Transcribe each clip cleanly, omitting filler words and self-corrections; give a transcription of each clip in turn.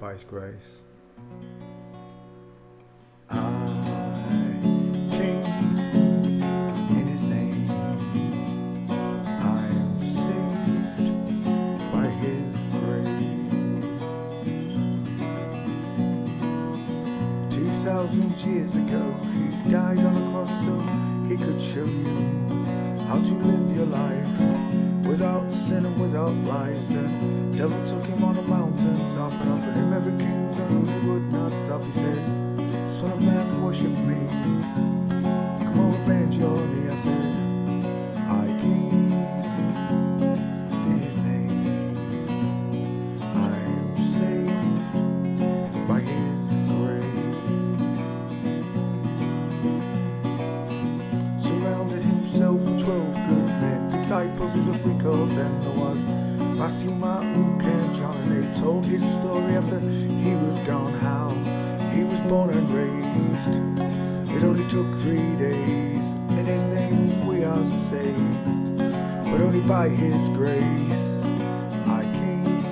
by His grace. I came in His name. I am saved by His grace. 2,000 years ago, He died on the cross so He could show you how to live your life without sin and without lies. The devil took Him on a mountain top and offered Him every kingdom. He would not stop. He said, "Son of man, worship me. Come on, bend your knee." I said, I came in His name. I am saved by His grace. Surrounded Himself with 12 good men, disciples is what we call them. There was Matthew, Mark, Luke and John, and they told his story after he was gone, how he was born and raised. It only took 3 days. In His name we are saved, but only by His grace. I came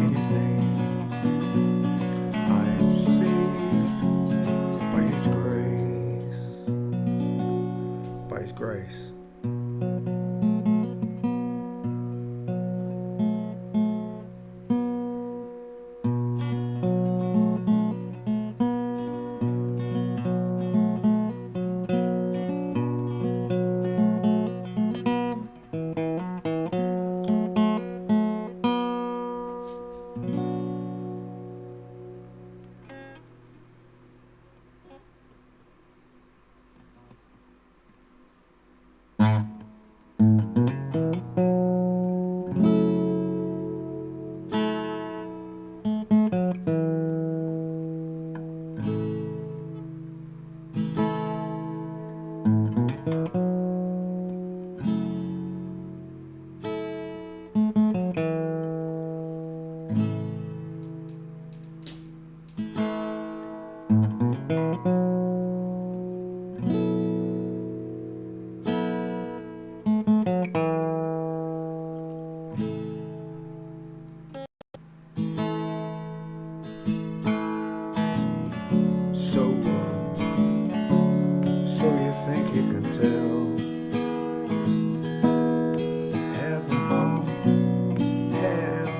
in His name. I am saved by His grace. By His grace. So you think you can tell heaven from hell,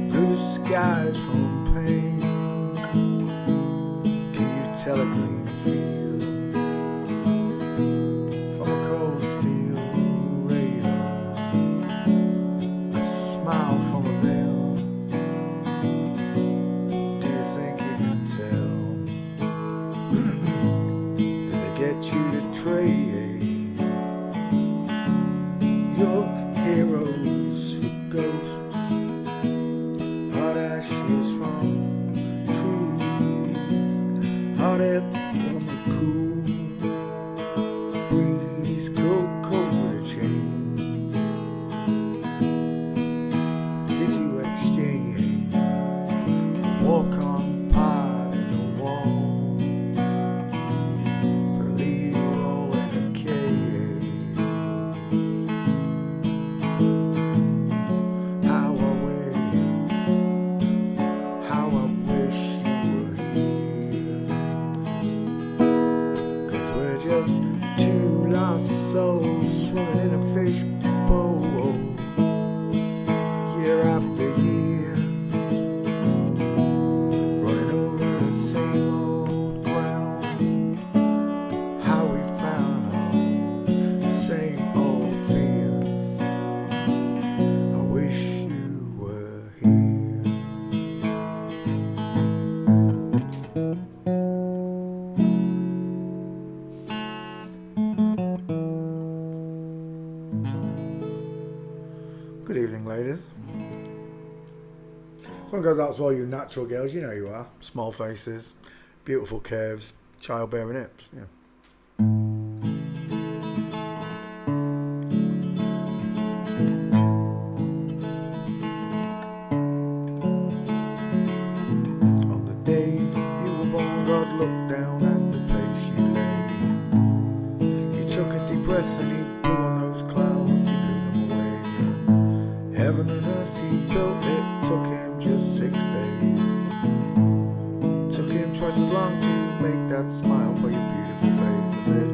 blue skies from pain? Can you tell a green field from a cold steel radar, a smile from a veil? Do you think you can tell? Get you to trade your heroes for ghosts, hot ashes from trees, hot air from a cool breeze, cold, cold with a change. Did you exchange a walk-on part in the wall? Just two lost souls swimming in a fishbowl, year after year, running over the same old ground. How we found the same old fears. I wish you were here. Good evening, ladies. This one goes out to all you natural girls. You know you are. Small faces, beautiful curves, childbearing hips. Yeah. On the day you were born, God looked down at the place you lay. He took a deep breath and He blew on those clouds. He blew them away. Heaven and earth He built it took him just 6 days. Took him twice as long to make that smile for your beautiful face. I said,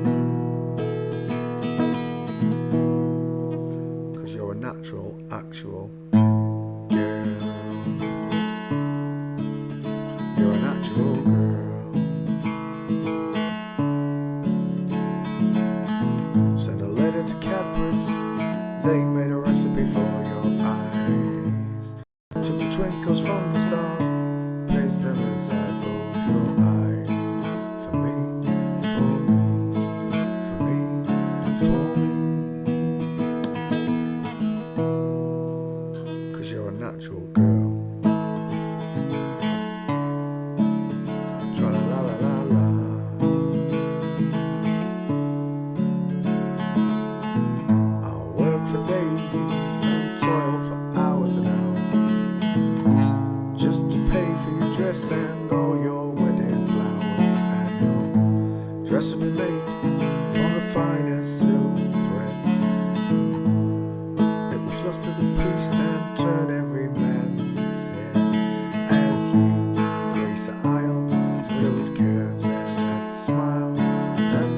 'cause you're a natural, actual girl. You're a natural girl. Send a letter to Cadbury's. They made a recipe for your eyes. Took the twinkles from the stars, placed them inside both your eyes. For me, for me, for me, for me. 'Cause you're a natural girl. Tra la la la la. I'll work for days and toil for hours and hours, just to pay for your dress and all your wedding flowers. And your dress will be made from the finest silk threads. It will fluster the priest and turn every man's head as you grace the aisle with those curves and that smile, that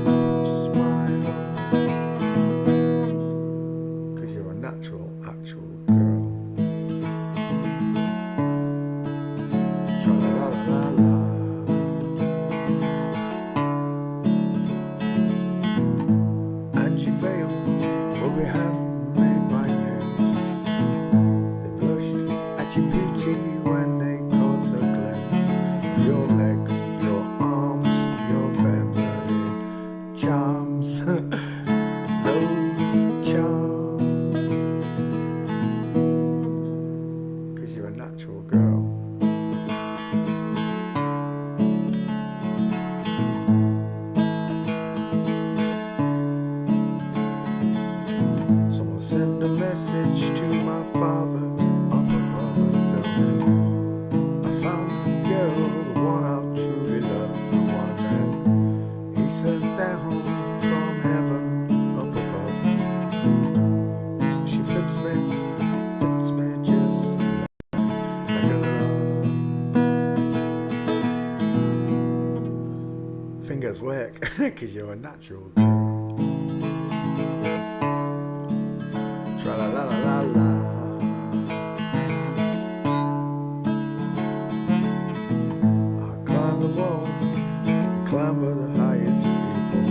smile. 'Cause you're a natural, actual girl. Tra la la la la. And your veil will be handmade by nails. They blushed at your beauty when they caught a glimpse. Your legs, your arms, your feminine charms. Those charms. 'Cause you're a natural girl. Someone send a message to my father up above and tell him I found this girl, the one I truly love, the one that he sent down from heaven up above. She fits me just like a glove. Fingers work, 'cause you're a natural girl. Tra la la la la la. I climb the walls, clamber the highest steeple.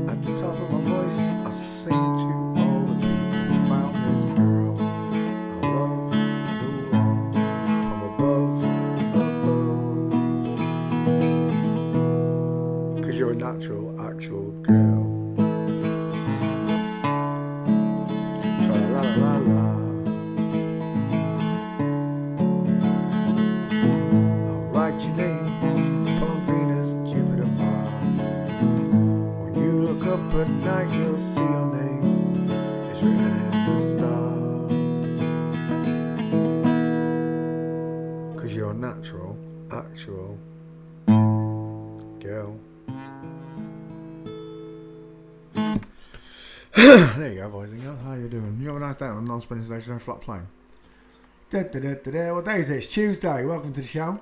At the top of my voice, I sing to all the people who found this girl. I love the one from above, above. 'Cause you're a natural, actual girl. Tra la la la la. I'll write your name upon Venus, Jupiter, Mars. When you look up at night, you'll see your name is written in the stars. 'Cause you're a natural, actual girl. There you go, boys and girls. How you doing? You have a nice day on a non-spinning stationary flat plane. What day is it? It's Tuesday. Welcome to the show.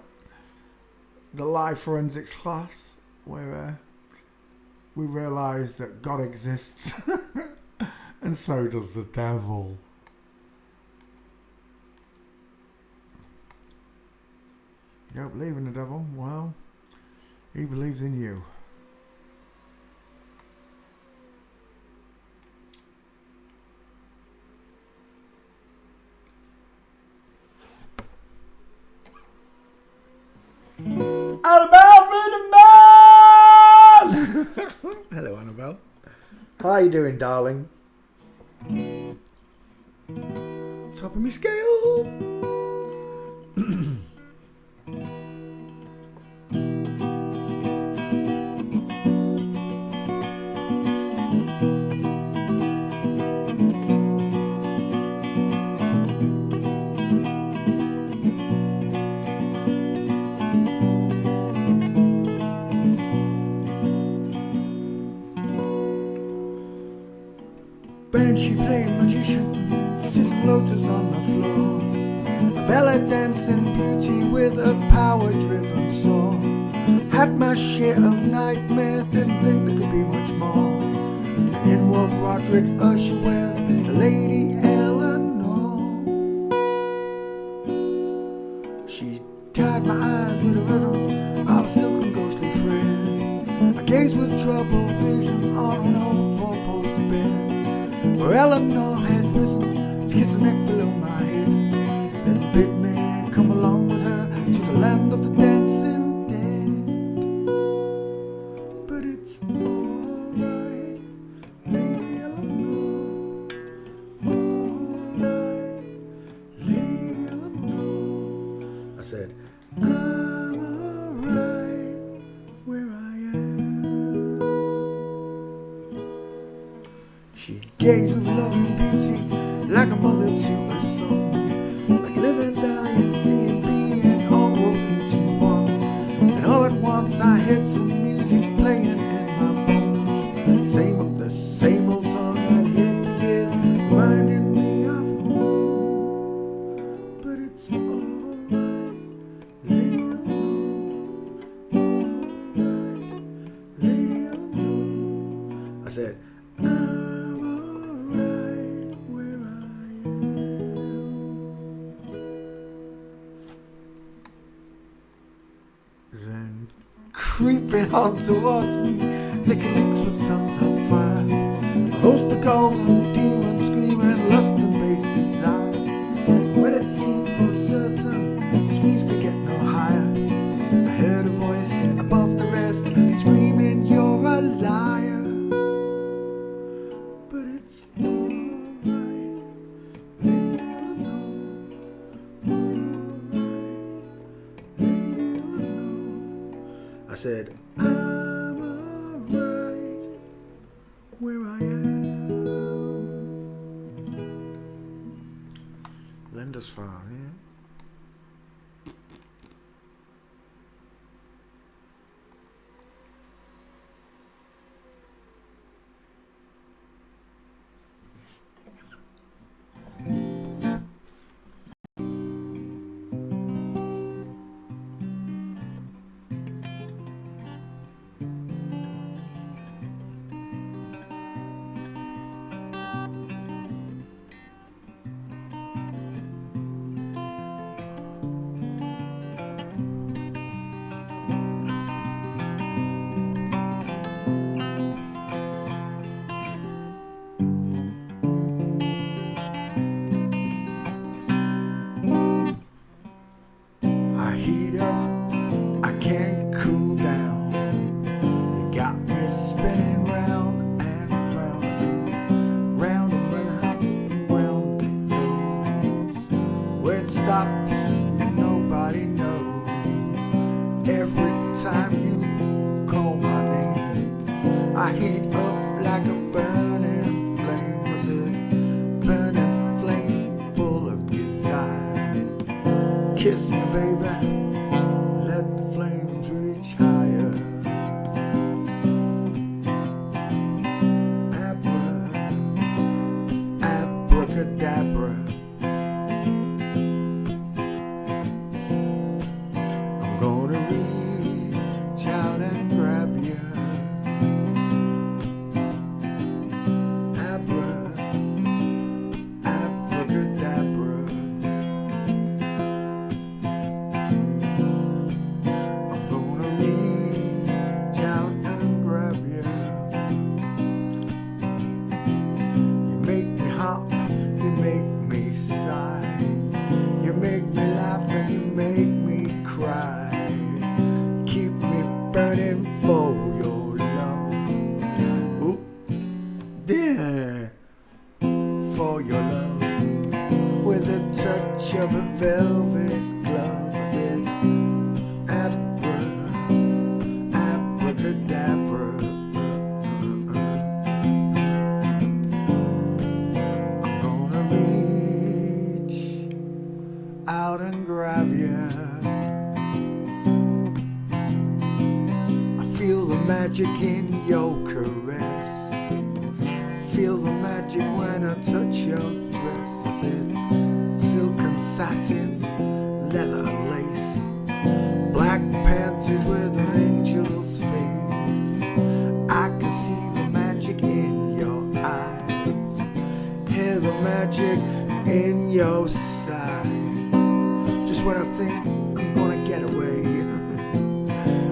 The live forensics class, where we realise that God exists, and so does the devil. You don't believe in the devil? Well, he believes in you. Annabelle Rhythm! Hello, Annabelle. How you doing, darling? Top of my scale. Banshee playing magician, sitting lotus on the floor. belly dancing beauty with a power-driven soul. Had my share of nightmares, didn't think there could be much more. In walked Roderick Usher with the Lady Eleanor. She tied my eyes with a rhythm of silk and ghostly thread. I gazed with troubled vision on an old four-post bed, where Eleanor had risen, kissed the neck below my head, then bid me come along with her to the land of the dancing dead. But it's alright, Lady Eleanor, alright, Lady Eleanor. I said, I'm alright where I am. She gazed with loving beauty like a mother to a son, like living, dying, seeing, being all rolled into one. And all at once I heard some music playing in my bones, the same old song I'd heard for years, reminding me of home. But it's alright, Lady Eleanor, alright, Lady Eleanor. I said, I'm alright where I am. Then creeping on towards me, licking lips with tongues on fire, a host of golden demons screaming lust and base desire. When it seemed for certain the screams could get no higher, I heard a voice above the rest screaming, you're a liar. But it's alright, Lady Eleanor, alright, Lady Eleanor. I said, I'm alright where I am. Linda's Farm, yeah. I heat up, I can't cool down. You got me spinning round and round, round and round and round it goes. Where it stops, nobody knows. Every time you call my name, I heat up like a burning flame. Was it burning flame full of desire? Kiss me, baby, let the flames reach higher. Abracadabra. I'm gonna reach out and grab you. Abracadabra. You make me sigh, you make me laugh and you make me cry. Keep me burning for your love. Ooh, dear, for your love. With a touch of a velvet glove. I said, abracadabra. Out and grab you. I feel the magic in your caress. Feel the magic when I touch your dress. I said, silk and satin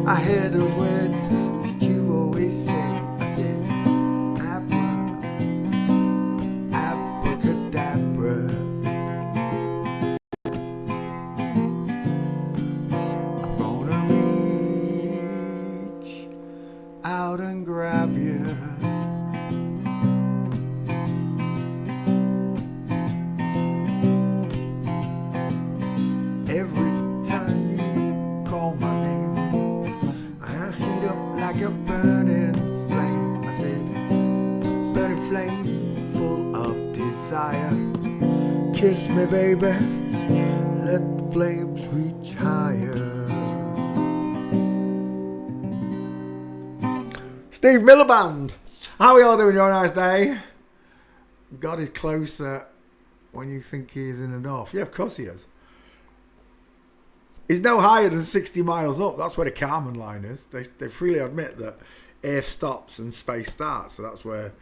I hear those words that you always say. I said, abracadabra. I'm gonna reach out and grab you. Every time you call my name, I heat up like a burning flame. I said, burning flame full of desire. Kiss me, baby, let the flames reach higher. Steve Miller Band. How are you all doing? Your nice day? God is closer when you think he is in the north. Yeah, of course he is. He's no higher than 60 miles up. That's where the Kármán line is. They freely admit that air stops and space starts. So that's where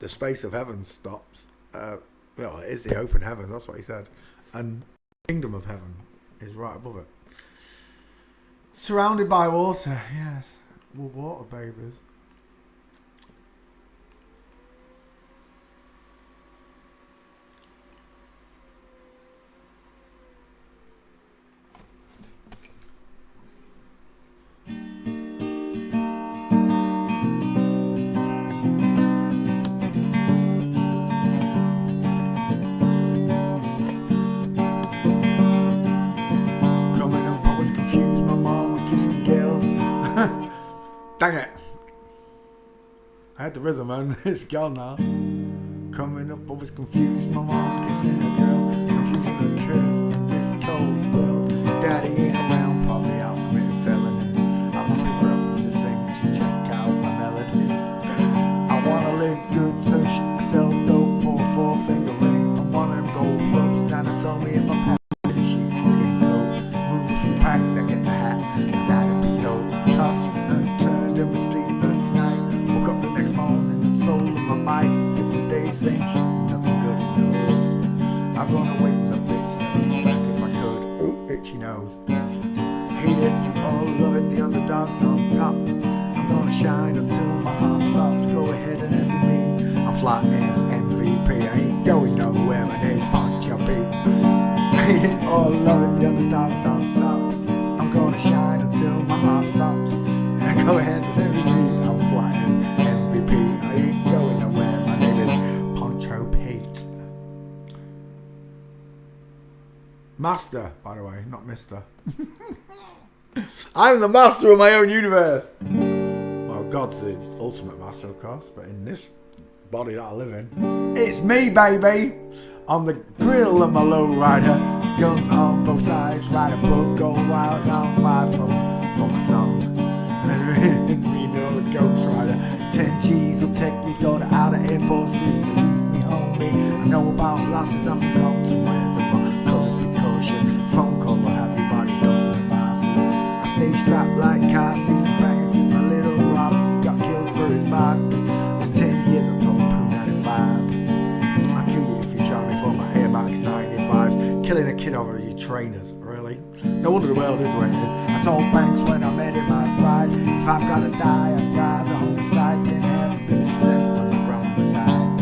the space of heaven stops. Well, it is the open heaven. That's what he said. And the kingdom of heaven is right above it. Surrounded by water. Yes. We're water babies. Dang it. I had the rhythm and it's gone now. Coming up, I was confused. My mom kissing a girl. Confusion occurs in this cold world. Daddy ain't around, probably out committing felonies. I'm on the road to sing to check out my melody. I wanna live good, so she sell dope for a 4-finger ring. I'm one of them gold ropes. Nana told me if I'm happy, she's getting dope. Move a few packs, I get the hat. That'd be dope. Toss and turn. Never sleep at night. Woke up the next morning and stole my mic. If the day sinks, nothing good in the world. I've gone away from the bitch, never come back if I could. Ooh, itchy nose. Hate it or love it, the underdog's on top. I'm gonna shine until my heart stops. Go ahead and envy me. I'm flat name's MVP. I ain't going nowhere. My name's Poncho P. Hate it or love it, the underdog's on top. I'm gonna shine until my heart stops. Go ahead with everything. I'm flying MVP. I ain't going nowhere. My name is Poncho Pete. Master, by the way, not Mister. I'm the master of my own universe. Well, God's the ultimate master, of course, but in this body that I live in, it's me, baby. On the grill of my lowrider, guns on both sides, right above, go wild, on fire for my song. Me know the Ghost Rider. 10 G's will take you, go to outer air forces. Believe me, homie, I know about losses. I'm going to where the colors be cautious. Phone call will have your body go to the masses. I stay strapped like Cassie's banging since my little Rob got killed for his back. It was 10 years I told Pooh 95. I'll kill you if you try me for my Air Max 95s. Killing a kid over your trainers, really? No wonder the world is the way it is. I told Banks when I met him I'd ride. If I've gotta die, I'd drive the whole side. Didn't have a big cent when my grandma died.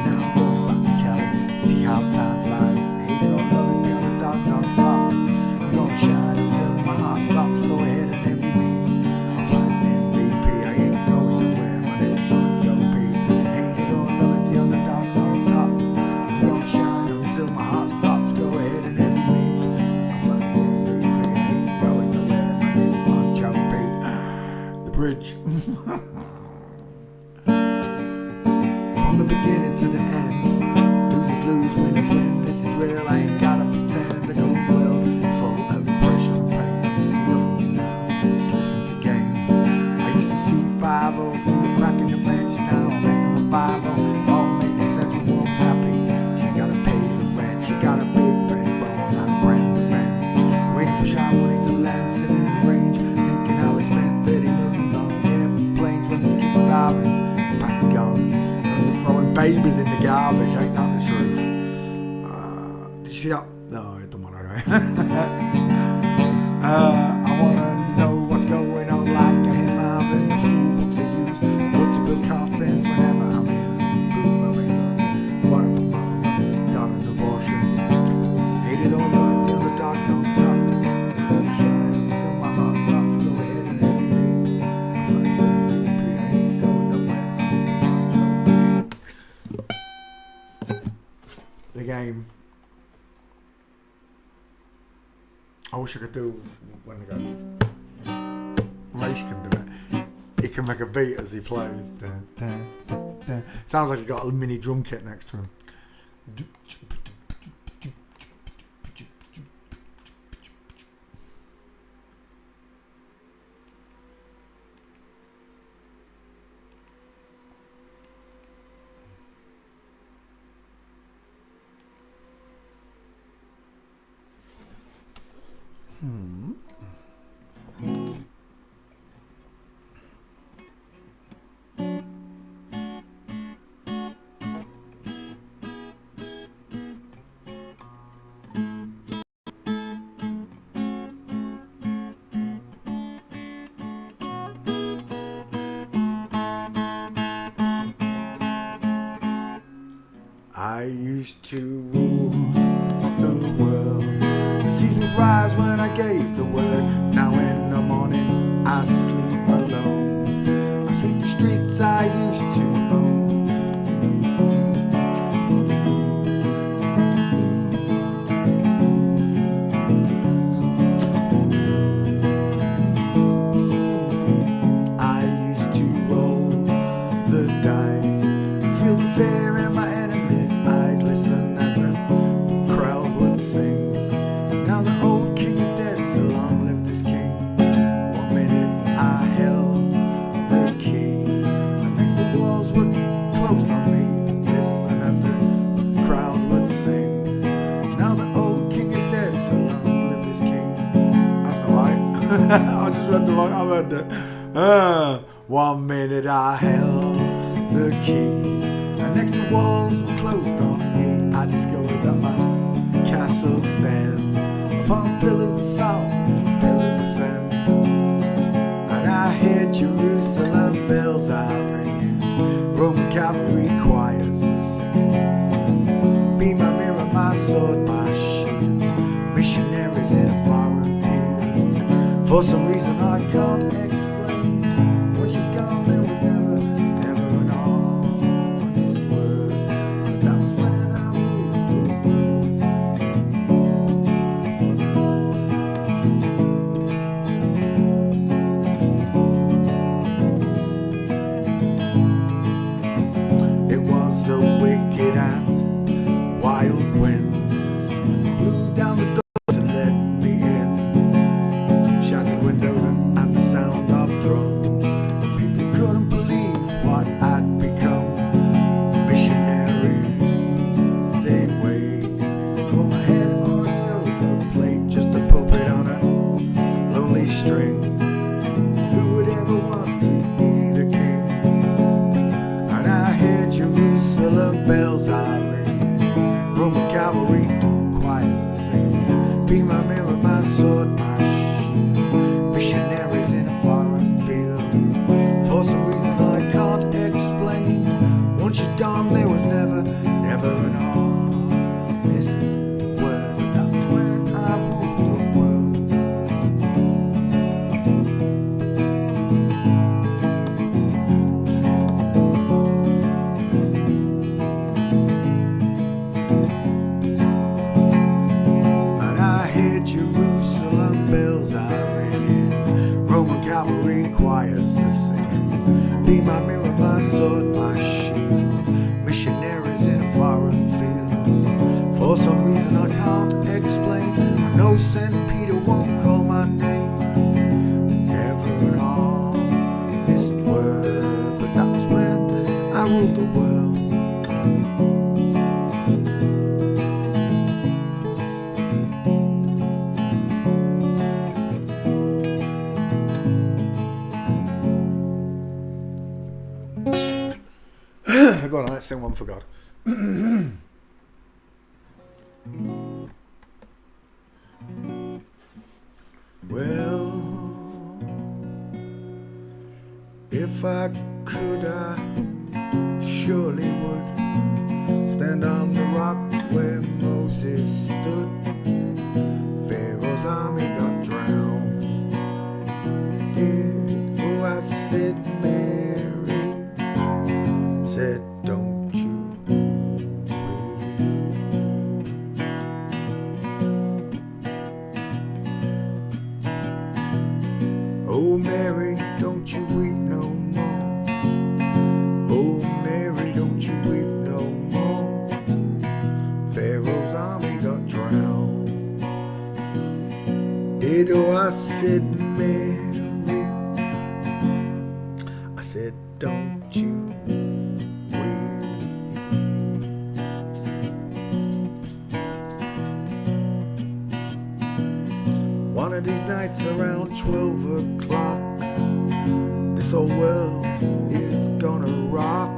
Now I'm going back to Cali, see how time flies. Hate it or love it, the underdog's on top. I'm gonna shine until my heart stops. Go ahead and envy me. I'm flying MVP, I ain't going nowhere. My name's Poncho P. Hate it or love it, the underdog's on top. I'm gonna shine until my heart stops. Go ahead and envy me. I'm flying MVP, I ain't going nowhere. My name's Poncho P. The bridge. From the beginning to the end, losers lose, winners win. This is real, I ain't gotta pretend. The whole world full of pressure and pain. Nothing now, just listen to game. I used to see 5-0 from the crack in the bench. Now I'm back from the 5-0. All makes sense when one's happy. She gotta pay the rent, she got a big red bone, like brand new rents. Waiting for shy money to land, sitting in the range, thinking how I spent 30 millions on airplanes when this kid's starving. The pack is gone. And they're throwing babies in the garbage, ain't that the truth? Did you see that? No, it don't matter anyway. I wanna know what's going on game. I wish I could do when they go. Raish can do it. He can make a beat as he plays. Dun, dun, dun, dun. Sounds like he got a mini drum kit next to him. I used to rule the world. The seas would rise when I gave the word. Now in the morning I sleep alone. I sweep the streets I used to own. I used to roll the dice, feel the fear in my enemy's eyes, listen as the crowd would sing. Now the old king is dead, so long live this king. 1 minute I held the key, and next the walls would close on me. Listen as the crowd would sing. Now the old king is dead, so long live this king. That's not right. I just read the wrong. I read it. 1 minute I held the key, and next the walls were closed on me. I discovered that my castle stands upon pillars of salt, pillars of sand. And I hear Jerusalem bells are ringing, Roman cavalry choirs are singing. Be my mirror, my sword, my shield, missionaries in a foreign field. For some reason I can't explain. When you're gone, there was never an honest word. But that was when I ruled the world. It was a wicked and wild wind blew down the door to let me in. Shattered windows and the sound of drums. People couldn't believe what I'd become. Missionaries, they wait for my head on a silver plate, just a puppet on a lonely string. Who would ever want to be the king? And I hear Jerusalem bells are ringing, Roman cavalry choirs are singing. Be my mirror, my sword, my shield, missionaries in a foreign field. For some reason I can't explain. Once you're gone, there was never an honest word. But that was when I ruled the world. And I hear Jerusalem bells are ringing, Roman cavalry choirs are singing. Be my mirror, my sword, my shield, missionaries in a foreign field. For some reason I can't explain, I know St. Peter won't call my name. Never an honest word, but that was when I ruled the world. Go on, let's sing one for God. Well, if I could, I surely would stand on the rock where Moses stood. Pharaoh's army got drowned. Oh, I said, Mary said, don't you weep. Oh Mary, don't you weep no more. Oh Mary, don't you weep no more. Pharaoh's army got drowned. Oh, I said, Mary, I said, don't you weep. One of these nights around 12 o'clock, this whole world is gonna rock.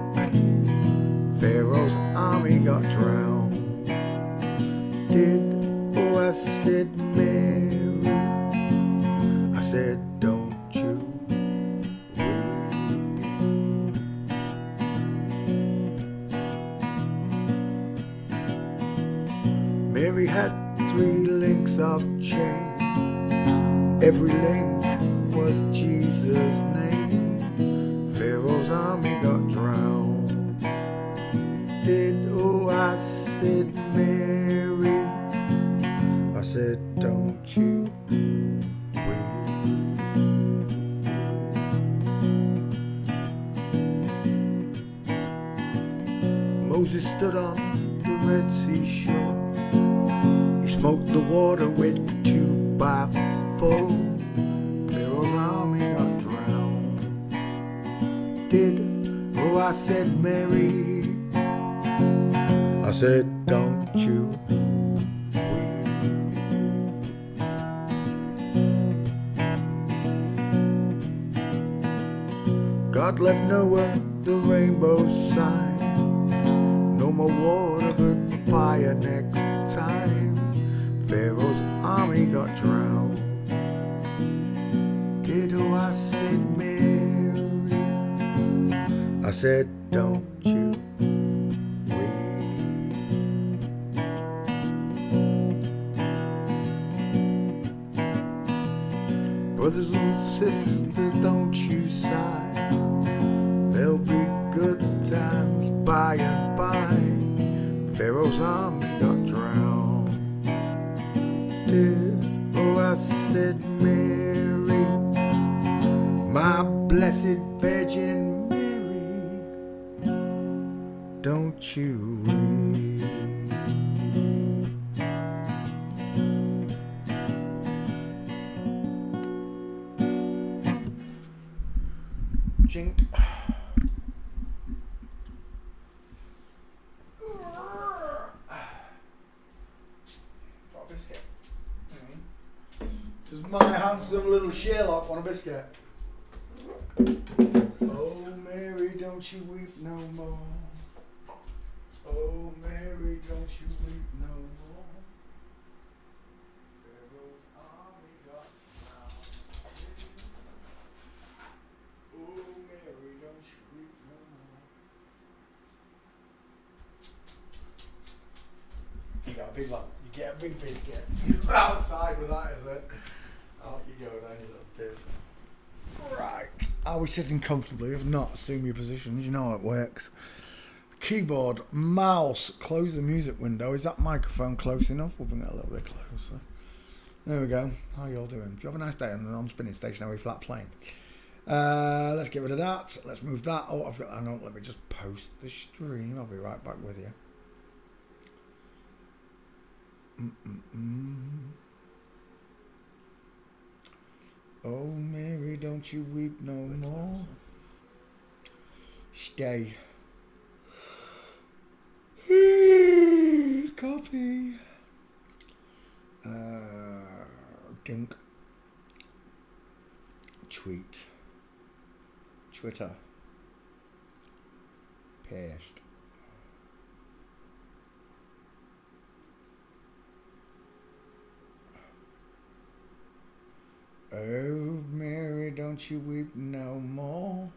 Pharaoh's army got drowned. Oh, I said, Mary, I said, don't you weep. Mary had 3 links of chain. Every link was Jesus' name. Pharaoh's army got drowned. Oh, I said, Mary, I said, don't you weep. Moses stood on the Red Sea shore. He smote the water with 2x4. Pharaoh's army got drowned. Oh, I said, Mary, I said, don't you weep. God left Noah the rainbow sign. No more water but fire next time. Pharaoh's army got drowned. Oh, I said, Mary, I said, don't you weep. Brothers and sisters, don't you sigh. There'll be good times by and by. Pharaoh's army got drowned. Oh, I said, Mary, my blessed Virgin Mary, don't you weep. Jink. Biscuit. Does my handsome little Sherlock want a biscuit? Oh Mary, don't you weep no more. Oh Mary, don't you weep no more. Pharaoh's army got drowned. Oh Mary, don't you weep no more. You got a big one. You get a big biscuit. You're outside with that, is it? Out you go then, you little div. Right. Are we sitting comfortably? If not, assume your positions. You know how it works. Keyboard, mouse, close the music window. Is that microphone close enough? We'll bring it a little bit closer. There we go. How you all doing? Do you have a nice day on the non-spinning stationary flat plane? Let's get rid of that. Let's move that. Oh, I've got. Hang on. Let me just post the stream. I'll be right back with you. Oh Mary, don't you weep no more. Stay. Copy. Dink. Tweet. Twitter. Paste. Oh, Mary, don't you weep no more.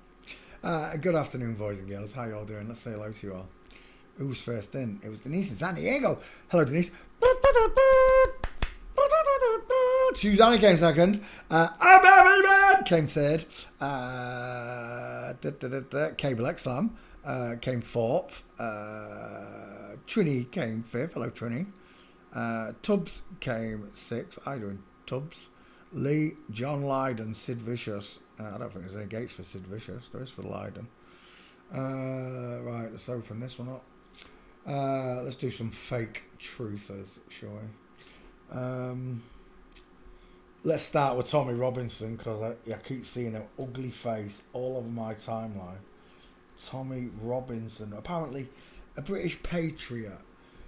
Good afternoon, boys and girls. How you all doing? Let's say hello to you all. Who was first in? It was Denise in San Diego. Hello, Denise. Susanna came second. I'm came third. Cable Xlam came fourth. Trini came fifth. Hello, Trini. Tubbs came sixth. How you doing, Tubbs? Lee, John Lydon, Sid Vicious. I don't think there's any gates for Sid Vicious. There is for Lydon. Right, let's open this one up. Let's do some fake truthers, shall we? Let's start with Tommy Robinson, because I keep seeing an ugly face all over my timeline. Tommy Robinson, apparently a British patriot.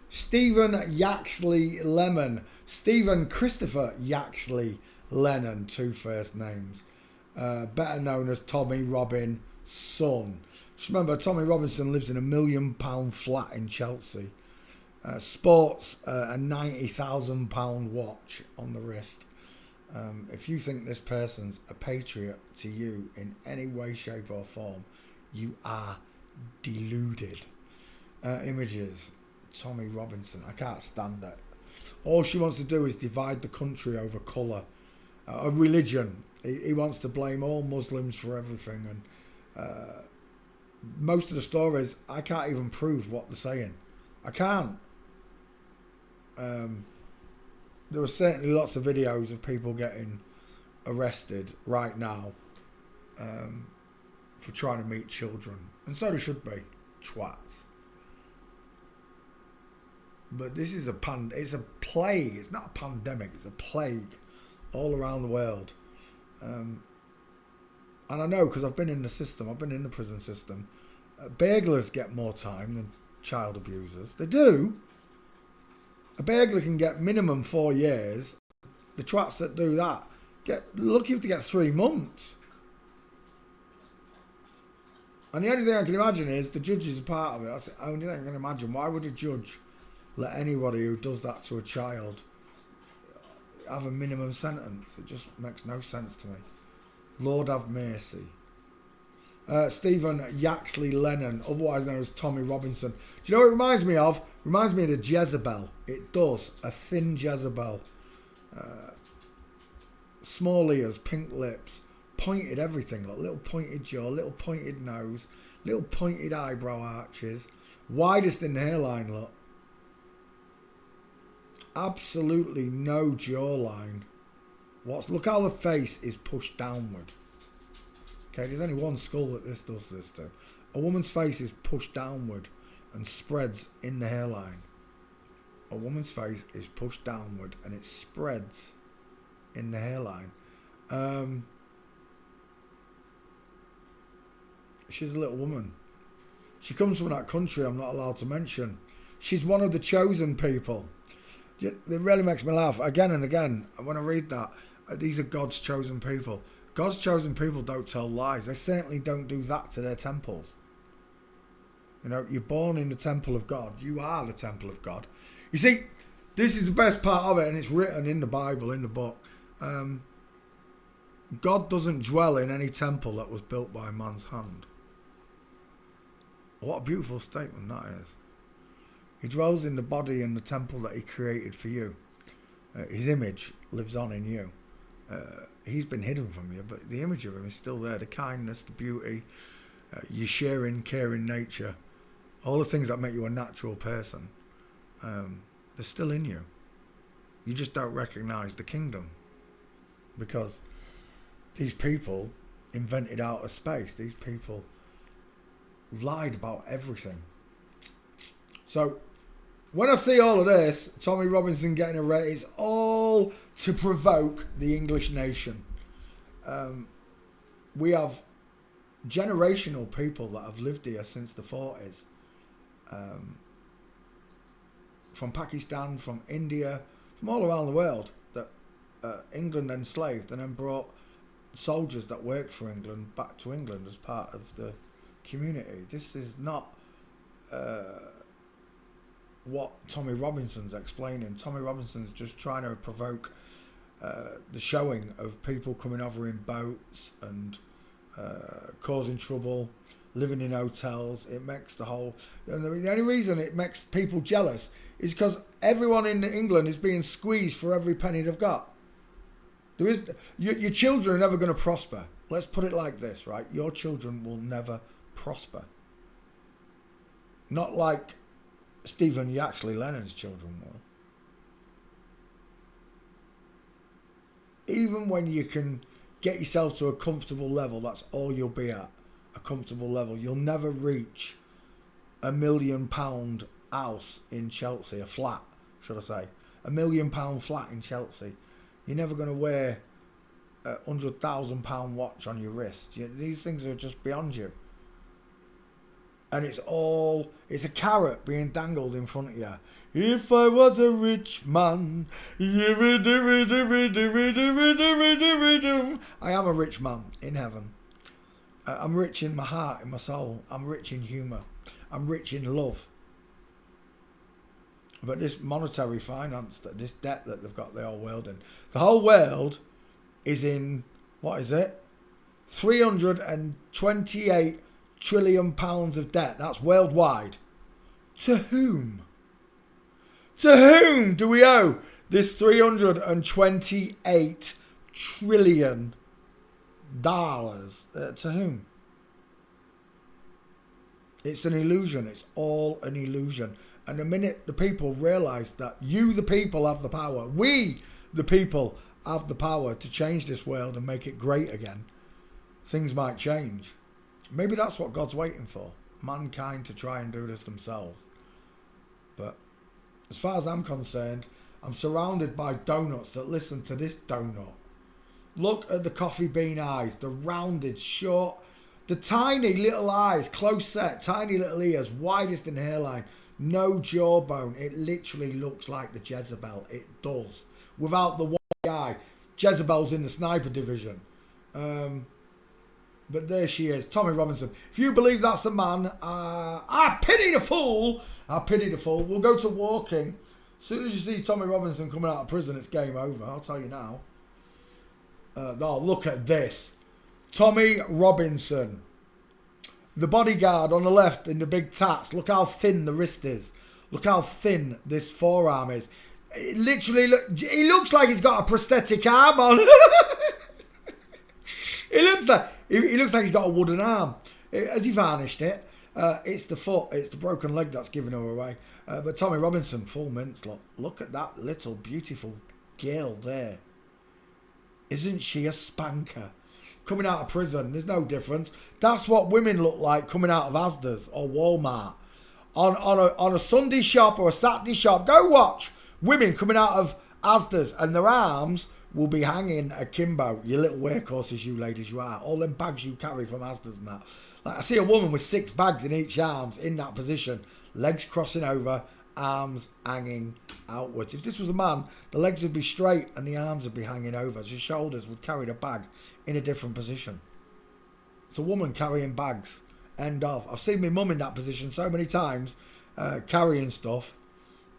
Stephen Yaxley Lemon. Stephen Christopher Yaxley Lennon, two first names. Better known as Tommy Robinson. Just remember, Tommy Robinson lives in £1 million flat in Chelsea. Sports a £90,000 watch on the wrist. If you think this person's a patriot to you in any way, shape or form, you are deluded. Images. Tommy Robinson. I can't stand it. All she wants to do is divide the country over colour. A religion. He wants to blame all Muslims for everything. And most of the stories, I can't even prove what they're saying. I can't. There are certainly lots of videos of people getting arrested right now for trying to meet children. And so there should be. Twats. But this is it's a plague. It's not a pandemic. It's a plague all around the world. And I know because I've been in the system. I've been in the prison system. Burglars get more time than child abusers. They do. A burglar can get minimum 4 years. The twats that do that get lucky to get 3 months. And the only thing I can imagine is the judge is a part of it. That's the only thing I can imagine. Why would a judge let anybody who does that to a child have a minimum sentence? It just makes no sense to me. Lord have mercy. Stephen Yaxley Lennon, otherwise known as Tommy Robinson. Do you know what it reminds me of? It reminds me of the Jezebel. It does. A thin Jezebel. Small ears, pink lips, pointed everything. Like little pointed jaw, little pointed nose, little pointed eyebrow arches. Widest in the hairline, look. Absolutely no jawline. Look how the face is pushed downward. Okay, there's only one skull that this does this to. A woman's face is pushed downward and spreads in the hairline. A woman's face is pushed downward and it spreads in the hairline. She's a little woman. She comes from that country I'm not allowed to mention. She's one of the chosen people. It really makes me laugh again and again when I read that. These are God's chosen people. God's chosen people don't tell lies. They certainly don't do that to their temples. You know, you're born in the temple of God. You are the temple of God. You see, this is the best part of it, and it's written in the Bible, in the book. God doesn't dwell in any temple that was built by man's hand. What a beautiful statement that is. He dwells in the body and the temple that he created for you. His image lives on in you. He's been hidden from you, but the image of him is still there. The kindness, the beauty, your sharing, caring nature, all the things that make you a natural person, they're still in you. You just don't recognize the kingdom because these people invented outer space. These people lied about everything. So when I see all of this, Tommy Robinson getting arrested, it's all to provoke the English nation. We have generational people that have lived here since the 40s. From Pakistan, from India, from all around the world, that England enslaved and then brought soldiers that worked for England back to England as part of the community. This is not what Tommy Robinson's explaining. Tommy Robinson's just trying to provoke the showing of people coming over in boats and causing trouble, living in hotels. It makes the whole... And the only reason it makes people jealous is because everyone in England is being squeezed for every penny they've got. There is your children are never going to prosper. Let's put it like this, right? Your children will never prosper. Not like Stephen Yaxley Lennon's children will. even when you can get yourself to a comfortable level, that's all you'll be at, a comfortable level. You'll never reach £1 million house in Chelsea, a flat, should I say. £1 million flat in Chelsea. You're never going to wear a £100,000 watch on your wrist. These things are just beyond you. And it's a carrot being dangled in front of you. If I was a rich man. I am a rich man in heaven. I'm rich in my heart, in my soul. I'm rich in humour. I'm rich in love. But this monetary finance, this debt that they've got the whole world in. The whole world is in, what is it? 328 trillion pounds of debt. That's worldwide. To whom? To whom do we owe this 328 trillion dollars? To whom? It's an illusion. It's all an illusion. And the minute the people realise that you, the people, have the power, we, the people, have the power to change this world and make it great again, things might change. Maybe that's what God's waiting for. Mankind to try and do this themselves. But as far as I'm concerned, I'm surrounded by donuts that listen to this donut. Look at the coffee bean eyes, the rounded, short, the tiny little eyes, close set, tiny little ears, widest in hairline, no jawbone. It literally looks like the Jezebel. It does. Without the one eye. Jezebel's in the sniper division. But there she is, Tommy Robinson. If you believe that's a man, I pity the fool. I pity the fool. We'll go to walking. As soon as you see Tommy Robinson coming out of prison, it's game over. I'll tell you now. Oh, look at this. Tommy Robinson. The bodyguard on the left in the big tats. Look how thin the wrist is. Look how thin this forearm is. It literally, he looks like he's got a prosthetic arm on. He looks like he's got a wooden arm. Has he varnished it? It's the foot. It's the broken leg that's giving her away. But Tommy Robinson, full mince. Look at that little beautiful girl there. Isn't she a spanker? Coming out of prison, there's no difference. That's what women look like coming out of Asda's or Walmart. On a Sunday shop or a Saturday shop, go watch women coming out of Asda's and their arms will be hanging akimbo. You little workhorses, you ladies, you are. All them bags you carry from Asda's and that. Like, I see a woman with 6 bags in each arms in that position. Legs crossing over, arms hanging outwards. If this was a man, the legs would be straight and the arms would be hanging over. His shoulders would carry the bag in a different position. It's a woman carrying bags. End of. I've seen my mum in that position so many times, carrying stuff.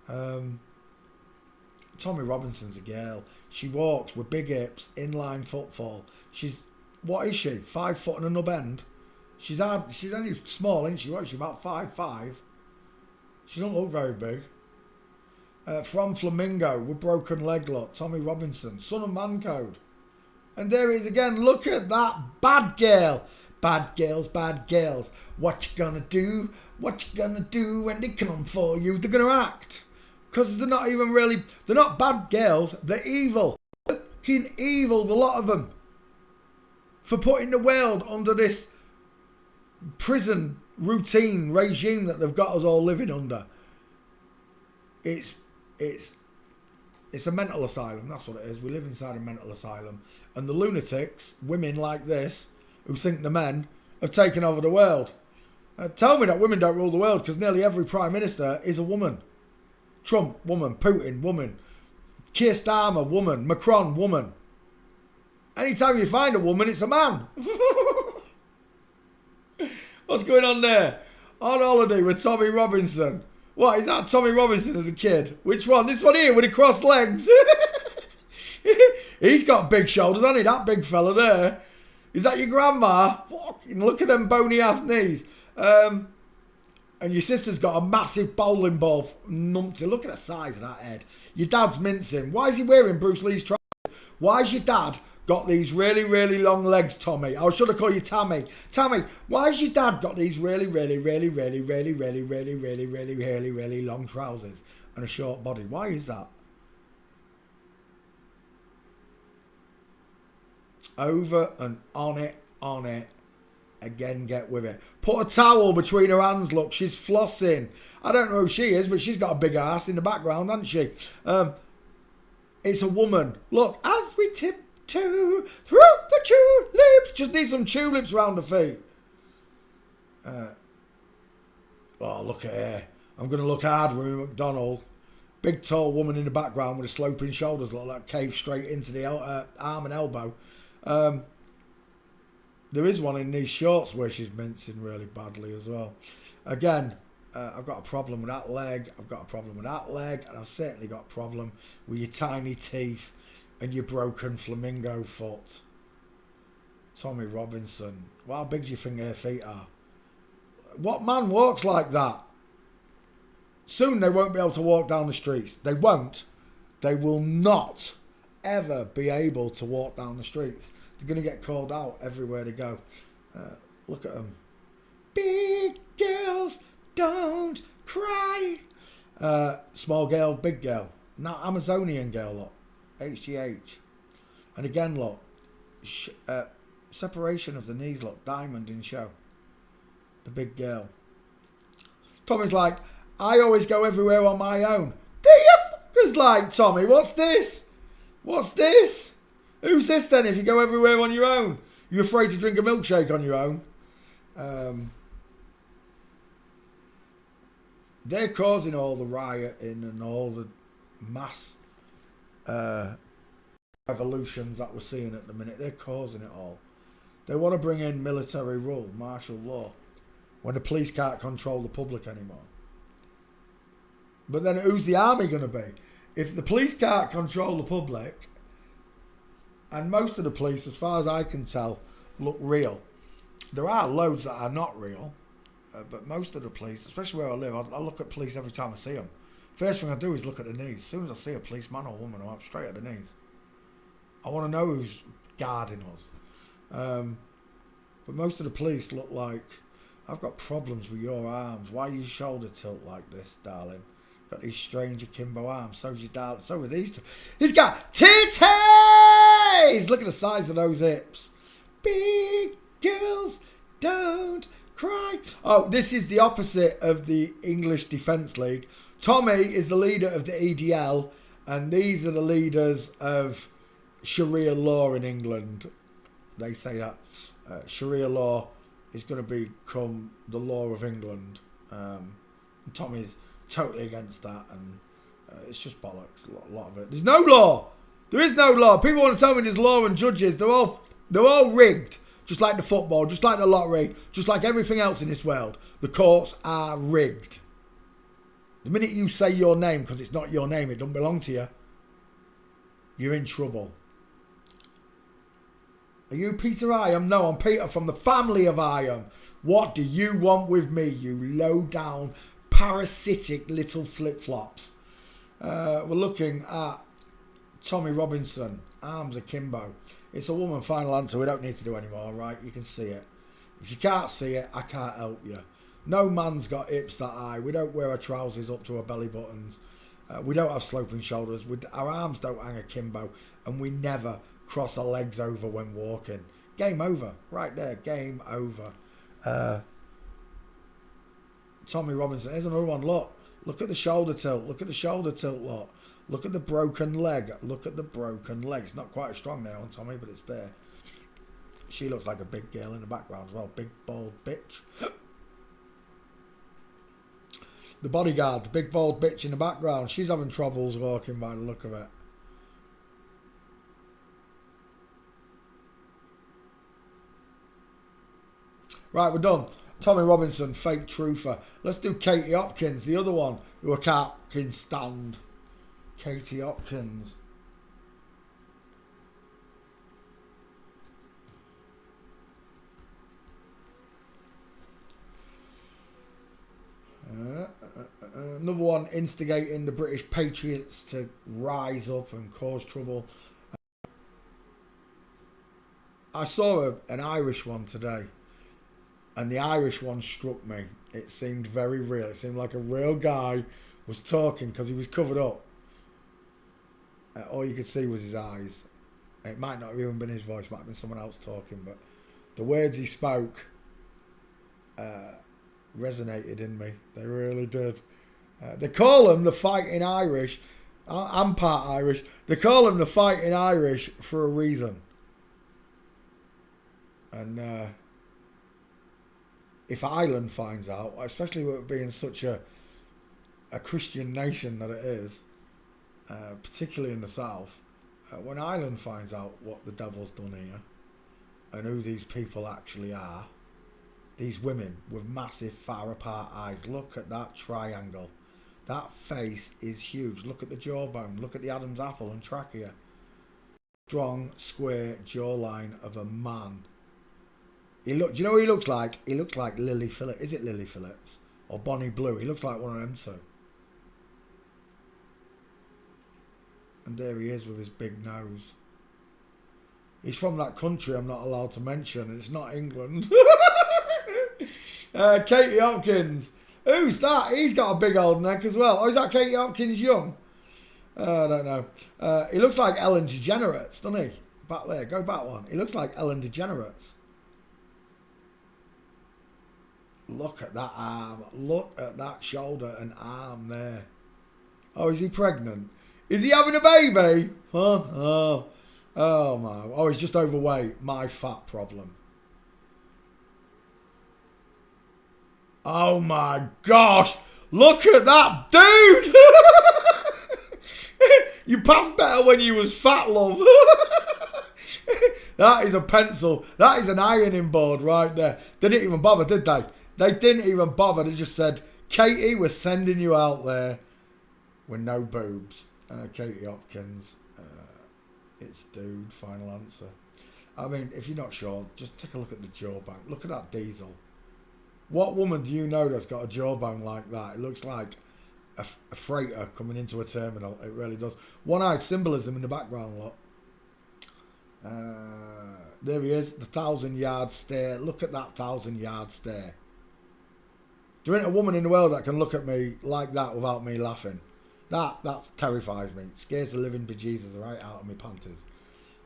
Tommy Robinson's a girl. She walks with big hips, inline footfall. She's, what is she? 5 foot and a nub end. She's only small, isn't she? What is she, about 5'5"? She don't look very big. From Flamingo with broken leg look. Tommy Robinson, son of Man Code. And there he is again. Look at that bad girl. Bad girls, bad girls. What you gonna do? What you gonna do when they come for you? They're gonna act. Because they're not even really, they're not bad girls. They're evil. Fucking evil, a lot of them. For putting the world under this prison routine regime that they've got us all living under. It's a mental asylum. That's what it is. We live inside a mental asylum. And the lunatics, women like this, who think the men, have taken over the world. Tell me that women don't rule the world, because nearly every prime minister is a woman. Trump, woman. Putin, woman. Keir Starmer, woman. Macron, woman. Anytime you find a woman, it's a man. What's going on there? On holiday with Tommy Robinson. What, is that Tommy Robinson as a kid? Which one? This one here with the crossed legs. He's got big shoulders, hasn't he? That big fella there. Is that your grandma? Fucking look at them bony ass knees. And your sister's got a massive bowling ball numpty. Look at the size of that head. Your dad's mincing. Why is he wearing Bruce Lee's trousers? Why has your dad got these really, really long legs, Tommy? Or should I call you Tammy? Tammy, why has your dad got these really, really, really, really, really, really, really, really, really, really, really long trousers and a short body? Why is that? over and on it, on it. Again, get with it. Put a towel between her hands, look. She's flossing. I don't know who she is, but she's got a big ass in the background, hasn't she? It's a woman. Look, as we tiptoe through the tulips. Just need some tulips round her feet. Oh, look at her. I'm going to look hard with McDonald. Big tall woman in the background with the sloping shoulders, look like cave straight into the arm and elbow. There is one in these shorts where she's mincing really badly as well. Again, I've got a problem with that leg. I've got a problem with that leg. And I've certainly got a problem with your tiny teeth and your broken flamingo foot. Tommy Robinson. Well, how big do you think her feet are? What man walks like that? Soon they won't be able to walk down the streets. They won't. They will not ever be able to walk down the streets. They're going to get called out everywhere they go. Look at them. Big girls don't cry. Small girl, big girl. Not Amazonian girl, look. HGH. And again, look. Separation of the knees, look. Diamond in show. The big girl. Tommy's like, I always go everywhere on my own. Do you fuckers like, Tommy? What's this? What's this? Who's this then if you go everywhere on your own? You're afraid to drink a milkshake on your own? They're causing all the rioting and all the mass revolutions that we're seeing at the minute. They're causing it all. They want to bring in military rule, martial law, when the police can't control the public anymore. But then who's the army going to be? If the police can't control the public, and most of the police, as far as I can tell, look real. There are loads that are not real, but most of the police, especially where I live, I look at police every time I see them. First thing I do is look at the knees. As soon as I see a policeman or woman, I'm up straight at the knees. I want to know who's guarding us. But most of the police look like, I've got problems with your arms. Why are you shoulder tilt like this, darling? Got these strange akimbo arms. So's your darling. So are these two. He's got titties! Look at the size of those hips. Big girls don't cry. Oh, this is the opposite of the English Defence League. Tommy is the leader of the EDL, and these are the leaders of Sharia law in England. They say that Sharia law is going to become the law of England. Tommy's totally against that, and it's just bollocks. A lot of it. There's no law. There is no law. People want to tell me there's law and judges. They're all rigged, just like the football, just like the lottery, just like everything else in this world. The courts are rigged. The minute you say your name, because it's not your name, it doesn't belong to you, you're in trouble. Are you Peter Iam? No, I'm Peter from the family of Iam. What do you want with me, you low-down, parasitic little flip-flops? We're looking at Tommy Robinson, arms akimbo. It's a woman final answer. We don't need to do any more, right? You can see it. If you can't see it, I can't help you. No man's got hips that high. We don't wear our trousers up to our belly buttons. We don't have sloping shoulders. Our arms don't hang akimbo. And we never cross our legs over when walking. Game over. Right there. Game over. Tommy Robinson. Here's another one. Look at the shoulder tilt. Look at the shoulder tilt, look. Look at the broken leg. Look at the broken leg. It's not quite strong there on Tommy, but it's there. She looks like a big girl in the background as well. Big, bald bitch. The bodyguard, the big, bald bitch in the background. She's having troubles walking by the look of it. Right, we're done. Tommy Robinson, fake truther. Let's do Katie Hopkins, the other one who I can't stand. Katie Hopkins. Another one instigating the British Patriots to rise up and cause trouble. I saw an Irish one today, and the Irish one struck me. It seemed very real. It seemed like a real guy was talking because he was covered up. All you could see was his eyes. It might not have even been his voice, it might have been someone else talking, but the words he spoke resonated in me. They really did. They call him the Fighting Irish. I'm part Irish. They call him the Fighting Irish for a reason. And if Ireland finds out, especially with it being such a Christian nation that it is, particularly in the south, when Ireland finds out what the devil's done here and who these people actually are, these women with massive far apart eyes, look at that triangle. That face is huge. Look at the jawbone. Look at the Adam's apple and trachea. Strong, square jawline of a man. Do you know what he looks like? He looks like Lily Phillips. Is it Lily Phillips? Or Bonnie Blue? He looks like one of them two. And there he is with his big nose. He's from that country I'm not allowed to mention. It's not England. Katie Hopkins. Who's that? He's got a big old neck as well. Oh, is that Katie Hopkins young? I don't know. He looks like Ellen DeGeneres, doesn't he? Back there. Go back one. He looks like Ellen DeGeneres. Look at that arm. Look at that shoulder and arm there. Oh, is he pregnant? Is he having a baby? Huh? Oh my. Oh, he's just overweight. My fat problem. Oh my gosh. Look at that dude. You passed better when you was fat, love. That is a pencil. That is an ironing board right there. They didn't even bother, did they? They didn't even bother. They just said, Katie, we're sending you out there with no boobs. Katie Hopkins. It's dude, final answer. I mean, if you're not sure, just take a look at the jawbone. Look at that diesel. What woman do you know that's got a jawbone like that? It looks like a freighter coming into a terminal. It really does. One-eyed symbolism in the background, look. There he is, the 1,000-yard stare. Look at that 1,000-yard stare. There ain't a woman in the world that can look at me like that without me laughing. That terrifies me. It scares the living bejesus right out of me panties.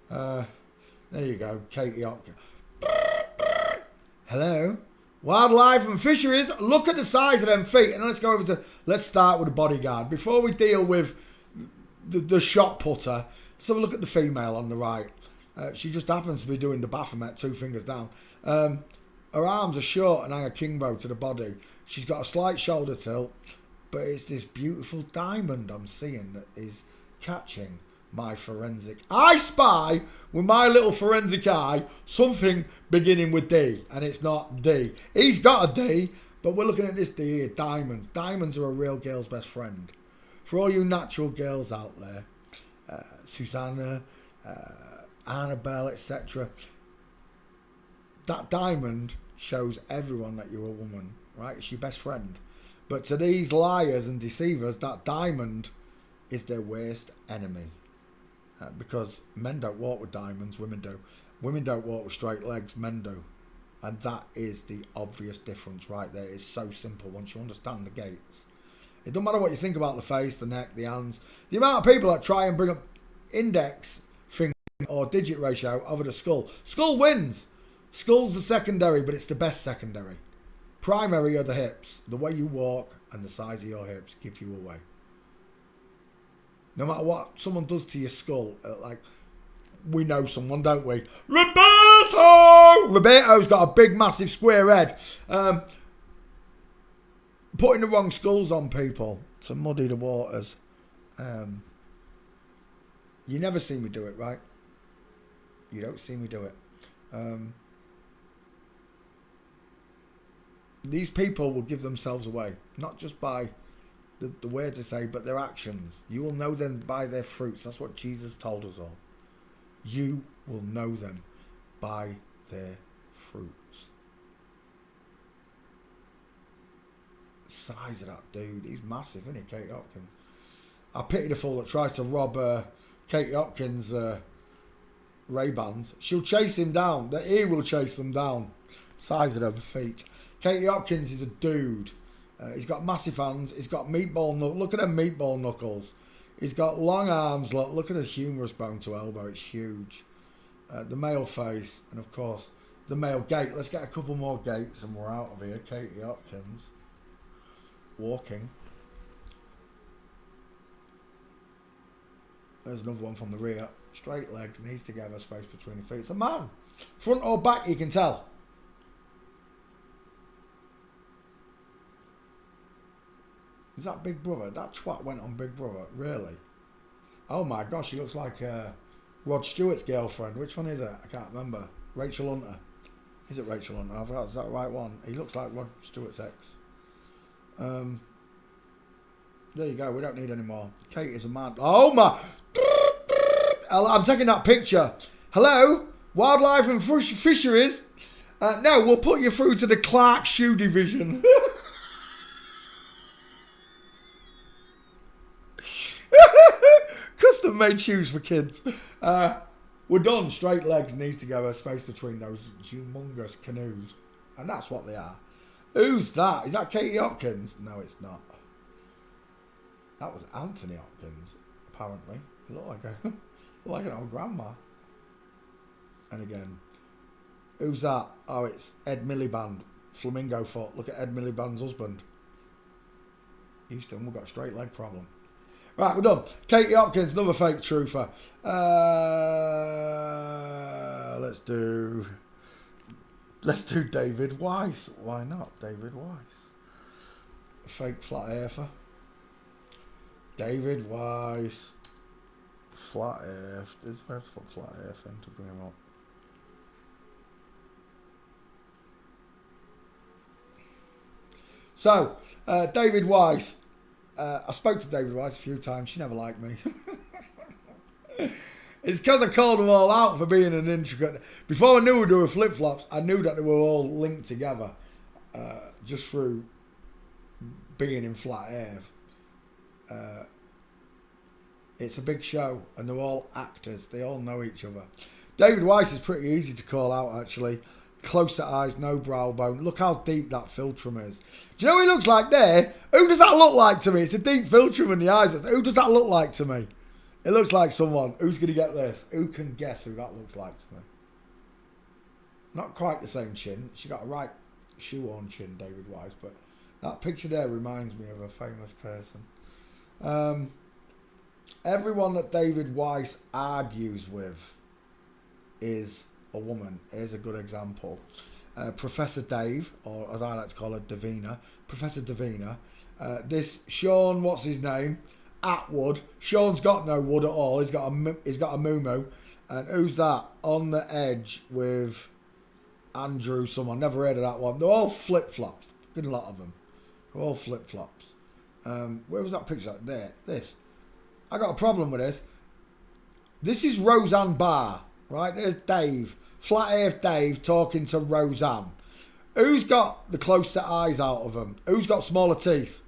There you go, Katie Hopkins. Hello? Wildlife and fisheries. Look at the size of them feet. And let's start with the bodyguard. Before we deal with the shot putter, let's have a look at the female on the right. She just happens to be doing the Baphomet 2 fingers down. Her arms are short and hang a kingbow to the body. She's got a slight shoulder tilt, but it's this beautiful diamond I'm seeing that is catching my forensic. I spy with my little forensic eye something beginning with D, and it's not D. He's got a D, but we're looking at this D here, diamonds. Diamonds are a real girl's best friend. For all you natural girls out there, Susanna, Annabelle, etc., that diamond shows everyone that you're a woman, right? It's your best friend. But to these liars and deceivers, that diamond is their worst enemy. Because men don't walk with diamonds, women do. Women don't walk with straight legs, men do. And that is the obvious difference right there. It's so simple once you understand the gates. It doesn't matter what you think about the face, the neck, the hands. The amount of people that try and bring up index finger or digit ratio over the skull. Skull wins. Skull's the secondary, but it's the best secondary. Primary are the hips. The way you walk and the size of your hips give you away. No matter what someone does to your skull, like, we know someone, don't we? Roberto! Roberto's got a big, massive, square head. Putting the wrong skulls on people to muddy the waters. You never see me do it, right? You don't see me do it. These people will give themselves away, not just by the words they say, but their actions. You will know them by their fruits. That's what Jesus told us all. You will know them by their fruits. Size of that dude, he's massive, isn't he, Katie Hopkins? I pity the fool that tries to rob Katie Hopkins' Ray-Bans. She'll chase him down. He will chase them down. Size of them feet. Katie Hopkins is a dude. He's got massive hands. He's got meatball knuckles. Look at them meatball knuckles. He's got long arms. Look at his humerus bone to elbow. It's huge. the male face, and of course the male gait. Let's get a couple more gaits and we're out of here. Katie Hopkins walking. There's another one from the rear. Straight legs, knees together, space between the feet. It's a man. Front or back, you can tell. Is that Big Brother? That twat went on Big Brother. Really? Oh my gosh, he looks like Rod Stewart's girlfriend. Which one is it? I can't remember. Rachel Hunter. Is it Rachel Hunter? I forgot. Is that the right one? He looks like Rod Stewart's ex. There you go. We don't need any more. Kate is a man. Oh my... I'm taking that picture. Hello? Wildlife and Fisheries? No, we'll put you through to the Clark Shoe Division. Custom made shoes for kids. We're done. Straight legs, knees together, space between those humongous canoes. And that's what they are. Who's that? Is that Katie Hopkins? No, it's not. That was Anthony Hopkins, apparently. He looked like an old grandma. And again, who's that? Oh, it's Ed Miliband, Flamingo Foot. Look at Ed Miliband's husband. Houston, we've got a straight leg problem. Right, we're done. Katie Hopkins, another fake truther. Let's do David Weiss. Why not David Weiss? Fake flat earther. David Weiss. Flat earth. There's where to put flat earth in to bring him up. So, David Weiss. I spoke to David Weiss a few times. She never liked me. It's because I called them all out for being an intricate... Before I knew they were flip-flops, I knew that they were all linked together. Just through being in flat earth. It's a big show, and they're all actors. They all know each other. David Weiss is pretty easy to call out, actually. Close to eyes, no brow bone. Look how deep that philtrum is. Do you know what he looks like there? Who does that look like to me? It's a deep philtrum in the eyes. Who does that look like to me? It looks like someone. Who's going to get this? Who can guess who that looks like to me? Not quite the same chin. She got a right shoe-on chin, David Weiss, but that picture there reminds me of a famous person. Everyone that David Weiss argues with is a woman. Here's a good example. Professor Dave, or as I like to call her, Davina. Professor Davina. This Sean, what's his name? Atwood. Sean's got no wood at all. He's got a moo-moo. And who's that? On the Edge with Andrew someone. Never heard of that one. They're all flip-flops. Good lot of them. They're all flip-flops. Where was that picture? There. This. I got a problem with this. This is Roseanne Barr. Right? There's Dave. Flat Earth Dave talking to Roseanne. Who's got the closer eyes out of them? Who's got smaller teeth?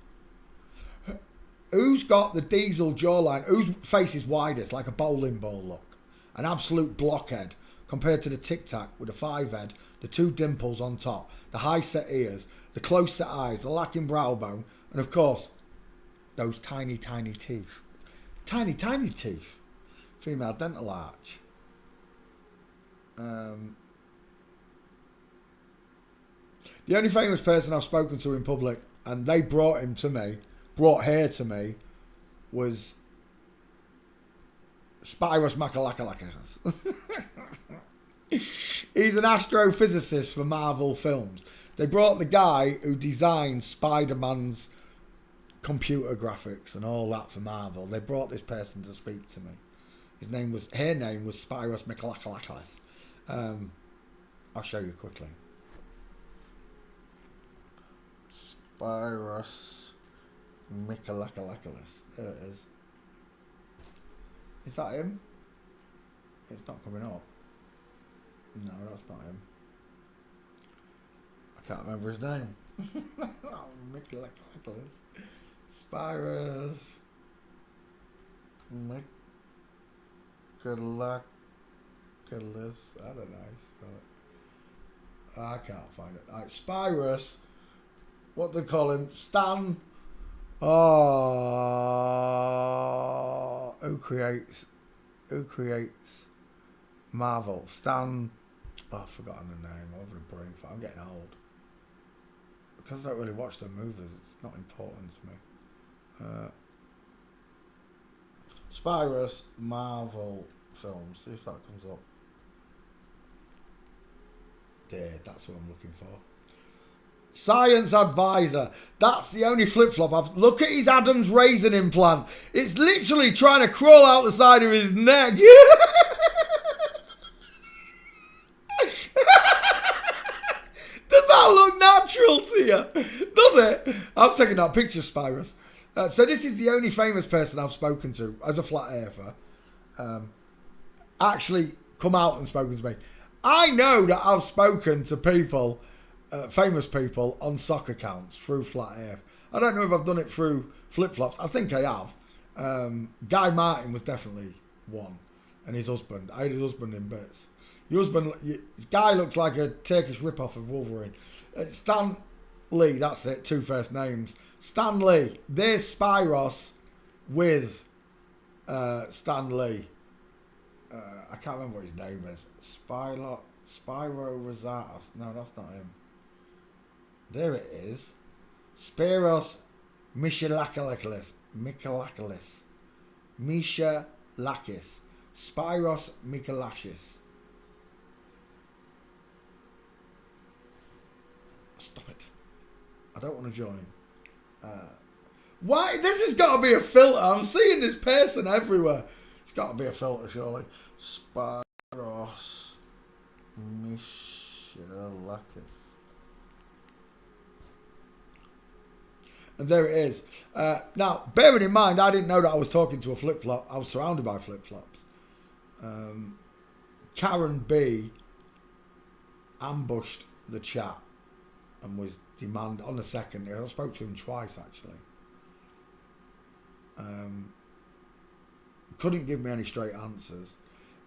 Who's got the diesel jawline? Whose face is widest, like a bowling ball look? An absolute blockhead compared to the Tic Tac with the 5 head, the 2 dimples on top, the high set ears, the close set eyes, the lacking brow bone, and of course, those tiny, tiny teeth. Tiny, tiny teeth. Female dental arch. The only famous person I've spoken to in public, and they brought her to me, was Spyros Makalakalakis. He's an astrophysicist for Marvel Films. They brought the guy who designed Spider-Man's computer graphics and all that for Marvel. They brought this person to speak to me. Her name was Spyros Makalakalakis. I'll show you quickly. Spyros Makalakalakis. There it is. Is that him? It's not coming up. No, that's not him. I can't remember his name. Makalakalakis. Spyros Makalakalakis. I don't know how to spell it. I can't find it. Right, Spyros. What do they call him? Stan. Oh, who creates Marvel. Stan. Oh, I've forgotten the name. I'm having a brain fart. I'm getting old. Because I don't really watch the movies, it's not important to me. Spyros Marvel films. See if that comes up. There, that's what I'm looking for. Science advisor. That's the only flip-flop I've... Look at his Adam's raisin implant. It's literally trying to crawl out the side of his neck. Does that look natural to you? Does it? I'm taking that picture, Spyros. So this is the only famous person I've spoken to as a flat earther. Actually come out and spoken to me. I know that I've spoken to people... famous people on sock accounts through Flat Earth. I don't know if I've done it through flip-flops. I think I have. Guy Martin was definitely one. And his husband. I had his husband in bits. Your husband, Guy looks like a Turkish rip-off of Wolverine. Stan Lee, that's it. 2 first names. Stan Lee. There's Spyros with Stan Lee. I can't remember what his name is. Spyro Rosatos. No, that's not him. There it is. Spiros Michalakis. Spyros Michalakis. Stop it. I don't want to join. Why? This has got to be a filter. I'm seeing this person everywhere. It's got to be a filter, surely. Spyros Michalakis. And there it is. Now, bearing in mind, I didn't know that I was talking to a flip-flop. I was surrounded by flip-flops. Karen B ambushed the chat and was on the second. I spoke to him twice, actually. Couldn't give me any straight answers.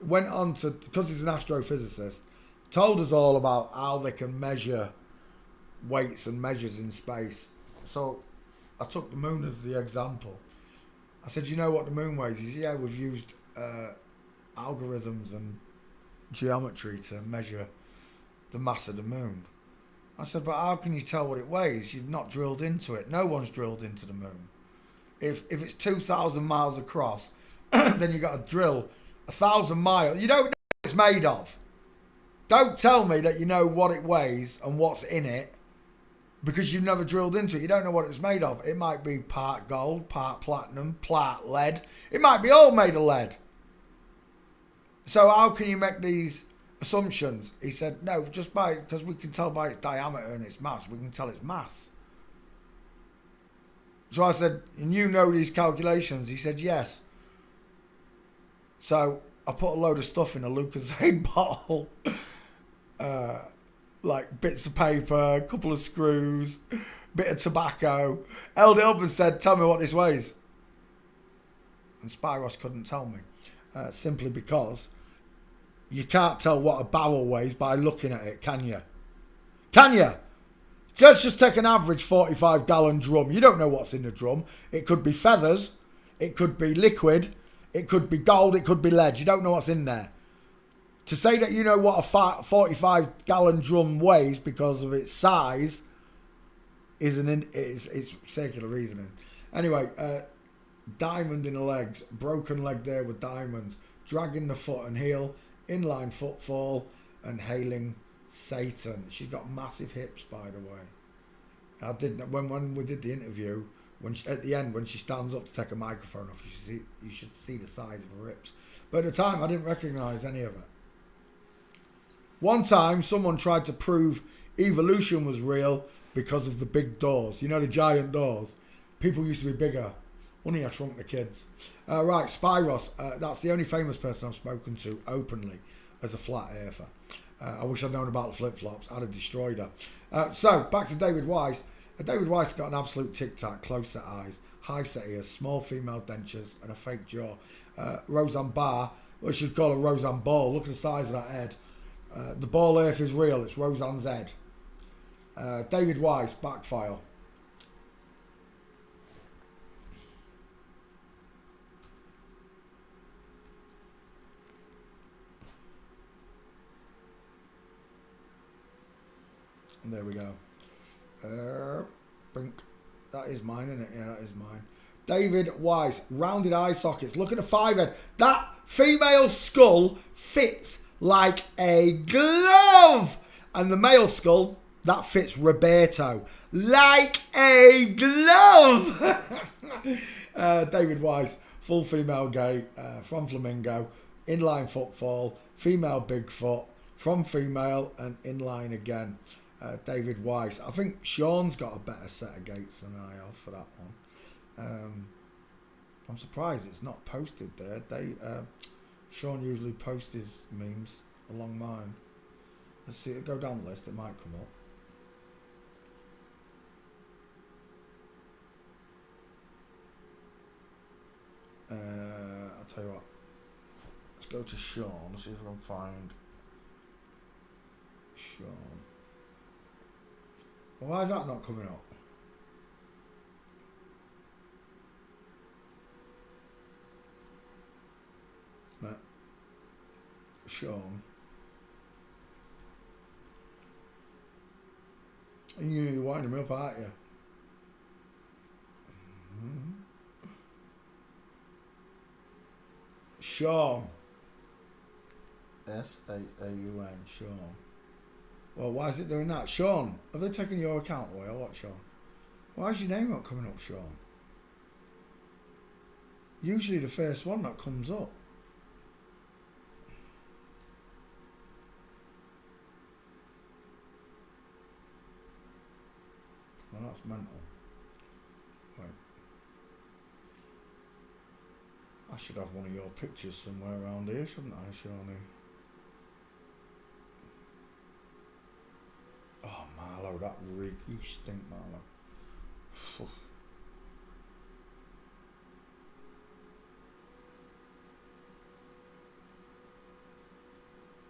Went on to, because he's an astrophysicist, told us all about how they can measure weights and measures in space. So I took the moon as the example. I said, you know what the moon weighs? He said, yeah, we've used algorithms and geometry to measure the mass of the moon. I said, but how can you tell what it weighs? You've not drilled into it. No one's drilled into the moon. If it's 2,000 miles across, then you've got to drill 1,000 miles. You don't know what it's made of. Don't tell me that you know what it weighs and what's in it because you've never drilled into it. You don't know what it's made of. It might be part gold, part platinum, part lead. It might be all made of lead. So how can you make these assumptions? He said, no, just because we can tell by its diameter and its mass, we can tell its mass. So I said, and you know these calculations? He said, yes. So I put a load of stuff in a Lucozade bottle, like bits of paper, a couple of screws, bit of tobacco. Held it up and said, tell me what this weighs. And Spyros couldn't tell me, simply because you can't tell what a barrel weighs by looking at it, can you? Can you? Let's just take an average 45-gallon drum. You don't know what's in the drum. It could be feathers. It could be liquid. It could be gold. It could be lead. You don't know what's in there. To say that you know what a 45-gallon drum weighs because of its size it's circular reasoning. Anyway, diamond in the legs. Broken leg there with diamonds. Dragging the foot and heel. Inline footfall. And hailing Satan. She's got massive hips, by the way. I didn't when we did the interview. At the end, when she stands up to take a microphone off, you should see the size of her hips. But at the time, I didn't recognise any of it. One time, someone tried to prove evolution was real because of the big doors. You know, the giant doors. People used to be bigger. Honey, I Shrunk the Kids. Right, Spyros. That's the only famous person I've spoken to openly as a flat earther. I wish I'd known about the flip-flops. I'd have destroyed her. So, back to David Weiss. David Weiss got an absolute tic-tac, close-set eyes, high-set ears, small female dentures, and a fake jaw. Roseanne Barr, we should call her Roseanne Ball. Look at the size of that head. The ball earth is real. It's Roseanne's head. David Weiss, back file. And there we go. Brink. That is mine, isn't it? Yeah, that is mine. David Weiss, rounded eye sockets. Look at the 5 head. That female skull fits like a glove. And the male skull, that fits Roberto like a glove. David Weiss, full female gait, from Flamingo, inline footfall, female Bigfoot, from female and inline again. David Weiss. I think Sean's got a better set of gates than I have for that one. I'm surprised it's not posted there. Sean usually posts his memes along mine. Let's see it go down the list. It might come up. I'll tell you what. Let's go to Sean. See if I can find Sean. Well, why is that not coming up? No. Sean. You're winding me up, aren't you? Sean. S-A-A-U-N. Sean. Well, why is it doing that? Sean, have they taken your account away or what, Sean? Why is your name not coming up, Sean? Usually the first one that comes up. Well, that's mental. Wait. I should have one of your pictures somewhere around here, shouldn't I, Shawnee? Oh, Marlo, that rig. You stink, Marlo. Phew.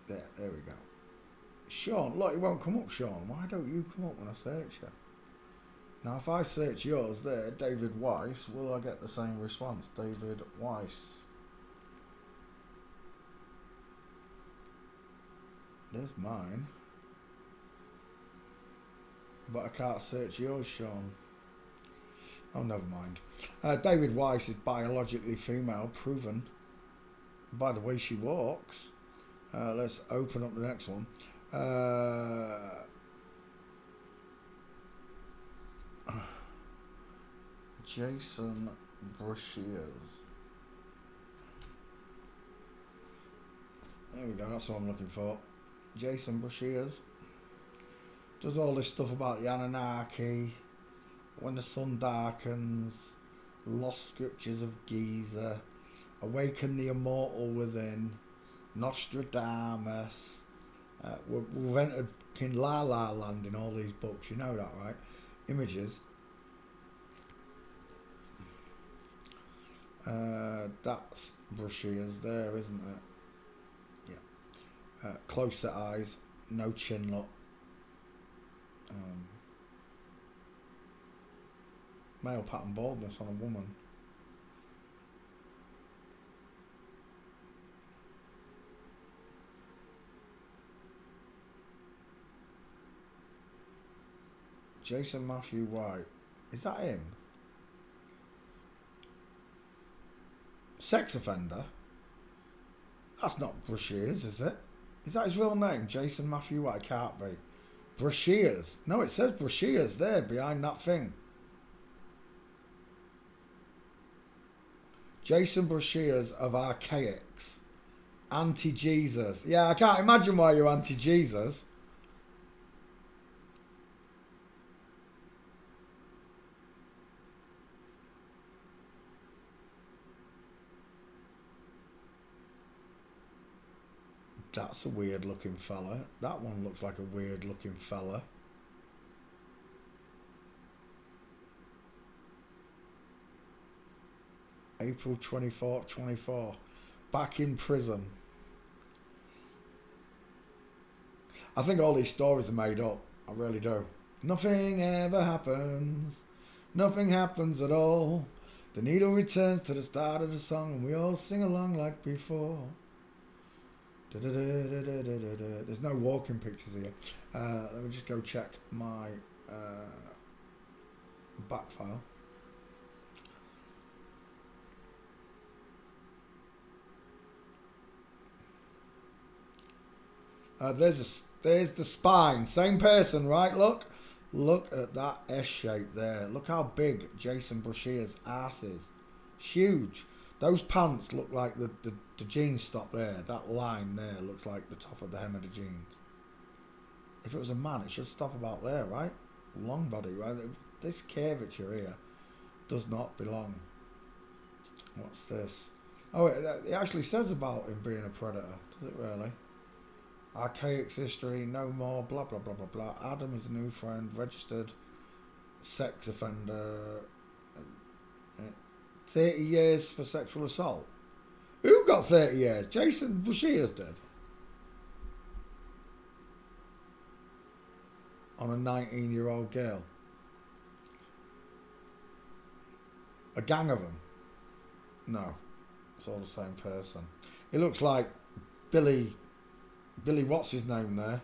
There we go. Sean, look, it won't come up, Sean. Why don't you come up when I search you? Now, if I search yours there, David Weiss, will I get the same response? David Weiss. There's mine. But I can't search yours, Sean. Oh, never mind. David Weiss is biologically female, proven by the way she walks. Let's open up the next one. Jason Brashears. There we go, that's what I'm looking for. Jason Brashears. Does all this stuff about the Anunnaki, when the sun darkens, lost scriptures of Giza, awaken the immortal within, Nostradamus. We've entered in La La Land in all these books, you know that, right? Images. That's Brashears there, isn't it? Yeah. Close set eyes, no chin look. Male pattern baldness on a woman. Jason Matthew White. Is that him? Sex offender? That's not Brashears, is it? Is that his real name? Jason Matthew White? Can't be. Brashears. No, it says Brashears there behind that thing. Jason Brashears of Archaics. Anti-Jesus. Yeah, I can't imagine why you're anti-Jesus. That's a weird looking fella. That one looks like a weird looking fella. April 24th, 24. Back in prison. I think all these stories are made up. I really do. Nothing ever happens. Nothing happens at all. The needle returns to the start of the song and we all sing along like before. There's no walking pictures here. Let me just go check my back file. There's the spine. Same person, right? Look at that S shape there. Look how big Jason Brashear's ass is. Huge. Those pants look like the jeans stop there. That line there looks like the top of the hem of the jeans. If it was a man, it should stop about there, right? Long body, right? This curvature here does not belong. What's this? Oh, it actually says about him being a predator. Does it really? Archaic history, no more, blah, blah, blah, blah, blah. Adam is a new friend, registered sex offender. 30 years for sexual assault. Who got 30 years? Jason Brashear's did. On a 19-year-old girl. A gang of them. No. It's all the same person. It looks like Billy, what's his name there?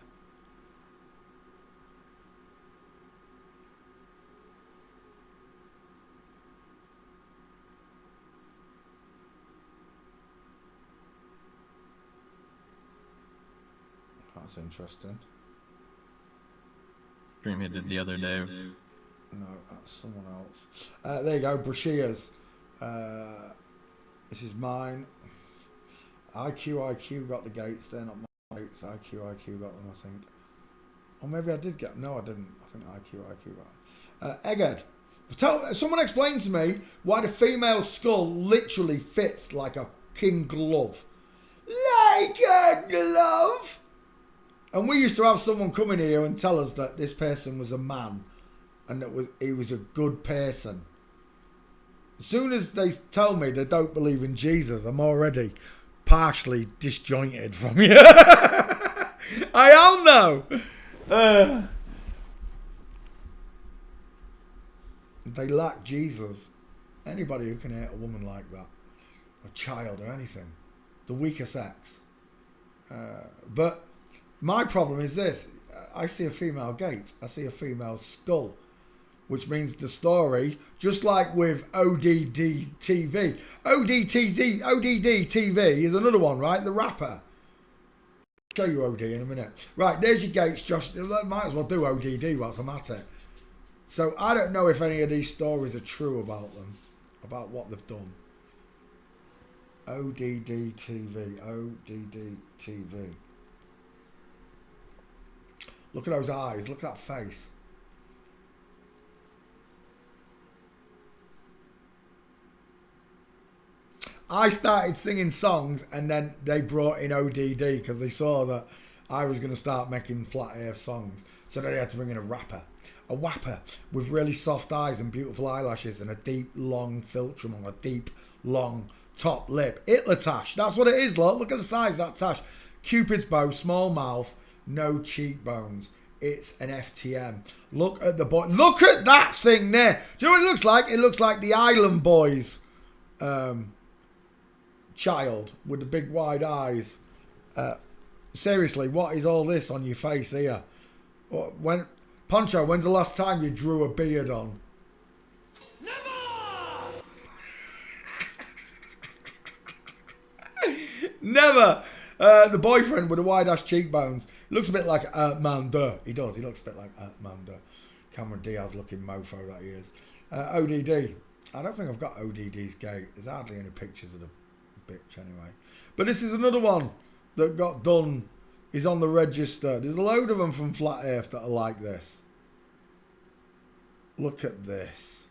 That's interesting. Stream he did the other day. No, that's someone else. There you go, Brashear's. This is mine. IQ got the gates. They're not my gates. IQ got them, I think. Or maybe I did get. No, I didn't. I think IQ got them. Egghead. Someone explain to me why the female skull literally fits like a king glove. Like a glove. And we used to have someone come in here and tell us that this person was a man and that he was a good person. As soon as they tell me they don't believe in Jesus, I'm already partially disjointed from you. I am now. They lack Jesus. Anybody who can hate a woman like that, a child or anything, the weaker sex. But my problem is this. I see a female gate. I see a female skull. Which means the story, just like with ODD TV. ODD TV is another one, right? The rapper. I'll show you OD in a minute. Right, there's your gates, Josh. Might as well do ODD whilst I'm at it. So I don't know if any of these stories are true about them. About what they've done. ODD TV. ODD TV. Look at those eyes. Look at that face. I started singing songs and then they brought in ODD because they saw that I was going to start making flat earth songs. So they had to bring in a rapper. A whapper with really soft eyes and beautiful eyelashes and a deep, long philtrum on a deep, long top lip. Hitler tash. That's what it is, look. Look at the size of that tash. Cupid's bow, small mouth, no cheekbones. It's an FTM. Look at the boy. Look at that thing there. Do you know what it looks like? It looks like the Island Boys child with the big wide eyes. Seriously, what is all this on your face here? Poncho, when's the last time you drew a beard on? Never. The boyfriend with the wide ass cheekbones looks a bit like Manda. He does. He looks a bit like Manda. Cameron Diaz looking mofo that he is. ODD. I don't think I've got ODD's gate. There's hardly any pictures of the bitch anyway. But this is another one that got done. Is on the register. There's a load of them from Flat Earth that are like this. Look at this.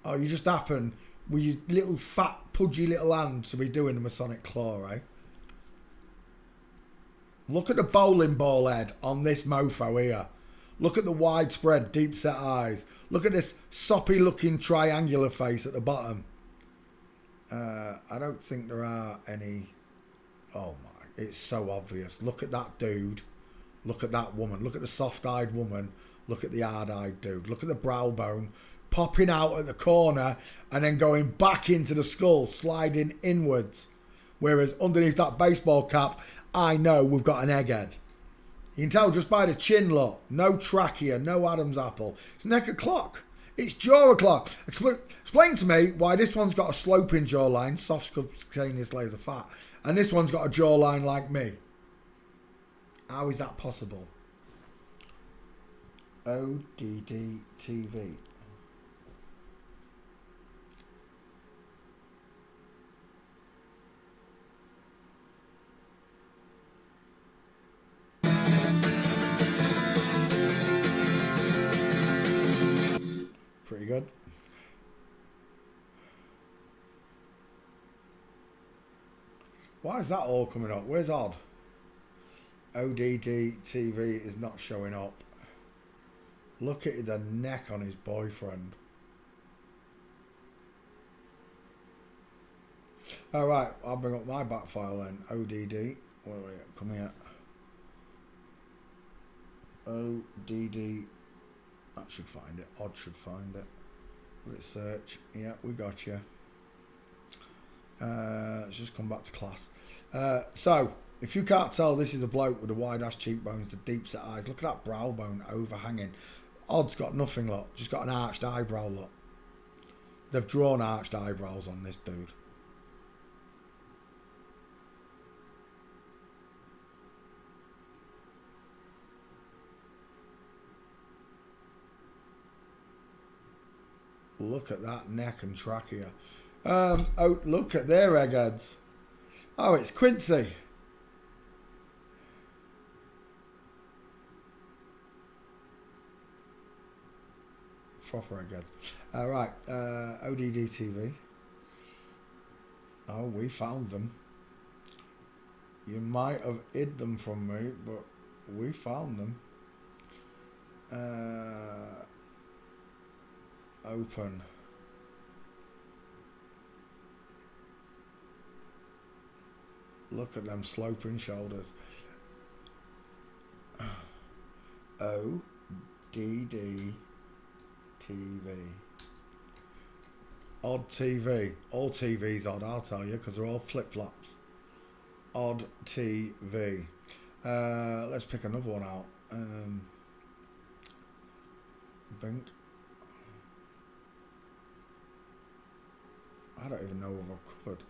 Oh, you just happen with your little fat, pudgy little hand to be doing the Masonic claw, eh? Look at the bowling ball head on this mofo here. Look at the widespread, deep set eyes. Look at this soppy looking triangular face at the bottom. I don't think there are any. Oh my. It's so obvious. Look at that dude. Look at that woman. Look at the soft-eyed woman. Look at the hard-eyed dude. Look at the brow bone popping out at the corner and then going back into the skull, sliding inwards. Whereas underneath that baseball cap, I know we've got an egghead. You can tell just by the chin, look. No trachea, no Adam's apple. It's neck a clock. It's jaw a clock. Explain to me why this one's got a sloping jawline, soft subcutaneous layers of fat, and this one's got a jawline like me. How is that possible? ODD TV. Pretty good. Why is that all coming up? Where's Odd? ODD TV is not showing up. Look at the neck on his boyfriend. Alright, I'll bring up my back file then. ODD. Wait, come here. ODD. That should find it. Odd should find it. Let's search. Yeah, we got you. Let's just come back to class. So, if you can't tell, this is a bloke with the wide ass cheekbones, the deep set eyes. Look at that brow bone overhanging. Odd's got nothing, look. Just got an arched eyebrow, look. They've drawn arched eyebrows on this dude. Look at that neck and trachea. Oh, look at their eggheads. Oh, it's Quincy. Proper eggheads. Right, ODD TV. Oh, we found them. You might have hid them from me, but we found them. Open. Look at them sloping shoulders. ODD TV. Odd TV. All TV's odd, I'll tell you, because they're all flip-flops. Odd TV. Let's pick another one out. Bink. I don't even know if I've covered.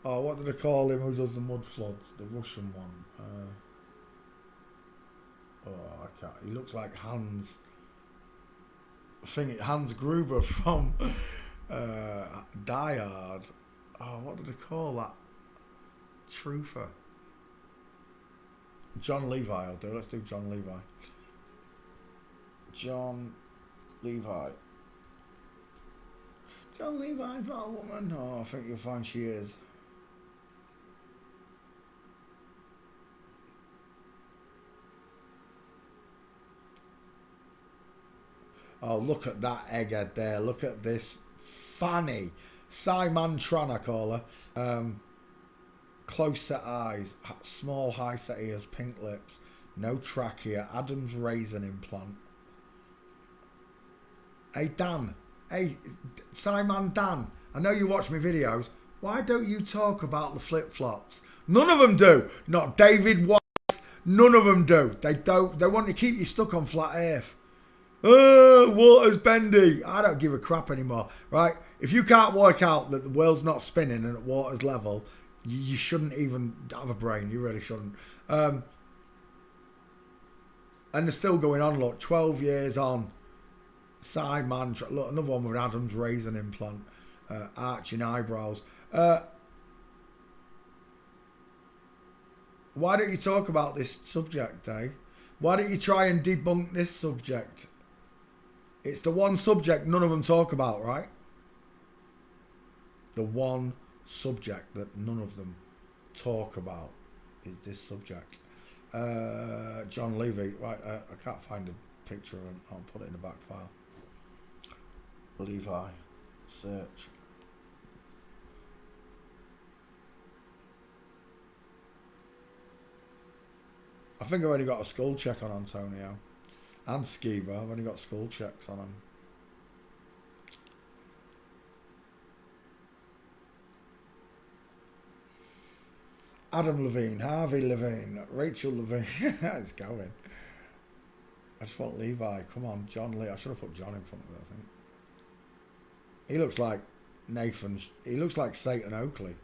Oh, what do they call him who does the mud floods? The Russian one. Oh, I can't. He looks like Hans. I think Hans Gruber from Die Hard. Oh, what do they call that? Truther. John Levi, I'll do. Let's do John Levi. John Levi. John Levi's not a woman. Oh, I think you'll find she is. Oh, look at that egghead there. Look at this fanny. Simon Tran, I call her. Close set eyes. Small high set ears. Pink lips. No trachea. Adam's raisin implant. Hey, Dan. Hey, Simon Dan. I know you watch my videos. Why don't you talk about the flip-flops? None of them do. Not David White. None of them do. They don't. They want to keep you stuck on flat earth. Water's bendy. I don't give a crap anymore, right? If you can't work out that the world's not spinning and at water's level, you shouldn't even have a brain. You really shouldn't. And they're still going on. Look, 12 years on. Simon, look, another one with Adam's raisin implant. Arching eyebrows. Why don't you talk about this subject, eh? Why don't you try and debunk this subject? It's the one subject none of them talk about, right? The one subject that none of them talk about is this subject. John Levy. Right, I can't find a picture of him. I'll put it in the back file. Levi. Search. I think I've only got a skull check on Antonio. And Skiba. I've only got skull checks on him. Adam Levine, Harvey Levine, Rachel Levine. It's going. I just want Levi. Come on, John Lee. I should have put John in front of it, I think. He looks like Nathan. He looks like Satan Oakley.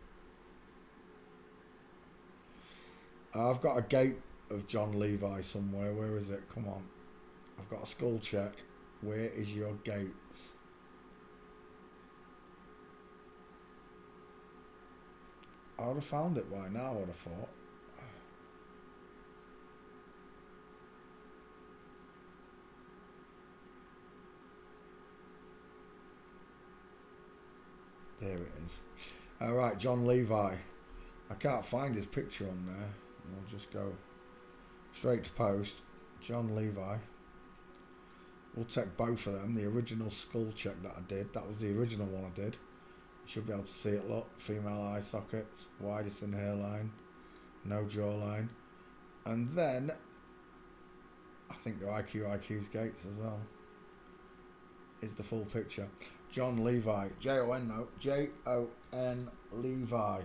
I've got a gate of John Levi somewhere. Where is it? Come on. I've got a skull check. Where is your gates? I would have found it by now, I would have thought. There it is. Alright, John Levi. I can't find his picture on there. I'll just go straight to post. John Levi. We'll take both of them. The original skull check that I did. That was the original one I did. You should be able to see it. Look. Female eye sockets. Widest in hairline. No jawline. And then I think the IQ's gates as well. Is the full picture. John Levi. J-O-N though. J-O-N Levi.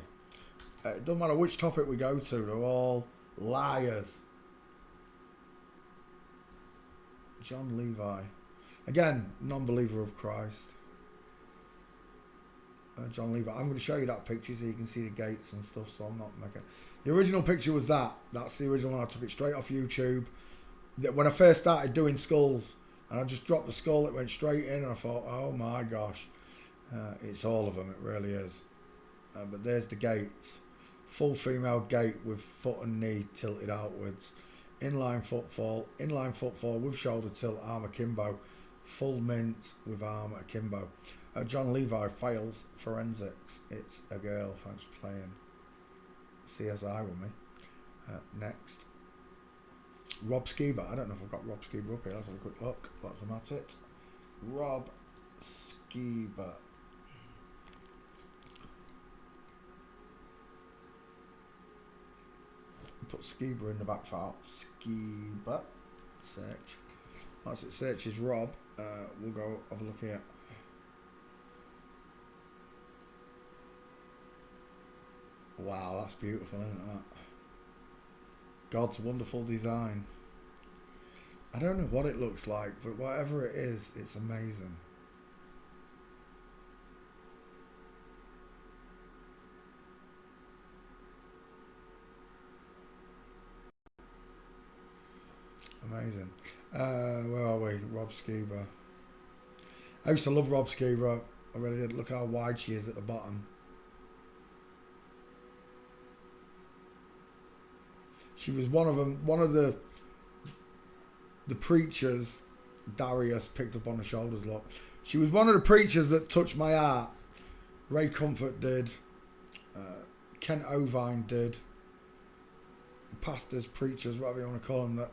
It doesn't matter which topic we go to. They're all liars. John Levi. Again, non-believer of Christ. John Levi. I'm going to show you that picture so you can see the gates and stuff, so I'm not making... The original picture was that. That's the original one. I took it straight off YouTube. When I first started doing skulls, and I just dropped the skull, it went straight in, and I thought, oh my gosh. It's all of them, it really is. But there's the gates. Full female gait with foot and knee tilted outwards. Inline footfall with shoulder tilt, arm akimbo. Full mince with arm akimbo. John Levi fails forensics. It's a girl. Thanks for playing CSI with me. Next. Rob Skiba. I don't know if I've got Rob Skiba up here. Let's have a quick look. That's about it. Rob Skiba. Put Skiba in the back file. Skiba. Search. Once it searches Rob, we'll go have a look here. Wow, that's beautiful, isn't that? God's wonderful design. I don't know what it looks like, but whatever it is, it's amazing. Amazing. Where are we? Rob Skiba. I used to love Rob Skiba. I really did. Look how wide she is at the bottom. She was one of them. One of the preachers. Darius picked up on the shoulders. Look, she was one of the preachers that touched my heart. Ray Comfort did. Kent Ovine did. Pastors, preachers, whatever you want to call them, that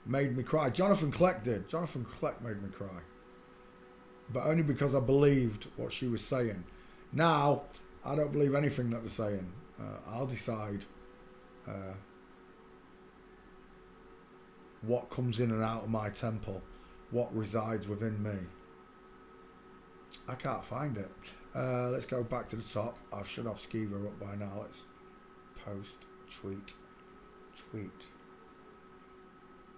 made me cry. Jonathan Kleck did. Jonathan Kleck made me cry. But only because I believed what she was saying. Now, I don't believe anything that they're saying. I'll decide what comes in and out of my temple. What resides within me. I can't find it. Let's go back to the top. I should have Skiba up by now. Let's post, tweet.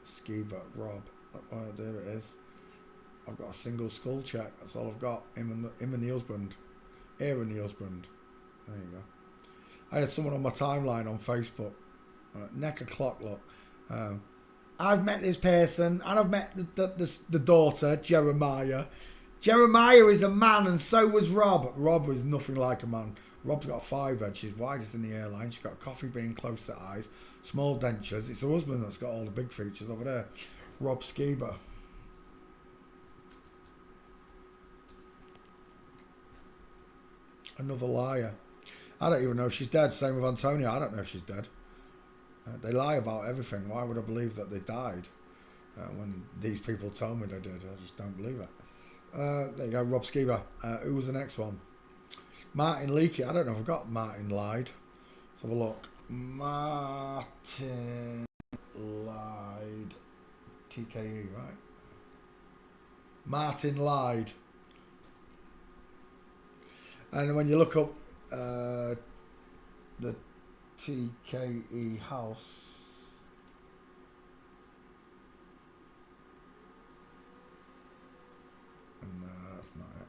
Skiba, Rob. There it is. I've got a single skull check. That's all I've got. Him and the husband. Her and the husband. There you go. I had someone on my timeline on Facebook. Neck o'clock, look. I've met this person, and I've met the daughter, Jeremiah. Jeremiah is a man, and so was Rob. Rob was nothing like a man. Rob's got a 5 head. She's widest in the airline. She's got a coffee bean close to eyes. Small dentures. It's her husband that's got all the big features over there. Rob Skiba. Another liar. I don't even know if she's dead. Same with Antonia. I don't know if she's dead. They lie about everything. Why would I believe that they died when these people tell me they did? I just don't believe it. There you go, Rob Skiba. Who was the next one? Martin Leakey. I don't know if I've got Martin lied. Let's have a look. Martin lied. TKE, right? Martin lied. And when you look up the TKE house. No, that's not it.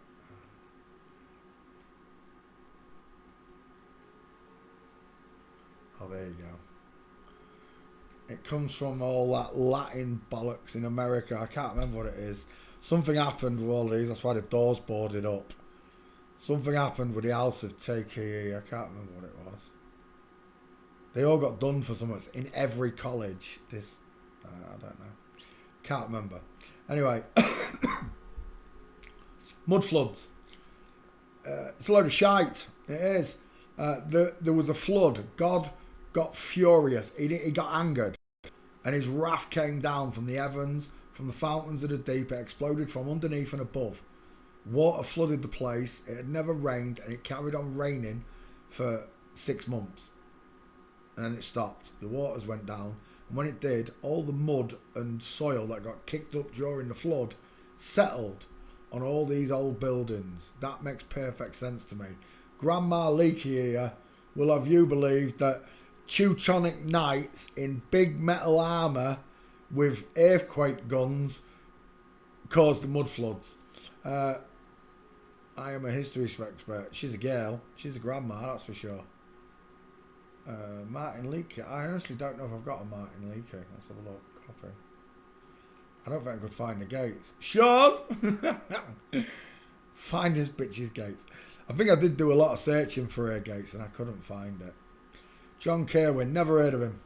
Oh, there you go. It comes from all that Latin bollocks in America. I can't remember what it is. Something happened with all these. That's why the doors boarded up. Something happened with the house of TKE. I can't remember what it was. They all got done for something in every college. This, I don't know. Can't remember. Anyway, mud floods. It's a load of shite. It is. There was a flood. God got furious. He got angered. And his wrath came down from the heavens, from the fountains of the deep. It exploded from underneath and above. Water flooded the place. It had never rained, and it carried on raining for 6 months. And then it stopped. The waters went down. And when it did, all the mud and soil that got kicked up during the flood settled on all these old buildings. That makes perfect sense to me. Grandma Leakey here will have you believe that Teutonic knights in big metal armour with earthquake guns caused the mud floods. I am a history expert. She's a girl. She's a grandma, that's for sure. Martin Leakey. I honestly don't know if I've got a Martin Leakey. Let's have a look. Copy. I don't think I could find the gates. Sean! Find this bitch's gates. I think I did do a lot of searching for her gates and I couldn't find it. John Kerwin. Never heard of him.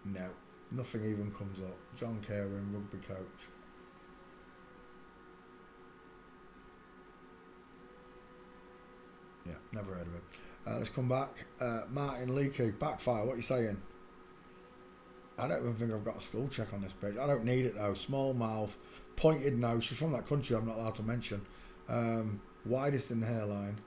No, nothing even comes up. John Kerwin, rugby coach. Yeah, never heard of him. Let's come back. Martin Leakey, backfire, what are you saying? I don't even think I've got a school check on this page. I don't need it though. Small mouth, pointed nose. She's from that country I'm not allowed to mention. Widest in the hairline.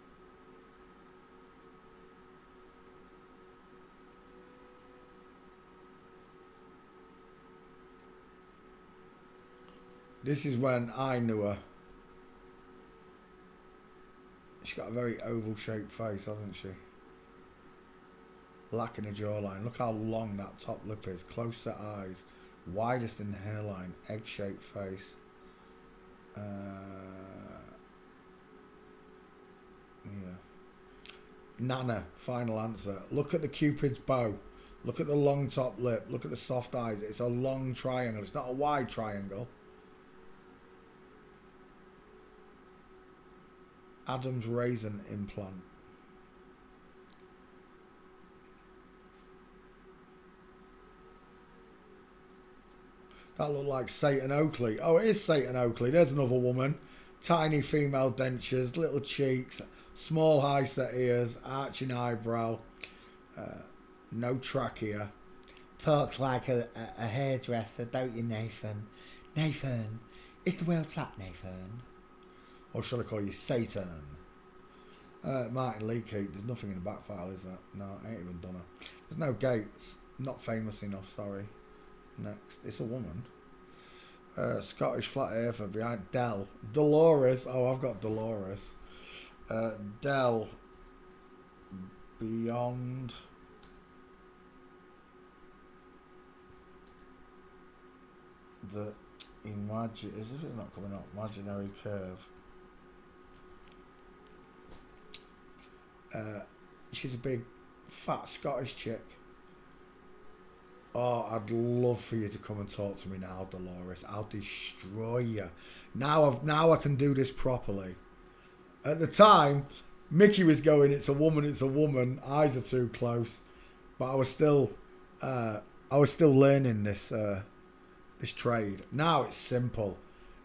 This is when I knew her. She's got a very oval shaped face, hasn't she? Lacking a jawline. Look how long that top lip is. Close set eyes. Widest in the hairline. Egg shaped face. Yeah. Nana, final answer. Look at the Cupid's bow. Look at the long top lip. Look at the soft eyes. It's a long triangle. It's not a wide triangle. Adam's raisin implant. That looked like Satan Oakley. Oh, it is Satan Oakley. There's another woman. Tiny female dentures, little cheeks, small high set ears, arching eyebrow, no trachea. Talks like a hairdresser, don't you, Nathan? Nathan, is the world flat, Nathan? Or should I call you Satan? Martin Leakey. There's nothing in the back file, is there? No, I ain't even done it. There's no gates. Not famous enough, sorry. Next. It's a woman. Scottish flat earther behind Dell. Dolores. Oh, I've got Dolores. Dell. Beyond. The imagine. Is it not coming up? Imaginary curve. She's a big fat Scottish chick. Oh, I'd love for you to come and talk to me now, Dolores. I'll destroy you. Now I can do this properly. At the time, Mickey was going, it's a woman, eyes are too close. But I was still learning this this trade. Now it's simple.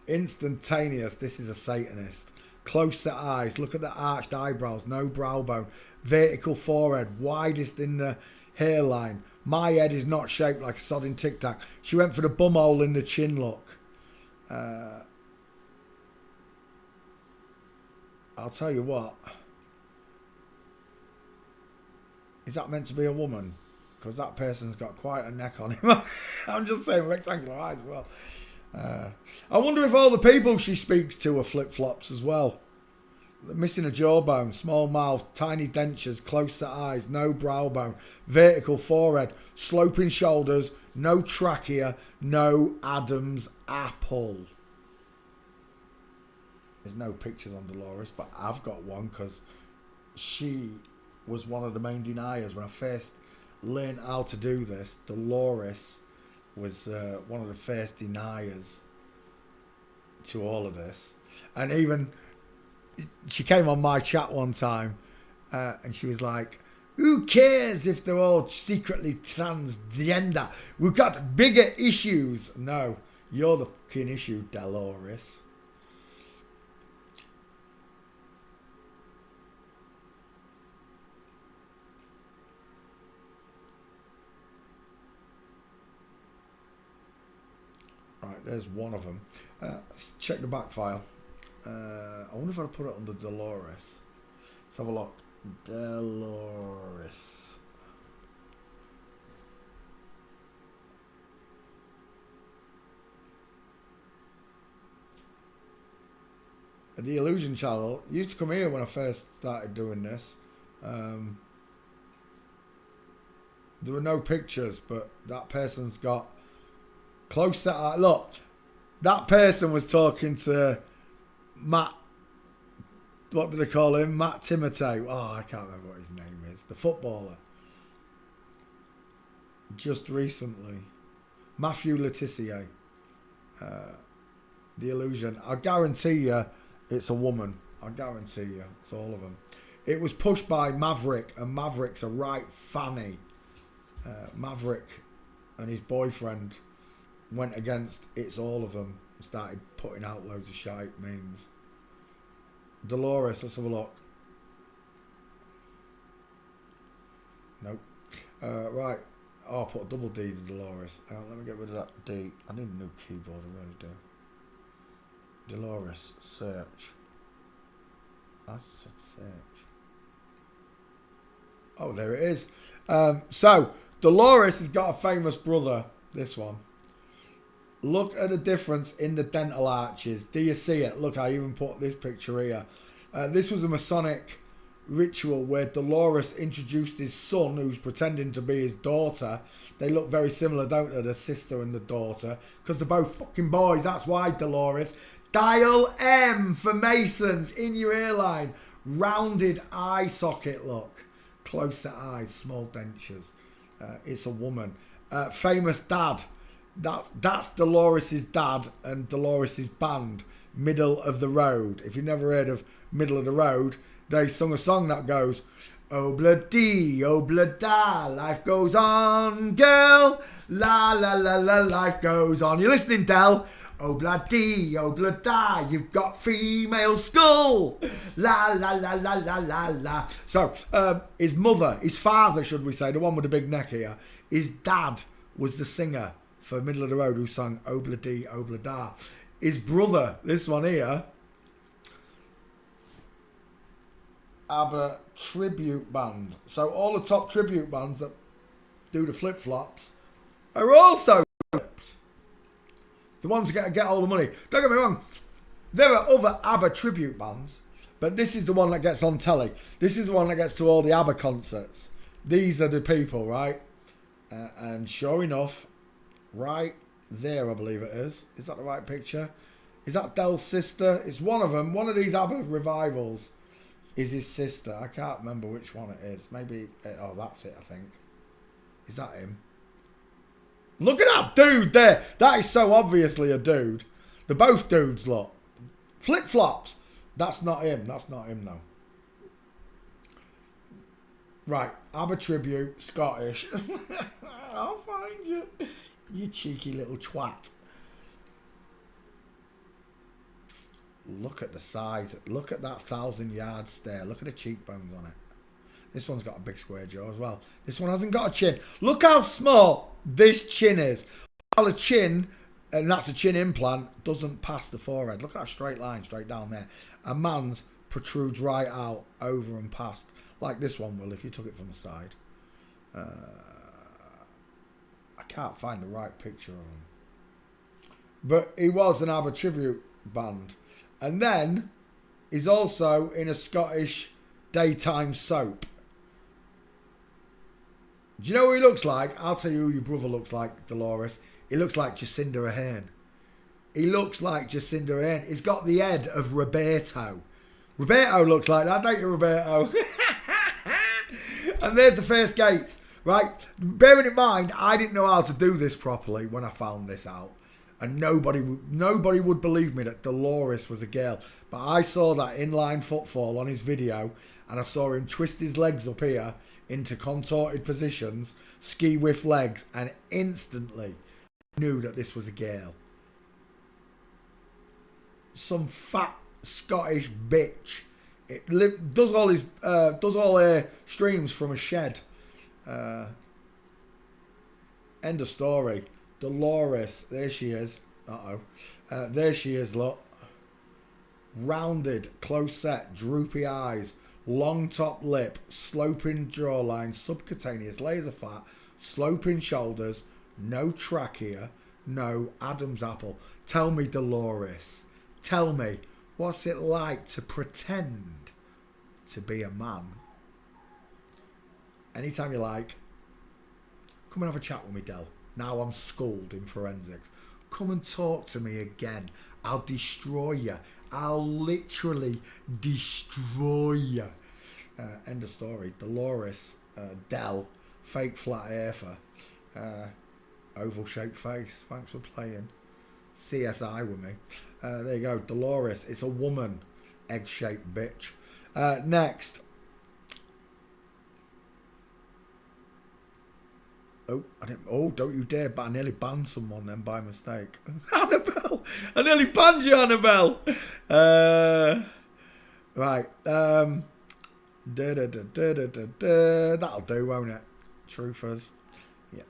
Instantaneous, this is a Satanist. Close set eyes, look at the arched eyebrows, no brow bone, vertical forehead, widest in the hairline. My head is not shaped like a sodding tic tac. She went for the bumhole in the chin look. I'll tell you what. Is that meant to be a woman? because that person's got quite a neck on him. I'm just saying rectangular eyes as well. I wonder if all the people she speaks to are flip-flops as well. They're missing a jawbone, small mouth, tiny dentures, close set eyes, no brow bone, vertical forehead, sloping shoulders, no trachea, no Adam's apple. There's no pictures on Dolores, but I've got one because she was one of the main deniers when I first learned how to do this. Dolores was one of the first deniers to all of this. And even she came on my chat one time and she was like, who cares if they're all secretly transgender? We've got bigger issues. No, you're the fucking issue, Dolores. Right, there's one of them. Let's check the back file. I wonder if I'll put it under Dolores. Let's have a look. Dolores. The Illusion Channel used to come here when I first started doing this. There were no pictures, but that person's got close set eye. Look, that person was talking to Matt. What did they call him? Matt Timothy. Oh, I can't remember what his name is. The footballer. Just recently. Matthew Letitia. The Illusion. I guarantee you it's a woman. I guarantee you. It's all of them. It was pushed by Maverick, and Maverick's a right fanny. Maverick and his boyfriend went against It's All of Them and started putting out loads of shite memes. Dolores, let's have a look. Nope. Right. Oh, I put a double D to Dolores. Let me get rid of that D. I need a new keyboard, I really do. Dolores, search. I said search. Oh, there it is. So, Dolores has got a famous brother, this one. Look at the difference in the dental arches. Do you see it? Look, I even put this picture here. This was a Masonic ritual where Dolores introduced his son, who's pretending to be his daughter. They look very similar, don't they? The sister and the daughter. Because they're both fucking boys. That's why, Dolores. Dial M for Masons in your hairline. Rounded eye socket look. Close set eyes, small dentures. It's a woman. Famous dad. That's Dolores' dad and Dolores' band, Middle of the Road. If you've never heard of Middle of the Road, they sung a song that goes, Obla-dee, obla-da, life goes on, girl, la la la la, life goes on. You're listening, Del? Obla-dee, obla-da, you've got female skull, la la la la la la la. So, his mother, his father, should we say, the one with the big neck here, his dad was the singer for Middle of the Road who sang Obla-dee, obla-da. His brother, this one here, ABBA tribute band. So all the top tribute bands that do the flip-flops are also flipped. The ones that get all the money. Don't get me wrong, there are other ABBA tribute bands, but this is the one that gets on telly. This is the one that gets to all the ABBA concerts. These are the people, right? And sure enough, right there, I believe it is. Is that the right picture? Is that Del's sister? It's one of them. One of these ABBA revivals is his sister. I can't remember which one it is. Maybe, oh, that's it, I think. Is that him? Look at that dude there. That is so obviously a dude. They're both dudes, look. Flip-flops. That's not him. That's not him, though. Right. ABBA tribute, Scottish. I'll find you. You cheeky little twat. Look at the size. Look at that 1,000-yard stare. Look at the cheekbones on it. This one's got a big square jaw as well. This one hasn't got a chin. Look how small this chin is. While a chin, and that's a chin implant, doesn't pass the forehead. Look at that straight line straight down there. A man's protrudes right out, over and past. Like this one will if you took it from the side. can't find the right picture of him. But he was an ABBA tribute band. And then he's also in a Scottish daytime soap. Do you know who he looks like? I'll tell you who your brother looks like, Dolores. He looks like Jacinda Ahern. He looks like Jacinda Ahern. He's got the head of Roberto. Roberto looks like that, don't you, Roberto? And there's the first gates, right? Bearing in mind, I didn't know how to do this properly when I found this out. And nobody would believe me that Dolores was a girl. But I saw that inline footfall on his video, and I saw him twist his legs up here into contorted positions, ski with legs, and instantly knew that this was a girl. Some fat Scottish bitch. It does all her streams from a shed. End of story. Dolores, there she is. There she is, look. Rounded, close set, droopy eyes, long top lip, sloping jawline, subcutaneous laser fat, sloping shoulders, no trachea, no Adam's apple. Tell me, Dolores, tell me, what's it like to pretend to be a man? Anytime you like, come and have a chat with me, Del. Now I'm schooled in forensics. Come and talk to me again. I'll destroy you. I'll literally destroy you. End of story. Dolores, Del, fake flat earther, oval shaped face. Thanks for playing CSI with me. There you go. Dolores. It's a woman. Egg shaped bitch. Next. Oh, don't you dare, but I nearly banned someone then by mistake. Annabelle! I nearly banned you, Annabelle! Right. That'll do, won't it? Truthers. Yeah.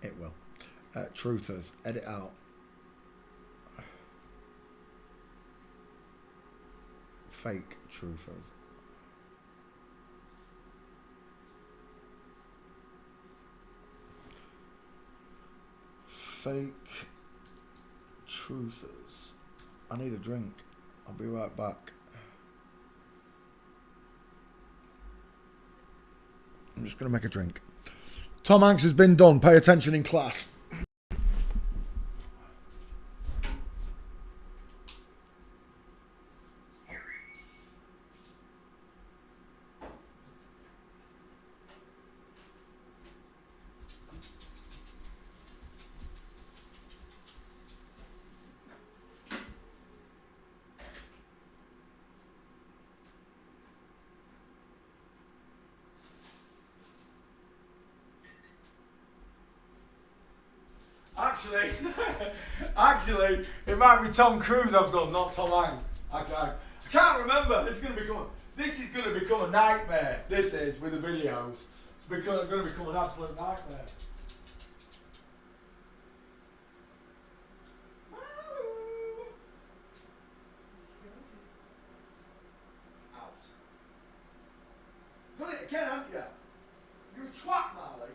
It will. Truthers. Edit out. Fake truthers. Fake truthers. I need a drink. I'll be right back. I'm just going to make a drink. Tom Hanks has been done. Pay attention in class. Actually, it might be Tom Cruise I've done, not Tom Hanks. I can't remember. This is going to become a nightmare. This is with the videos. It's going to become an absolute nightmare. Out. Done it again, haven't you? You twat, Marley.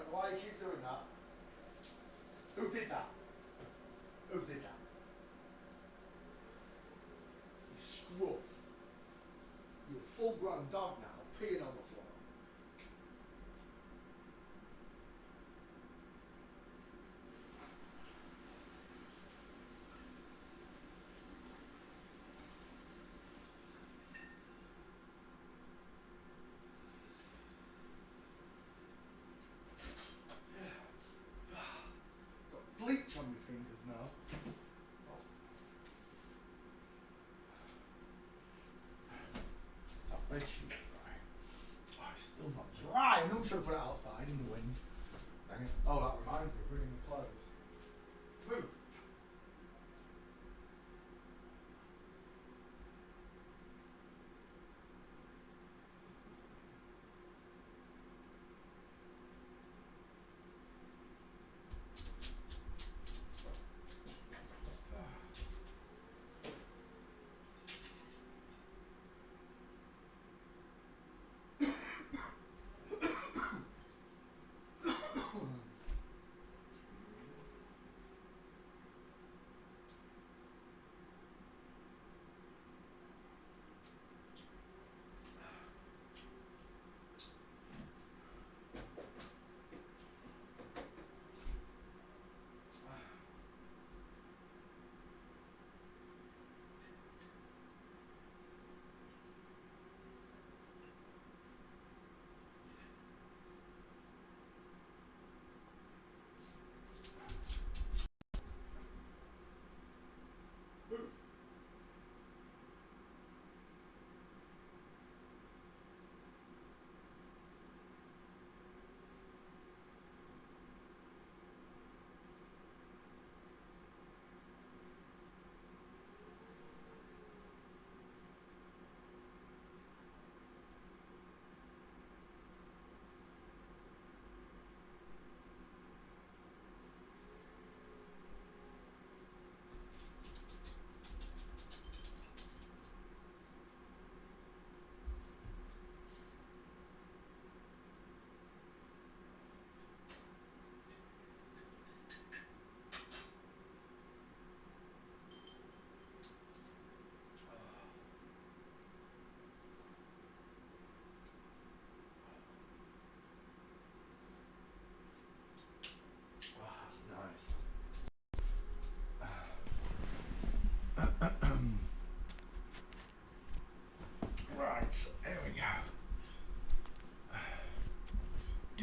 Why you keep doing that? Who did that? Who did that? You scruff. You're a full-grown dog now, peeing on the floor. Bleach on your fingers now. It's that bed sheet dry. Oh, it's still not dry. I'm not sure to put it outside in the wind. Dang it. Oh, that reminds me of bringing the clothes. Move.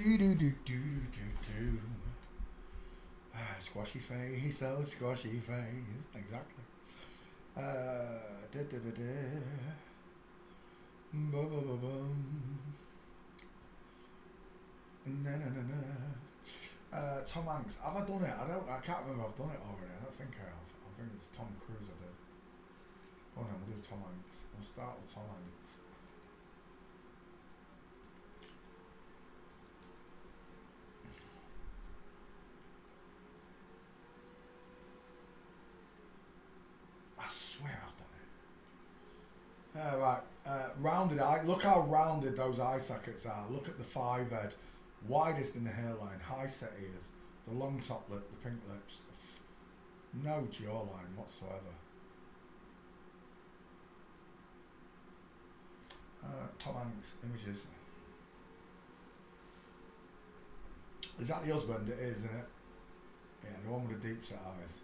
Do do do do do do. Squashy face, so squashy face. Exactly. Da da da da. Ba ba ba bum. Na na na na. Tom Hanks. Have I done it? I can't remember if I've done it already. I don't think I have. I think it's Tom Cruise I did. Go on then, we'll do Tom Hanks. We'll start with Tom Hanks. I swear I've done it. Right. Rounded eye. Look how rounded those eye sockets are. Look at the 5 head. Widest in the hairline. High set ears. The long top lip. The pink lips. No jawline whatsoever. Tom Hanks images. Is that the husband? It is, isn't it? Yeah, the one with the deep set eyes.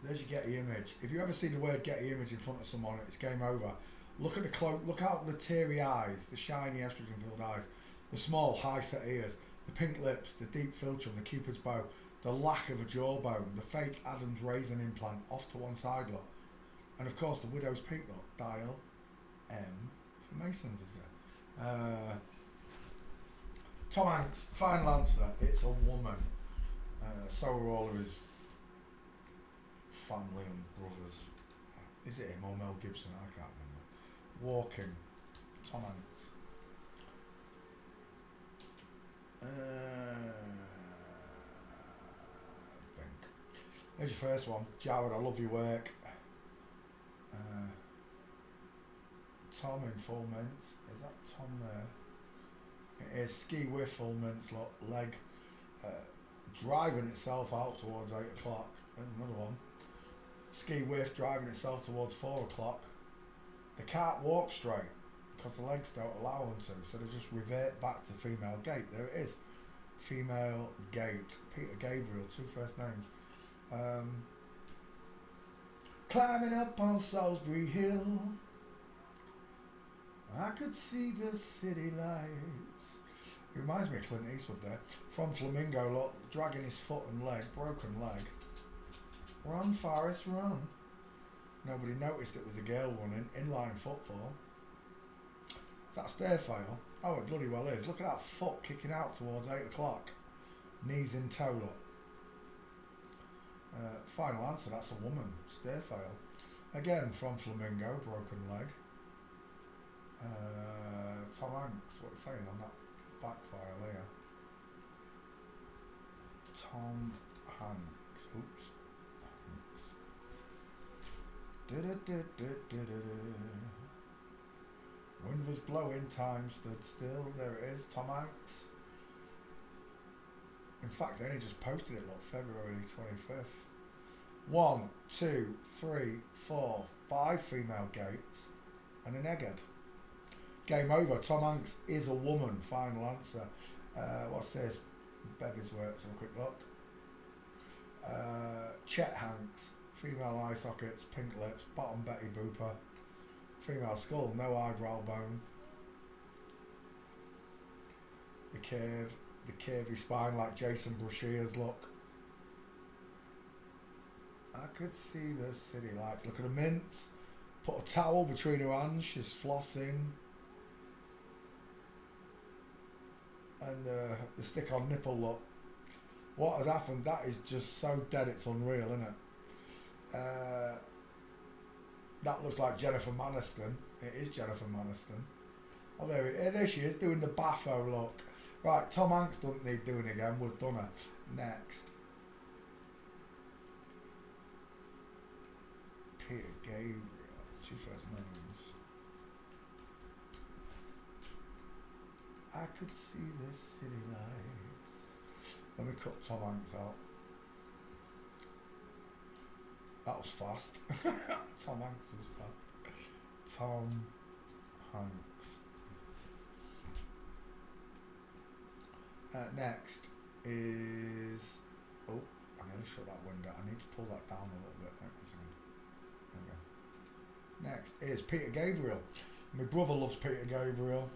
There's your Getty image. If you ever see the word Getty image in front of someone, it's game over. Look at the cloak. Look out the teary eyes, the shiny estrogen-filled eyes, the small, high-set ears, the pink lips, the deep filter and the Cupid's bow, the lack of a jawbone, the fake Adam's raisin implant off to one side look, and of course the widow's peak look. Dial M for Masons is there. Tom Hanks, final answer. It's a woman. So are all of his family and brothers. Is it him or Mel Gibson? I can't remember. Walking. Tom Hanks. Think. There's your first one. Jared, I love your work. Tom in full mints. Is that Tom there? It is. Ski with full mints. Look, leg. Driving itself out towards 8 o'clock. There's another one. Ski whiff driving itself towards 4 o'clock. They can't walk straight because the legs don't allow them to, so they just revert back to female gait. There it is. Female gait. Peter Gabriel, 2 first names. Climbing up on Salisbury Hill, I could see the city lights. It reminds me of Clint Eastwood there. From Flamingo, look, dragging his foot and leg, broken leg. Run, Forrest, run. Nobody noticed it was a girl running, inline footfall. Is that a stairfile? Oh, it bloody well is. Look at that foot kicking out towards 8 o'clock. Knees in toe, look. Final answer, that's a woman. Stairfile. Again, from Flamingo, broken leg. Tom Hanks, what are you saying on that back file here? Tom Hanks. Oops. Wind was blowing, time stood still. There it is, Tom Hanks. In fact, they only just posted it, look, February 25th. 1, 2, 3, 4, 5 female gaits and an egghead. Game over. Tom Hanks is a woman. Final answer. What's this? Bevy's work. Let's have a quick look. Chet Hanks. Female eye sockets, pink lips, bottom Betty Booper. Female skull, no eyebrow bone. The curvy spine like Jason Brashear's look. I could see the city lights. Look at the mints. Put a towel between her hands. She's flossing. And the stick on nipple look. What has happened? That is just so dead it's unreal, isn't it? That looks like Jennifer Aniston. It is Jennifer Aniston. Oh, there she is doing the baffo look. Right, Tom Hanks doesn't need doing again. We've done her. Next. Peter Gabriel. 2 first names. I could see the city lights. Let me cut Tom Hanks out. That was fast. Tom Hanks was fast. Tom Hanks. Next is... Oh, I nearly shut that window. I need to pull that down a little bit. There we go. Next is Peter Gabriel. My brother loves Peter Gabriel.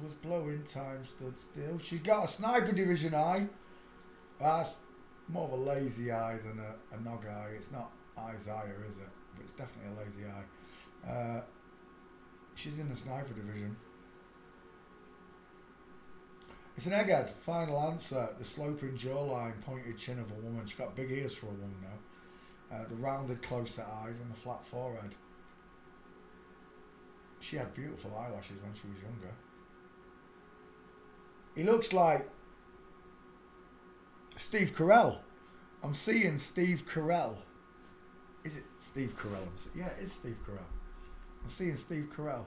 was blowing, time stood still. She's got a sniper division eye. That's more of a lazy eye than a nog eye. It's not Isaiah, is it? But it's definitely a lazy eye. She's in the sniper division. It's an egghead. Final answer. The sloping jawline, pointed chin of a woman. She's got big ears for a woman now. The rounded, close-set eyes and the flat forehead. She had beautiful eyelashes when she was younger. He looks like Steve Carell. I'm seeing Steve Carell. Is it Steve Carell? Yeah, it is Steve Carell. I'm seeing Steve Carell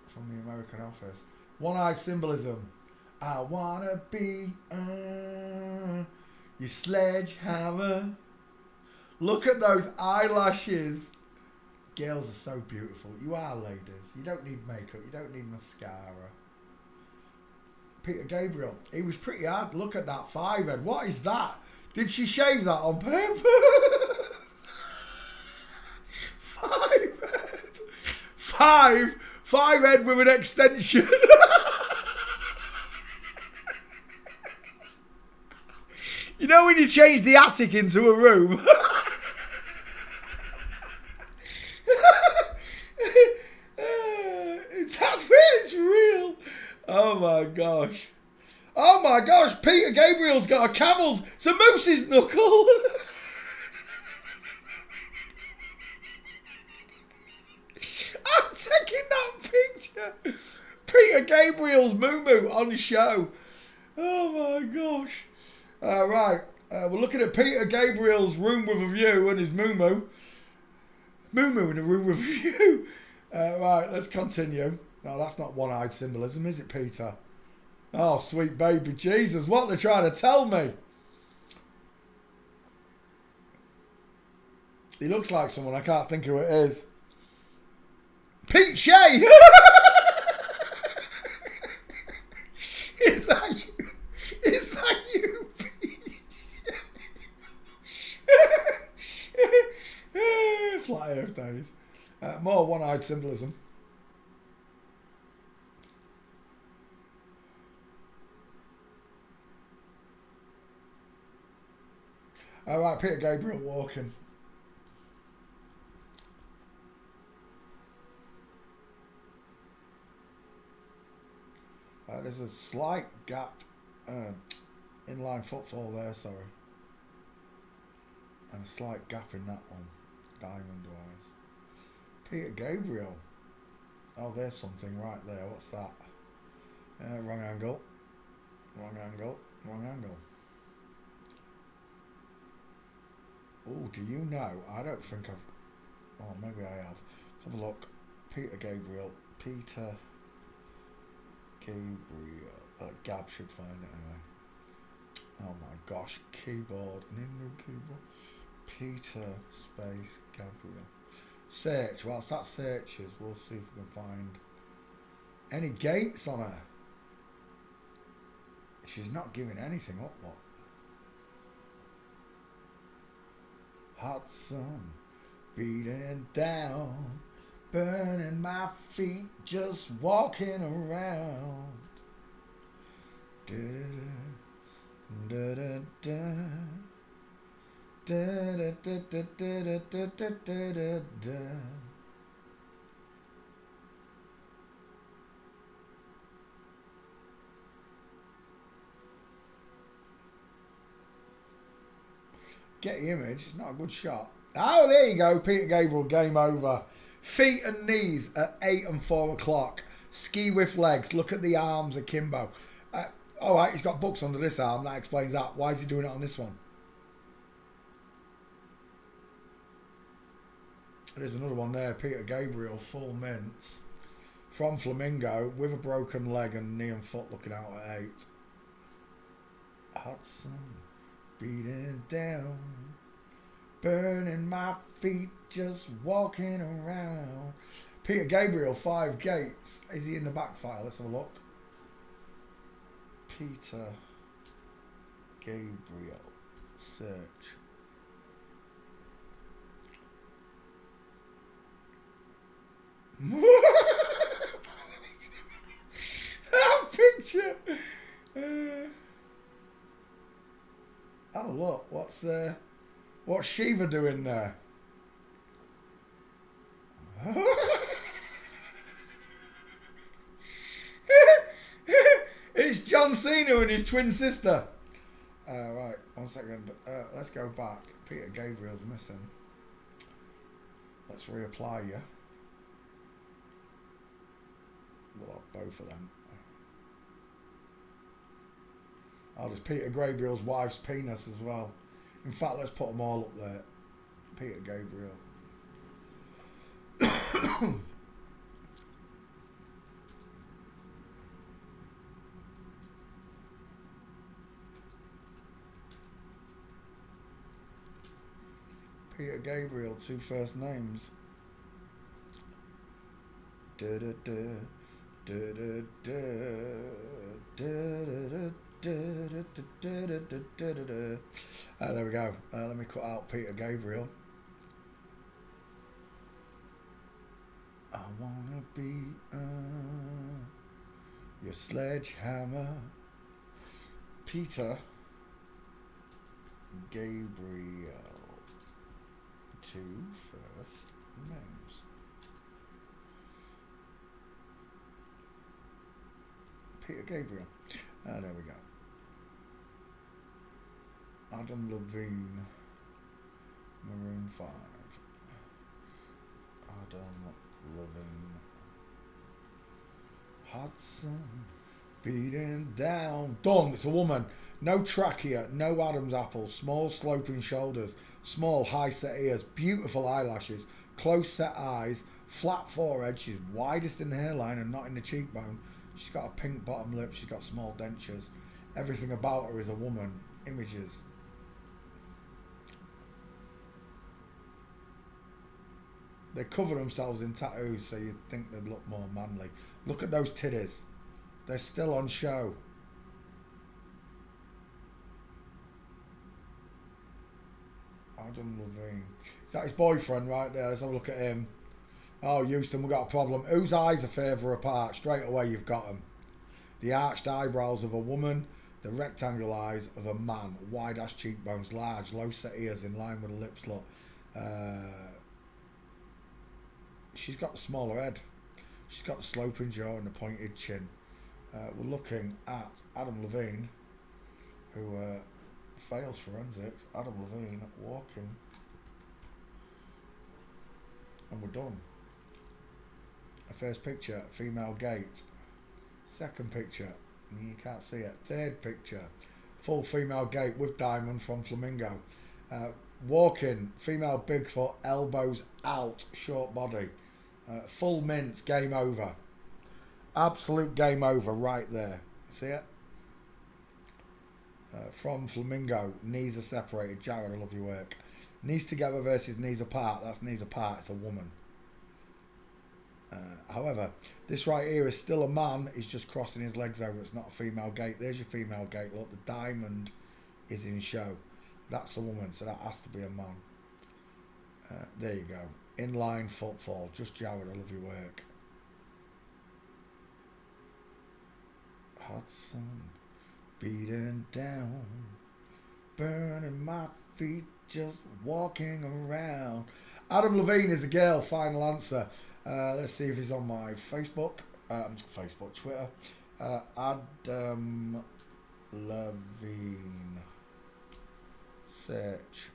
from the American Office. One-eyed symbolism. I wanna be your sledgehammer. Look at those eyelashes. Girls are so beautiful. You are, ladies. You don't need makeup. You don't need mascara. Peter Gabriel. He was pretty hard. Look at that 5-head. What is that? Did she shave that on purpose? 5-head. 5-head with an extension. You know when you change the attic into a room? It's real. Oh my gosh. Oh my gosh. Peter Gabriel's got a camel. It's a moose's knuckle. I'm taking that picture. Peter Gabriel's moo on show. Oh my gosh. Right. We're looking at Peter Gabriel's room with a view and his moo in a room with a view. Right, let's continue. No, that's not one-eyed symbolism, is it, Peter? Oh, sweet baby Jesus, what they're trying to tell me. He looks like someone, I can't think who it is. Pete Shea! Is that you? Is that you, Pete? Flat Earth days. More one-eyed symbolism. All right, Peter Gabriel walking. There's a slight gap, inline footfall there, sorry. And a slight gap in that one, diamond-wise. Peter Gabriel. Oh, there's something right there. What's that? Wrong angle. Wrong angle. Wrong angle. Oh, do you know? I don't think I've... Oh, maybe I have. Let's have a look. Peter Gabriel. Peter Gabriel. Gab should find it anyway. Oh my gosh. Keyboard. An inward keyboard. Peter space Gabriel. Search. Whilst that searches, we'll see if we can find any gates on her. She's not giving anything up, what? Hot sun beating down, burning my feet, just walking around. Da da da da da da da da da da da da da. Get the image. It's not a good shot. Oh, there you go. Peter Gabriel, game over. Feet and knees at 8 and 4 o'clock. Ski with legs. Look at the arms akimbo. All right, he's got books under this arm. That explains that. Why is he doing it on this one? There's another one there. Peter Gabriel, full mints. From Flamingo, with a broken leg and knee and foot looking out at 8. Hot sun. Beating down, burning my feet, just walking around. Peter Gabriel, 5 gates. Is he in the back file? Let's have a look. Peter Gabriel, search. look, what's Shiva doing there? It's John Cena and his twin sister. Right, 1 second. Let's go back. Peter Gabriel's missing. Let's reapply you. We'll have both of them. Oh, there's Peter Gabriel's wife's penis as well. In fact, let's put them all up there. Peter Gabriel. Peter Gabriel, 2 first names. Da da da da da da da da. There we go. Let me cut out Peter Gabriel. I wanna be your sledgehammer, Peter Gabriel. 2 first names. Peter Gabriel. There we go. Adam Levine. Maroon 5. Adam Levine. Hudson. Beating down. Done. It's a woman. No trachea. No Adam's apple. Small sloping shoulders. Small high set ears. Beautiful eyelashes. Close set eyes. Flat forehead. She's widest in the hairline and not in the cheekbone. She's got a pink bottom lip. She's got small dentures. Everything about her is a woman. Images. They cover themselves in tattoos so you'd think they'd look more manly. Look at those titties. They're still on show. Adam Levine. Is that his boyfriend right there? Let's have a look at him. Oh, Houston, we've got a problem. Whose eyes are further apart? Straight away, you've got them. The arched eyebrows of a woman, the rectangle eyes of a man, wide-ass cheekbones, large, low-set ears in line with the lips. Look, she's got the smaller head. She's got the sloping jaw and the pointed chin. We're looking at Adam Levine, who fails forensics. Adam Levine walking. And we're done. A first picture, female gait. Second picture, you can't see it. Third picture, full female gait with diamond from Flamingo. Walking, female Bigfoot, elbows out, short body. Full mince, game over. Absolute game over right there. See it? From Flamingo, knees are separated. Jared, I love your work. Knees together versus knees apart. That's knees apart. It's a woman. However, this right here is still a man. He's just crossing his legs over. It's not a female gait. There's your female gait. Look, the diamond is in show. That's a woman, so that has to be a man. There you go. Inline footfall. Just Jared, I love your work. Hudson. Beaten down. Burning my feet. Just walking around. Adam Levine is a girl. Final answer. Let's see if he's on my Facebook. Twitter. Adam Levine. Search.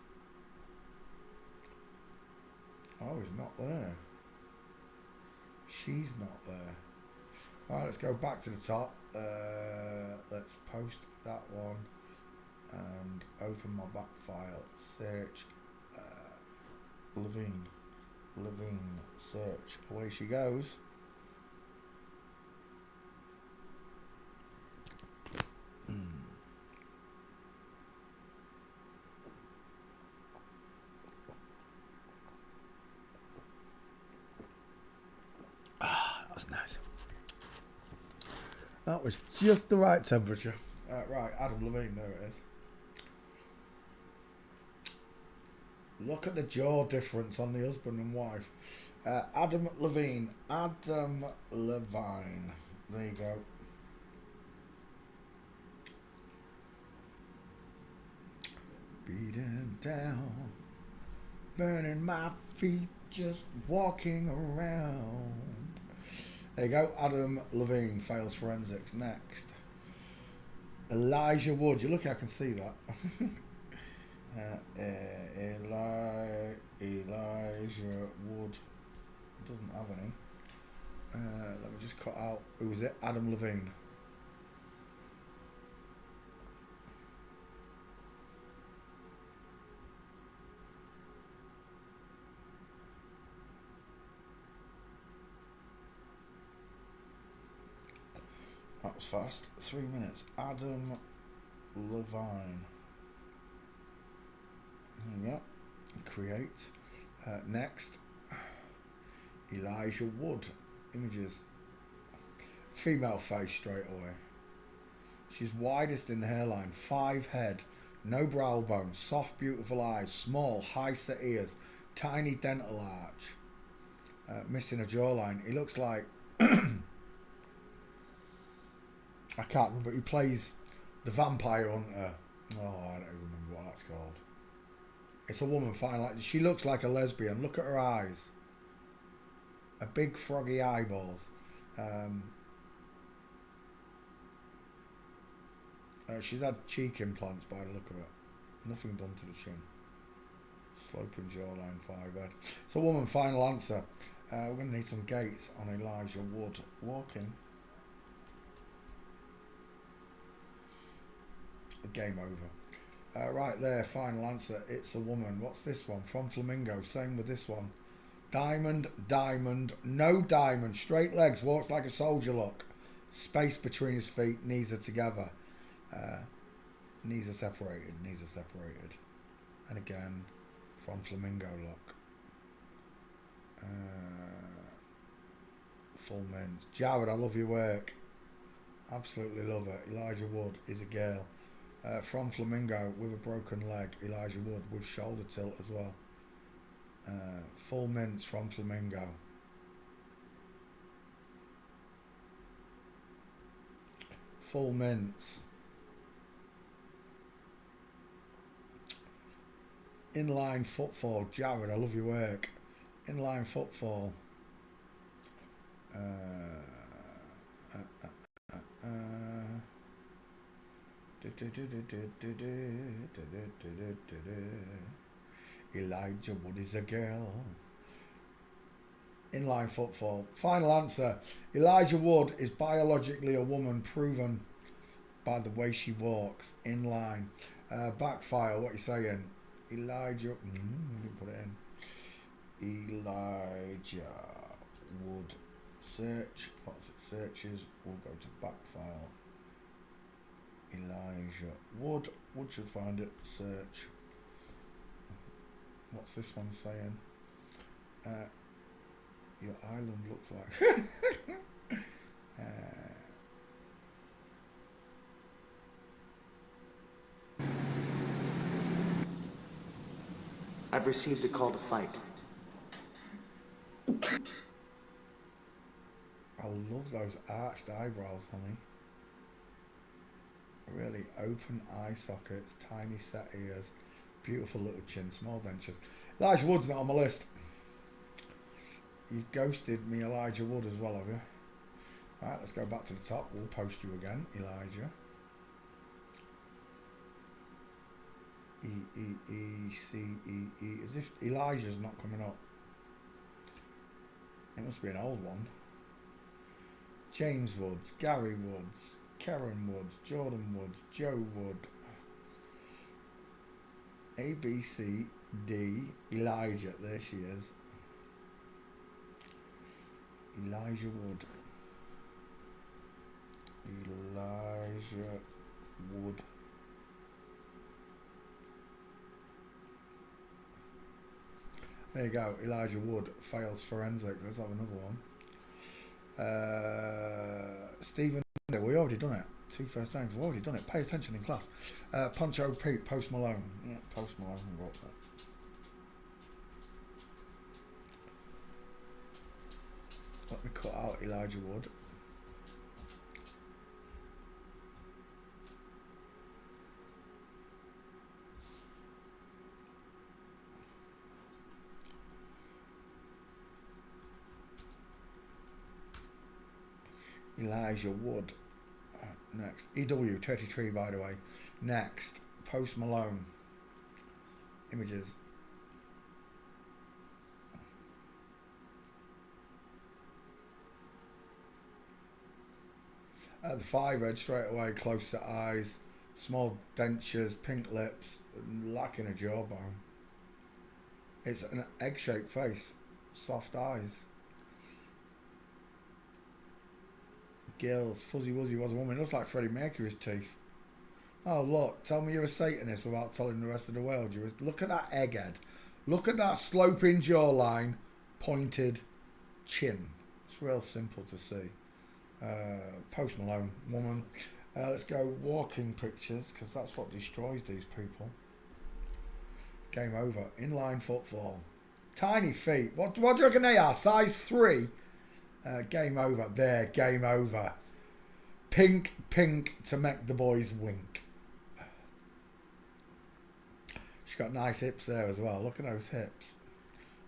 Oh, he's not there. She's not there. Alright, let's go back to the top. Let's post that one. And open my back file. Search Levine. Levine. Search. Away she goes. That was nice. That was just the right temperature. Right, Adam Levine, there it is. Look at the jaw difference on the husband and wife. Adam Levine. Adam Levine. There you go. beating down, burning my feet, just walking around. There you go. Adam Levine fails forensics. Next, Elijah Wood. You look, I can see that. Elijah Wood doesn't have any. Let me just cut out. Who was it? Adam Levine. That was fast. 3 minutes. Adam Levine. Yeah. Create. Next. Elijah Wood. Images. Female face straight away. She's widest in the hairline. 5 head. No brow bone. Soft, beautiful eyes. Small, high set ears. Tiny dental arch. Missing a jawline. He looks like... I can't remember. He plays the vampire hunter. Oh, I don't even remember what that's called. It's a woman fine. Like she looks like a lesbian. Look at her eyes. A big froggy eyeballs. She's had cheek implants by the look of it. Nothing done to the chin. Sloping jawline, 5 head. It's a woman. Final answer. We're going to need some gates on Elijah Wood. Walking. Game over. Right there, final answer. It's a woman. What's this one? From Flamingo. Same with this one. Diamond, diamond, no diamond. Straight legs, walks like a soldier look. Space between his feet, knees are together. Knees are separated, knees are separated. And again, from Flamingo look. Full mint. Jared, I love your work. Absolutely love it. Elijah Wood is a girl. From Flamingo with a broken leg, Elijah Wood with shoulder tilt as well. Full mints from Flamingo. Full mints. Inline footfall. Jared, I love your work. Inline footfall. Elijah Wood is a girl. Inline footfall. Final answer. Elijah Wood is biologically a woman proven by the way she walks. Inline. Backfire. What are you saying? Elijah. Put it in. Elijah Wood. Search. Lots of searches. We'll go to backfile. Elijah Wood. Wood should find it. Search. What's this one saying? Your island looks like. I've received a call to fight. I love those arched eyebrows, honey. Really open eye sockets, tiny set ears, beautiful little chin, small dentures. Elijah Wood's not on my list. You've ghosted me, Elijah Wood, as well, have you? Alright, let's go back to the top. We'll post you again, Elijah. E-E-E-C-E-E. As if Elijah's not coming up. It must be an old one. James Woods, Gary Woods, Karen Woods, Jordan Woods, Joe Wood. A, B, C, D, Elijah. There she is. Elijah Wood. Elijah Wood. There you go. Elijah Wood fails forensic. Let's have another one. Stephen, we already done it. 2 first names. We've already done it. Pay attention in class. Poncho Pete, Post Malone. Yeah, Post Malone. Got that. Let me cut out Elijah Wood. Elijah Wood. Next. EW, Teddy Tree, by the way. Next. Post Malone. Images. The 5 straight away, close to eyes, small dentures, pink lips, lacking a jawbone. It's an egg-shaped face, soft eyes. Gills, Fuzzy Wuzzy was a woman. It looks like Freddie Mercury's teeth. Oh look, tell me you're a Satanist without telling the rest of the world. Look at that egghead. Look at that sloping jawline, pointed chin. It's real simple to see. Post Malone, woman. Let's go walking pictures, because that's what destroys these people. Game over. Inline footfall. Tiny feet. What do you reckon they are? Size 3. Game over. There, game over. Pink to make the boys wink. She's got nice hips there as well. Look at those hips.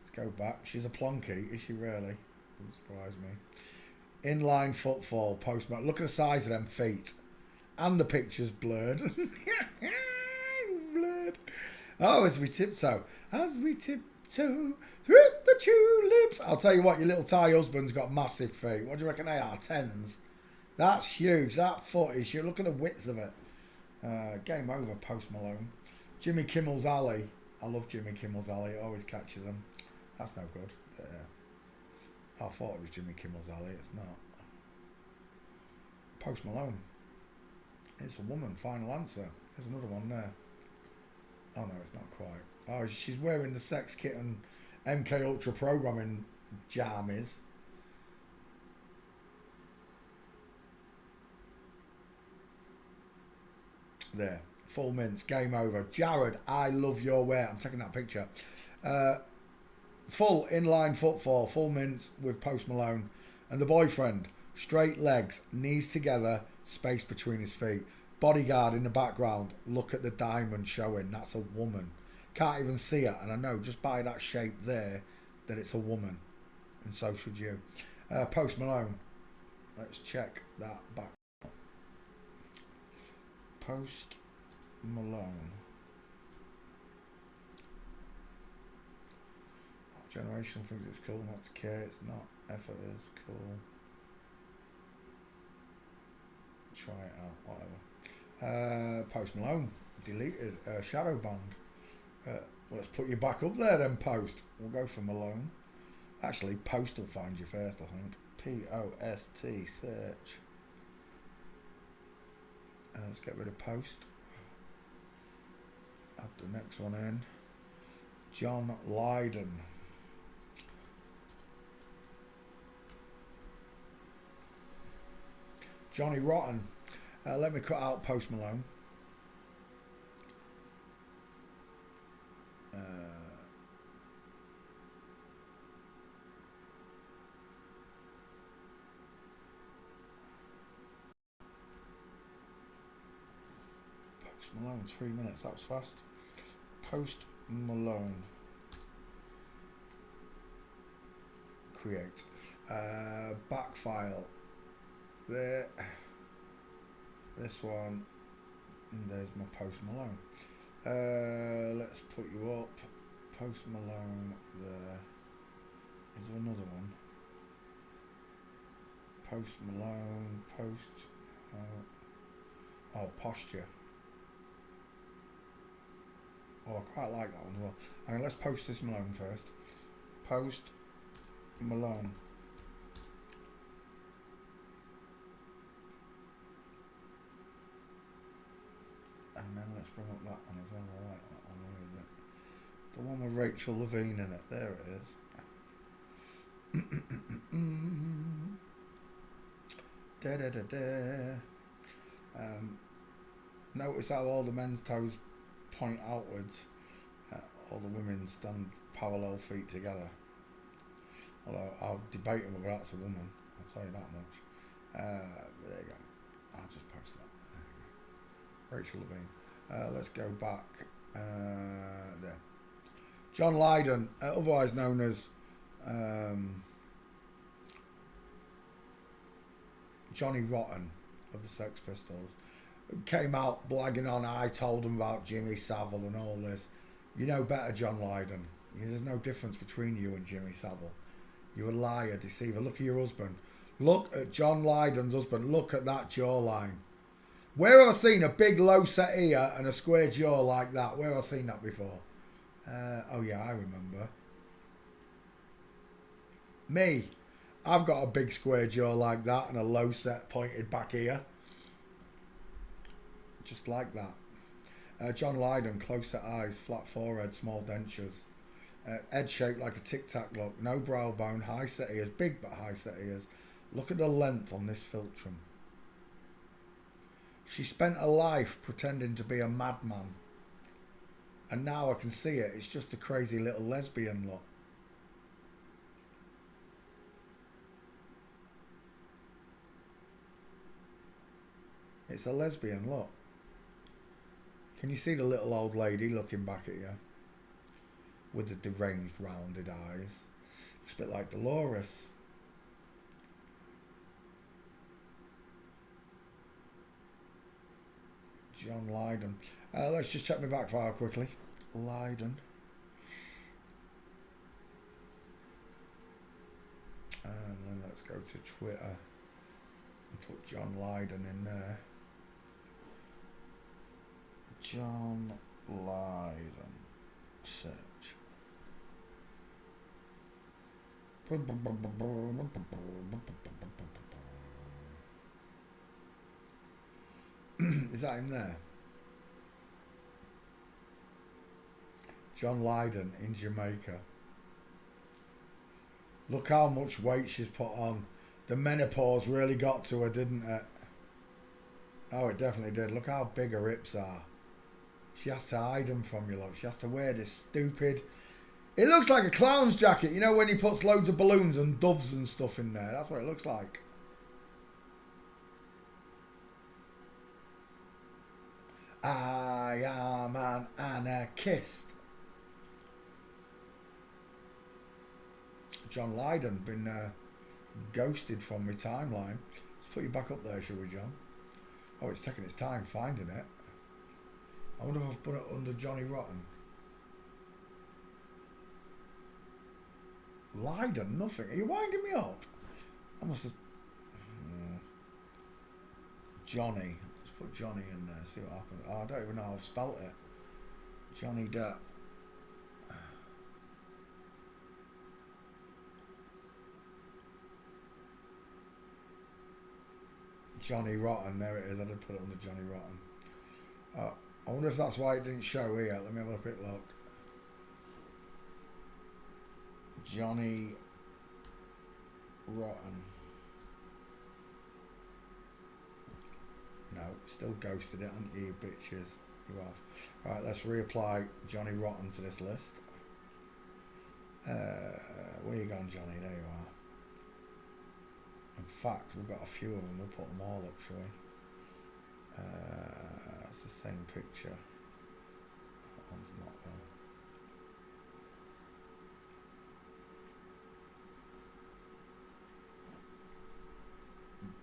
Let's go back. She's a plonky, is she really? Doesn't surprise me. Inline footfall, postmark. Look at the size of them feet. And the picture's blurred. Blurred. Oh, as we tiptoe. As we tiptoe through the tulips. I'll tell you what, your little Thai husband's got massive feet. What do you reckon they are? 10s. That's huge. That foot is huge. Look at the width of it. Game over, Post Malone. Jimmy Kimmel's Alley. I love Jimmy Kimmel's Alley. It always catches them. That's no good. I thought it was Jimmy Kimmel's Alley. It's not. Post Malone. It's a woman. Final answer. There's another one there. Oh no, it's not quite. Oh, she's wearing the Sex Kitten MK Ultra programming jammies. There. Full mints. Game over. Jared, I love your wear. I'm taking that picture. Full inline footfall. Full mints with Post Malone. And the boyfriend. Straight legs. Knees together. Space between his feet. Bodyguard in the background. Look at the diamond showing. That's a woman. Can't even see her. And I know just by that shape there that it's a woman. And so should you. Post Malone. Let's check that back. Post Malone. Generation thinks it's cool, not to care. It's not. Effort is cool. Try it out, whatever. Post Malone. Deleted. Shadow banned. Let's put you back up there then, Post. We'll go for Malone. Actually, Post will find you first, I think. P-O-S-T, search. Let's get rid of Post. Add the next one in. John Lydon. Johnny Rotten. Let me cut out Post Malone. Post Malone, 3 minutes. That was fast. Post Malone. Create. Back file. There. This one. And there's my Post Malone. Let's put you up. Post Malone there. Is there another one? Post Malone. Post. Oh, posture. Oh, I quite like that one as well. Okay, let's post this Malone first. Post Malone. And then let's bring up that one as well. I like that one. Where is it? The one with Rachel Levine in it. There it is. Da da da da. Notice how all the men's toes point outwards. All the women stand parallel feet together. Although I'll debate whether that's a woman. I'll tell you that much. There you go. I'll just post that. Rachel Levine. Let's go back. There. John Lydon, otherwise known as Johnny Rotten of the Sex Pistols, came out blagging on, I told him about Jimmy Savile and all this. You know better, John Lydon. There's no difference between you and Jimmy Savile. You're a liar, deceiver. Look at your husband. Look at John Lydon's husband. Look at that jawline. Where have I seen a big low set ear and a square jaw like that? Where have I seen that before? Oh yeah, I remember. Me. I've got a big square jaw like that and a low set pointed back ear. Just like that. John Lydon, close set eyes, flat forehead, small dentures. Head shaped like a tic-tac look. No brow bone, high set ears, big but high set ears. Look at the length on this philtrum. She spent her life pretending to be a madman. And now I can see it. It's just a crazy little lesbian look. It's a lesbian look. Can you see the little old lady looking back at you? With the deranged rounded eyes. It's a bit like Dolores. John Lydon. Let's just check my back file quickly. Lydon. And then let's go to Twitter and put John Lydon in there. John Lydon. Search. Is that him there? John Lydon in Jamaica. Look how much weight she's put on. The menopause really got to her, didn't it? Oh, it definitely did. Look how big her hips are. She has to hide them from you, look. She has to wear this stupid... It looks like a clown's jacket. You know when he puts loads of balloons and doves and stuff in there? That's what it looks like. I am an anarchist. John Lydon been ghosted from my timeline. Let's put you back up there, shall we, John? Oh, it's taking its time finding it. I wonder if I've put it under Johnny Rotten. Lydon, nothing. Are you winding me up? I must have... Johnny. Let's put Johnny in there, see what happens. Oh, I don't even know how I've spelt it. Johnny Depp. Johnny Rotten, there it is. I did put it under Johnny Rotten. I wonder if that's why it didn't show here. Let me have a quick look. Johnny Rotten. No, still ghosted it, haven't you, bitches? You have. Right, let's reapply Johnny Rotten to this list. Where you gone, Johnny? There you are. In fact, we've got a few of them. We'll put them all up, shall we? That's the same picture. That one's not though.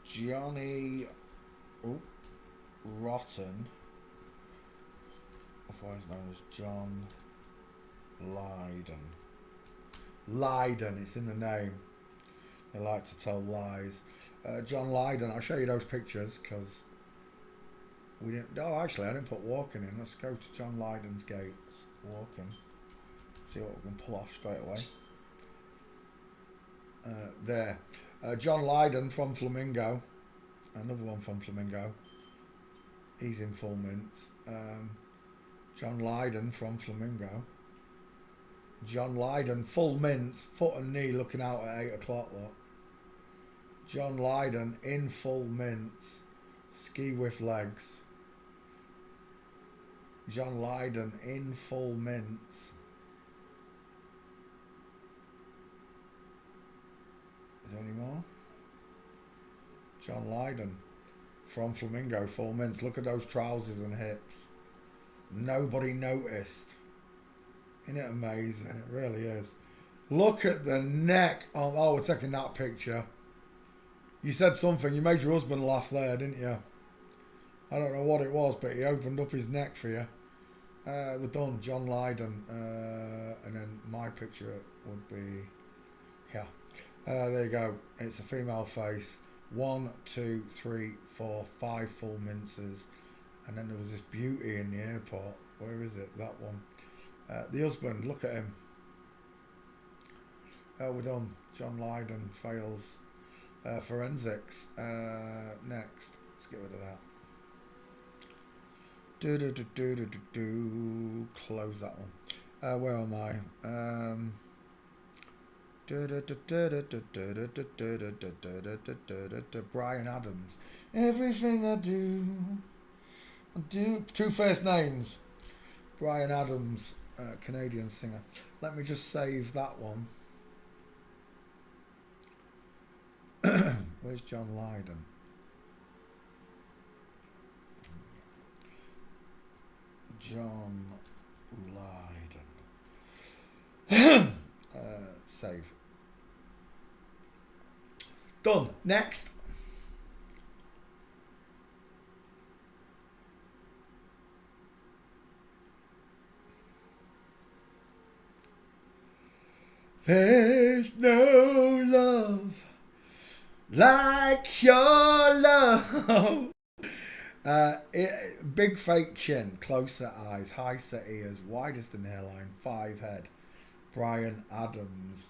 Johnny Rotten, otherwise known as John Lydon. Lydon, it's in the name. They like to tell lies. John Lydon, I'll show you those pictures because we didn't. Oh, actually, I didn't put walking in. Let's go to John Lydon's gates. Walking. See what we can pull off straight away. There. John Lydon from Flamingo. Another one from Flamingo. He's in full mints. John Lydon from Flamingo. John Lydon, full mints, foot and knee looking out at 8 o'clock, look. John Lydon in full mints, ski with legs. John Lydon in full mints. Is there any more? John Lydon from Flamingo, full mints. Look at those trousers and hips. Nobody noticed. Isn't it amazing? It really is. Look at the neck on... Oh, we're taking that picture. You said something. You made your husband laugh there, didn't you? I don't know what it was, but he opened up his neck for you. We're done. John Lydon. And then my picture would be here. There you go. It's a female face. 1, 2, 3, 4, 5 full minces. And then there was this beauty in the airport. Where is it? That one. The husband, look at him. We're done. John Lydon fails. Forensics. Next. Let's get rid of that. Close that one. Where am I? Brian Adams. Everything I do. Two first names. Brian Adams, Canadian singer. Let me just save that one. Where's John Lydon? John Lydon. Save. Done. Next. There's no love like your love. Big fake chin, close set eyes, high set ears, widest in hairline, 5 head. Brian Adams.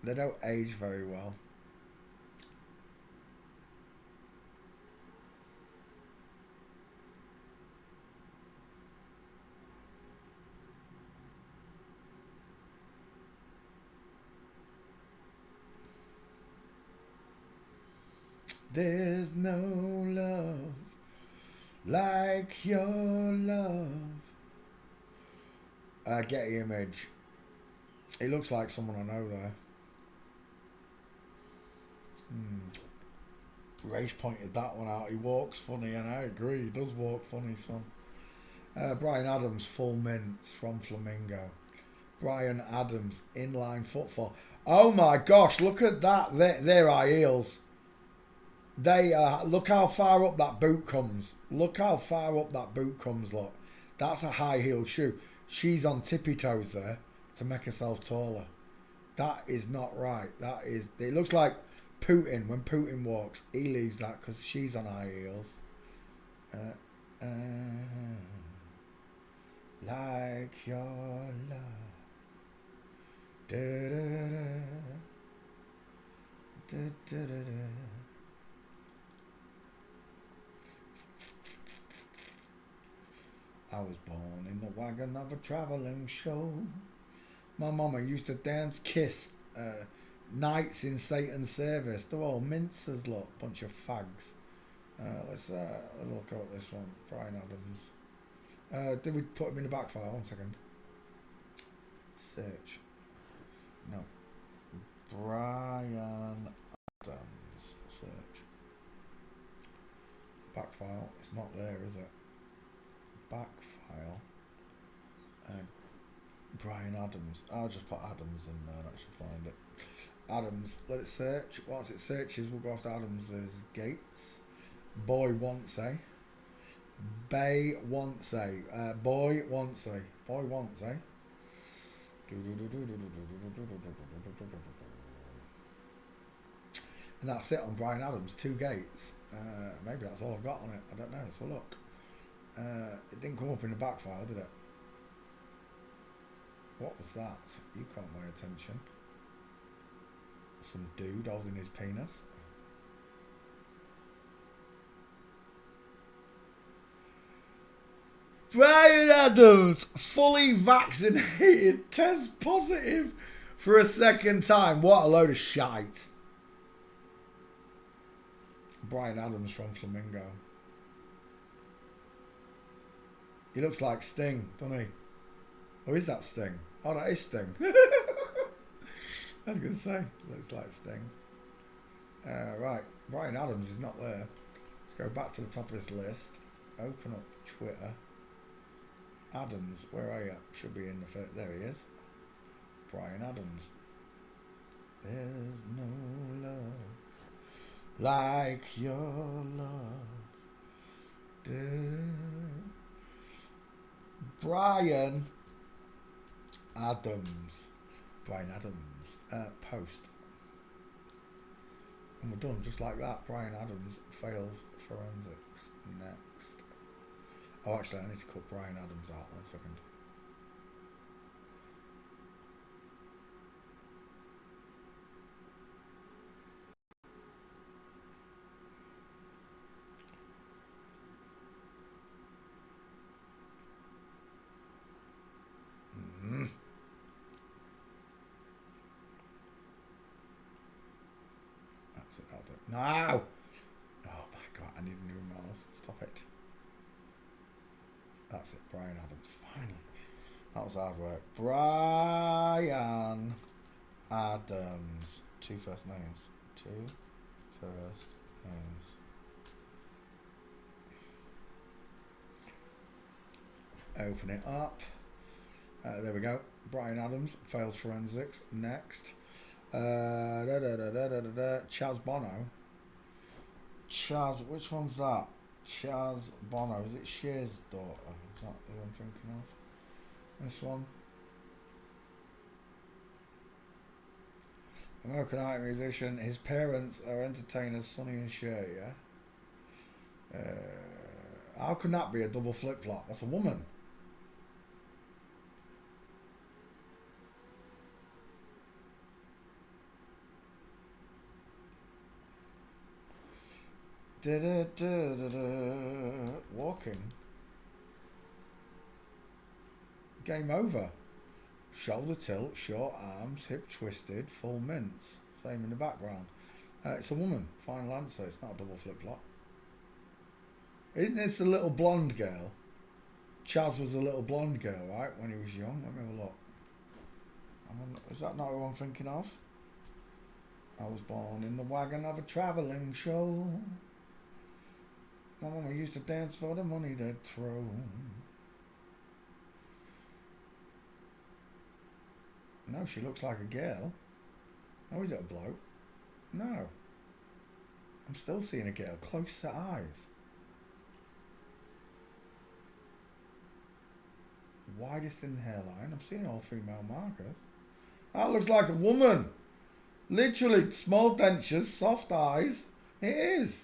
They don't age very well. There's no love like your love. Getty image. He looks like someone I know there. Rage pointed that one out. He walks funny, and I agree. He does walk funny, son. Brian Adams, full mints from Flamingo. Brian Adams, inline footfall. Oh my gosh, look at that. There are heels. They look how far up that boot comes. Look how far up that boot comes, look. That's a high heel shoe. She's on tippy toes there to make herself taller. That is not right. That is, it looks like Putin. When Putin walks, he leaves that because she's on high heels. Like your love. Da, da, da. Da, da, da, da. I was born in the wagon of a travelling show. My mama used to dance Kiss nights in Satan's service. They're all mincers, look, bunch of fags. Let's look at this one. Brian Adams. Did we put him in the back file? 1 second. Search. No. Brian Adams. Search. Back file. It's not there, is it? Back file. Brian Adams. I'll just put Adams in there. That should find it. Adams. Let it search. Once it searches, we'll go after Adams's Gates. Boy wants a. Bay wants a. Boy wants a. Boy wants a. And that's it on Brian Adams. 2 gates. Maybe that's all I've got on it. I don't know. Let's have a look. It didn't come up in the back file, did it? What was that? You caught my attention. Some dude holding his penis. Brian Adams, fully vaccinated, tests positive for a second time. What a load of shite. Brian Adams from Flamingo. He looks like Sting, doesn't he? Or is that Sting? Oh, that is Sting. I was going to say, looks like Sting. Right, Brian Adams is not there. Let's go back to the top of this list. Open up Twitter. Adams, where are you? Should be in the first. There he is. Brian Adams. There's no love like your love. Brian Adams. Post. And we're done just like that. Brian Adams fails forensics. Next. Oh, actually, I need to cut Brian Adams out. 1 second. That's it. I'll do it. No! Oh my god, I need a new mouse. Stop it. That's it. Brian Adams. Finally. That was hard work. Brian Adams. 2 first names. 2 first names. Open it up. There we go. Brian Adams fails forensics. Next. Chaz Bono. Chaz, which one's that? Chaz Bono. Is it Cher's daughter? Is that the one I'm thinking of? This one. American art musician. His parents are entertainers Sonny and Cher, yeah? How can that be a double flip-flop? That's a woman. Walking. Game over. Shoulder tilt, short arms, hip twisted, full mince. Same in the background. It's a woman. Final answer. It's not a double flip flop. Isn't this the little blonde girl? Chaz was a little blonde girl, right? When he was young. Let me have a look. Is that not who I'm thinking of? I was born in the wagon of a travelling show. My mama used to dance for the money they'd throw. No, she looks like a girl. Oh, is it a bloke? No. I'm still seeing a girl. Close set eyes. Widest in the hairline. I'm seeing all female markers. That looks like a woman. Literally, small dentures, soft eyes. It is.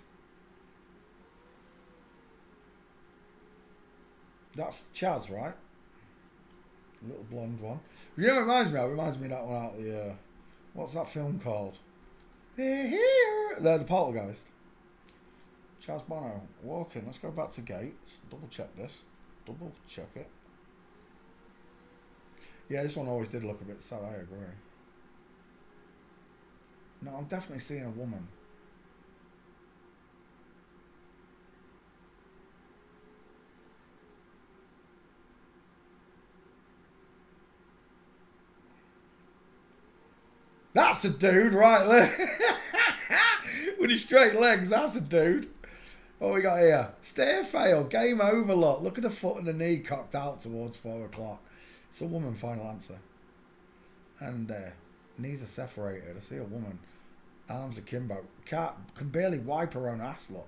That's Chaz, right? Little blonde one. You know, it reminds me of that one out the, what's that film called? They're here. They're the Poltergeist. Chaz Bono. Walking. Let's go back to Gates. Double check this. Double check it. Yeah, this one always did look a bit sad. I agree. No, I'm definitely seeing a woman. That's a dude right there. With his straight legs, that's a dude. What we got here? Stair fail. Game over, lot. Look at the foot and the knee cocked out towards 4 o'clock. It's a woman, final answer. And knees are separated. I see a woman. Arms akimbo. Can barely wipe her own ass, look.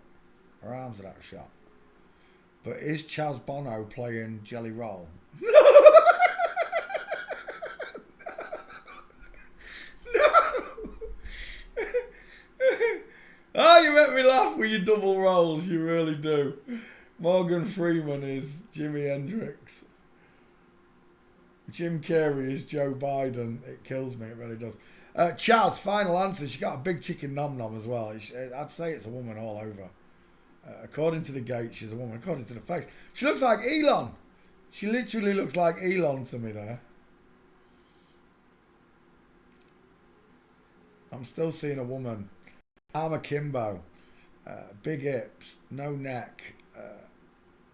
Her arms are that shot. But is Chaz Bono playing Jelly Roll? Oh, you make me laugh with your double rolls, you really do. Morgan Freeman is Jimi Hendrix. Jim Carrey is Joe Biden. It kills me, it really does. Chaz, final answer. She got a big chicken nom nom as well. I'd say it's a woman all over. According to the gate, she's a woman. According to the face, she looks like Elon. She literally looks like Elon to me there. I'm still seeing a woman. Arm akimbo, big hips, no neck,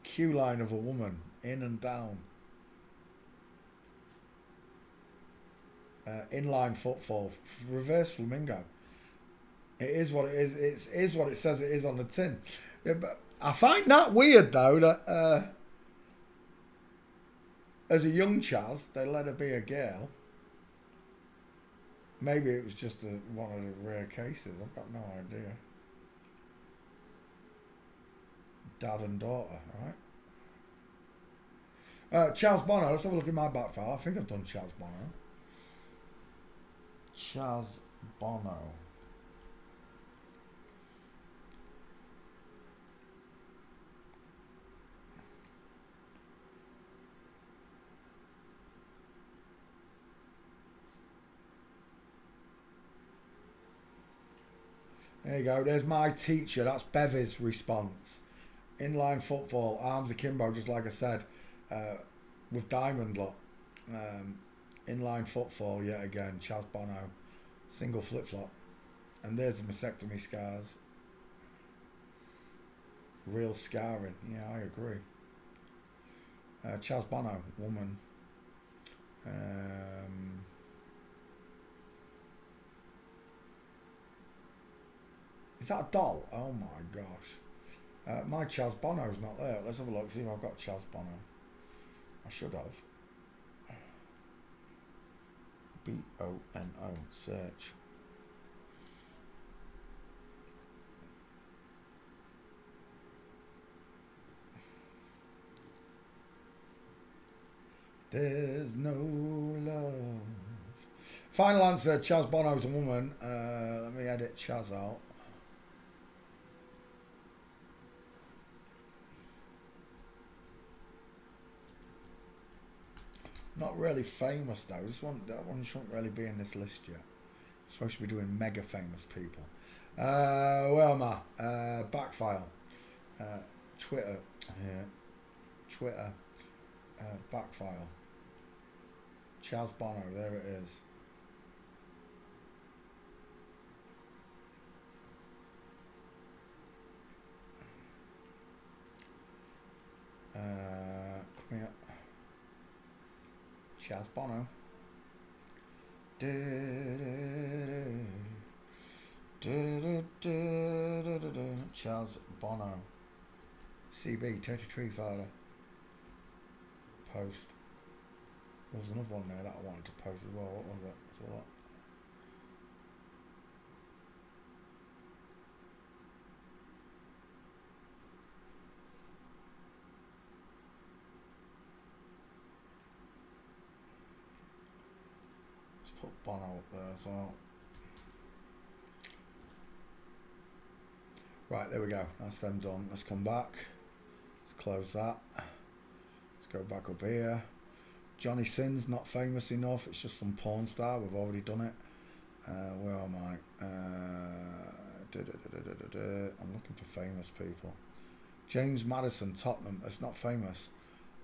Q line of a woman, in and down, inline footfall, reverse flamingo. It is what it is. It is what it says it is on the tin. Yeah, but I find that weird though that as a young Chaz they let her be a girl. Maybe it was just one of the rare cases. I've got no idea. Dad and daughter, right? Charles Bono. Let's have a look at my back file. I think I've done Charles Bono. Charles Bono. There you go. There's my teacher. That's Bevy's response. Inline football, arms akimbo, just like I said, with Diamond Lot. Inline football, yet again. Charles Bono, single flip flop. And there's the mastectomy scars. Real scarring. Yeah, I agree. Charles Bono, woman. Is that a doll? Oh my gosh. My Charles Bono's not there. Let's have a look, see if I've got Charles Bono. I should have. B-O-N-O, search. There's no love. Final answer, Charles Bono's a woman. Let me edit Chaz out. Not really famous though. That one shouldn't really be in this list yet. I'm supposed to be doing mega famous people. Where am I? Back file. Twitter. Yeah. Twitter. Back file. Charles Bono. There it is. Come here. Charles Bono. Charles Bono. CB, 33 father. Post. There was another one there that I wanted to post as well. What was it? So what? Put Bono up there as well. Right, there we go. That's them done. Let's come back. Let's close that. Let's go back up here. Johnny Sins, not famous enough. It's just some porn star. We've already done it. Where am I? I'm looking for famous people. James Madison, Tottenham. It's not famous.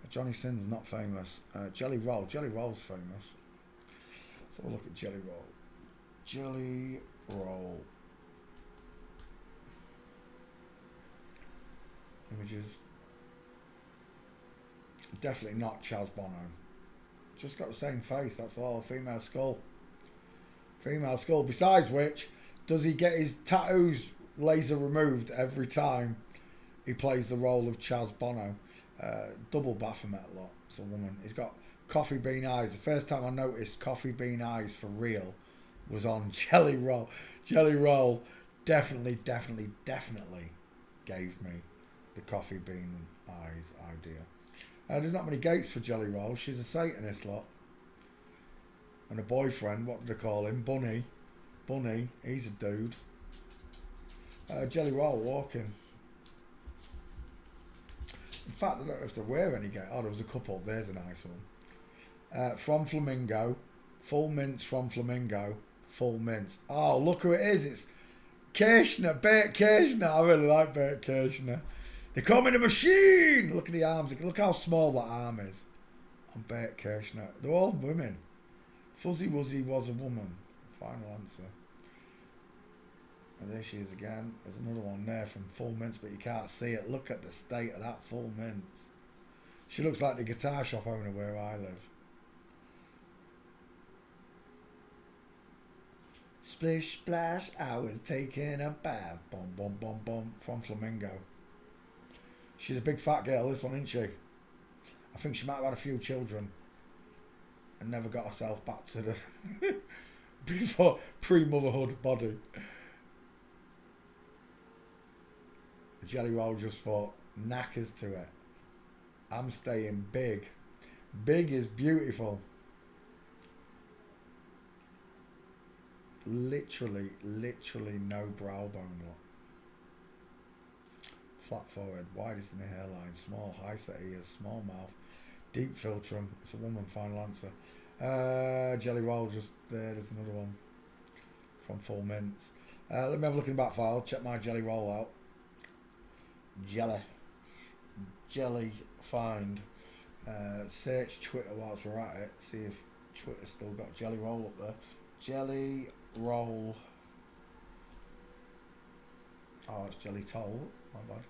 Johnny Sins, not famous. Jelly Roll. Jelly Roll's famous. Let's have a look at Jelly Roll. Jelly Roll. Images. Definitely not Charles Bono. Just got the same face, that's all. Female skull. Female skull. Besides which, does he get his tattoos laser removed every time he plays the role of Charles Bono? Double Baphomet lot. It's a woman. He's got coffee bean eyes. The first time I noticed coffee bean eyes for real was on Jelly Roll. Jelly Roll definitely gave me the coffee bean eyes idea. There's not many gates for Jelly Roll. She's a Satanist lot. And a boyfriend, what did they call him? Bunny. Bunny, he's a dude. Jelly Roll walking. In fact, I don't know if they wear any gate. Oh, there was a couple. There's a nice one. From Flamingo. Full mince from Flamingo. Full mince. Oh, look who it is. It's Kirshner. Bert Kirshner. I really like Bert Kirshner. They call me the machine. Look at the arms. Look how small that arm is. On Bert Kirshner. They're all women. Fuzzy Wuzzy was a woman. Final answer. And there she is again. There's another one there from Full Mince, but you can't see it. Look at the state of that Full Mince. She looks like the guitar shop owner where I live. Splish splash, I was taking a bath. Bum bum bum bum. From Flamingo. She's a big fat girl, this one, isn't she? I think she might have had a few children and never got herself back to the before pre-motherhood body. Jelly Roll just thought, knackers to it. I'm staying big. Big is beautiful. Literally no brow bone look. Flat forehead, widest in the hairline, small high set ears, small mouth, deep philtrum. It's a woman, final answer. Jelly Roll just there. There's another one from Full Mints. Let me have a look in the back file. Check my Jelly Roll out. Jelly find. Search Twitter whilst we're at it. See if Twitter's still got Jelly Roll up there. Jelly Roll. Oh, it's Jelly Toll. My bad.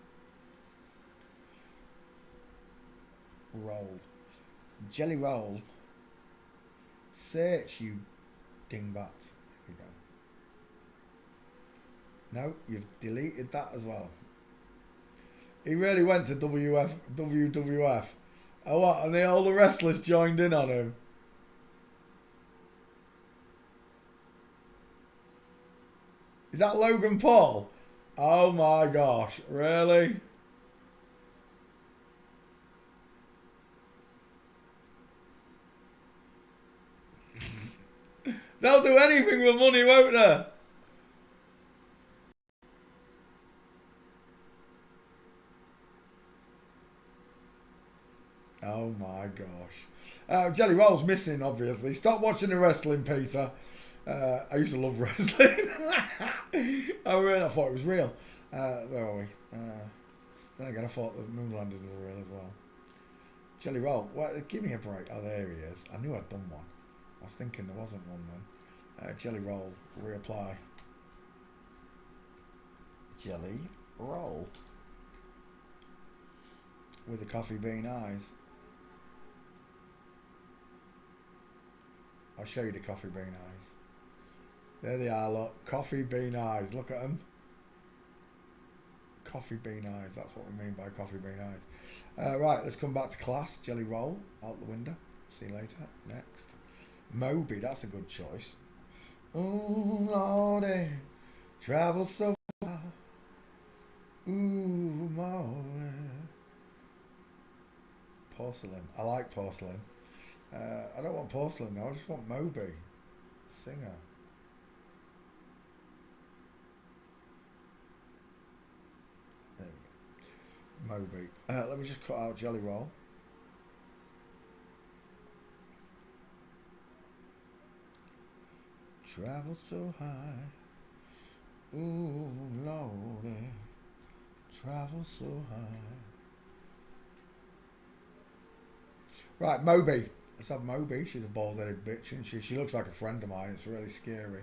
Roll. Jelly Roll. Search, you dingbat. There we go. No, you've deleted that as well. He really went to WWF. Oh, what? And all the wrestlers joined in on him. Is that Logan Paul? Oh my gosh, really? They'll do anything for money, won't they? Oh my gosh. Jelly Roll's missing, obviously. Stop watching the wrestling, Peter. I used to love wrestling. I thought it was real. Where are we? Then again, I thought the Moonlanders were real as well. Jelly Roll, well, give me a break. Oh, there he is. I knew I'd done one. I was thinking there wasn't one then. Jelly Roll, reapply. Jelly Roll. With the coffee bean eyes. I'll show you the coffee bean eyes. There they are, look. Coffee bean eyes. Look at them. Coffee bean eyes. That's what we mean by coffee bean eyes. Right, let's come back to class. Jelly Roll. Out the window. See you later. Next. Moby. That's a good choice. Ooh, Lordy. Travel so far. Ooh, Lordy. Porcelain. I like porcelain. I don't want porcelain though. I just want Moby. Singer. There we go. Moby. Let me just cut out Jelly Roll. Travel so high. Ooh, Lordy. Travel so high. Right, Moby. Let's have Moby. She's a bald-headed bitch, and she looks like a friend of mine. It's really scary.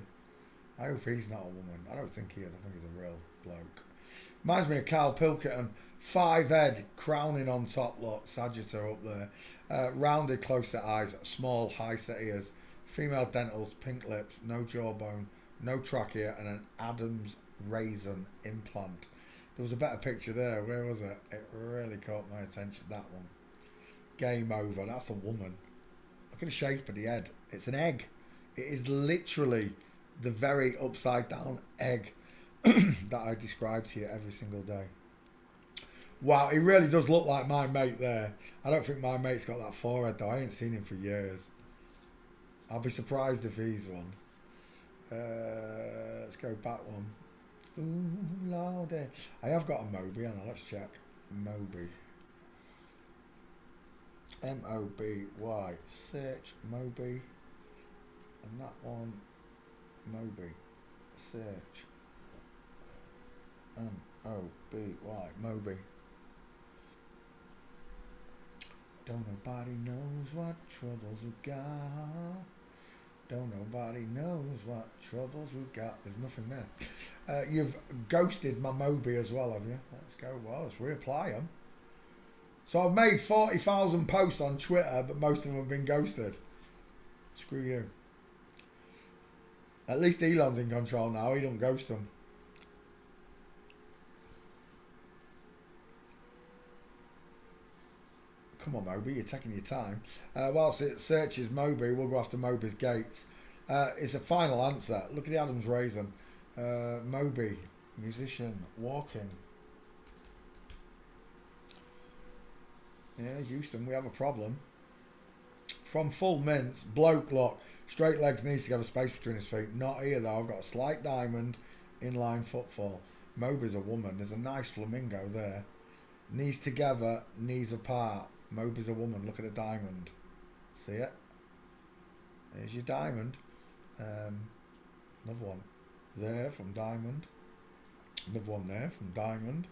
I hope he's not a woman. I don't think he is. I think he's a real bloke. Reminds me of Carl Pilkington. 5 head, crowning on top, look. Sagittar up there. Rounded, close-set eyes. Small, high-set ears. Female dentals, pink lips, no jawbone, no trachea, and an Adam's raisin implant. There was a better picture there. Where was it? It really caught my attention. That one. Game over. That's a woman. Look at the shape of the head. It's an egg. It is literally the very upside down egg that I describe to you every single day. Wow, he really does look like my mate there. I don't think my mate's got that forehead though. I ain't seen him for years. I'll be surprised if he's one. Let's go back one. Ooh, Lordy. I have got a Moby. Hang on, let's check. Moby. M-O-B-Y. Search Moby. And that one, Moby. Search. M-O-B-Y. Moby. Don't nobody knows what troubles we got. Don't nobody knows what troubles we got. There's nothing there. You've ghosted my Moby as well, have you? Let's go. Well, let's reapply them. So I've made 40,000 posts on Twitter, but most of them have been ghosted. Screw you. At least Elon's in control now. He don't ghost them. Come on, Moby, you're taking your time. Whilst it searches Moby, we'll go after Moby's gates. It's a final answer. Look at the Adam's raisin. Moby, musician, walking. Yeah, Houston, we have a problem. From full mints, bloke, look. Straight legs needs to have a space between his feet. Not here though. I've got a slight diamond, inline footfall. Moby's a woman. There's a nice flamingo there. Knees together, knees apart. Moby's a woman. Look at the diamond. See it? There's your diamond. Another one there from diamond. Another one there from diamond.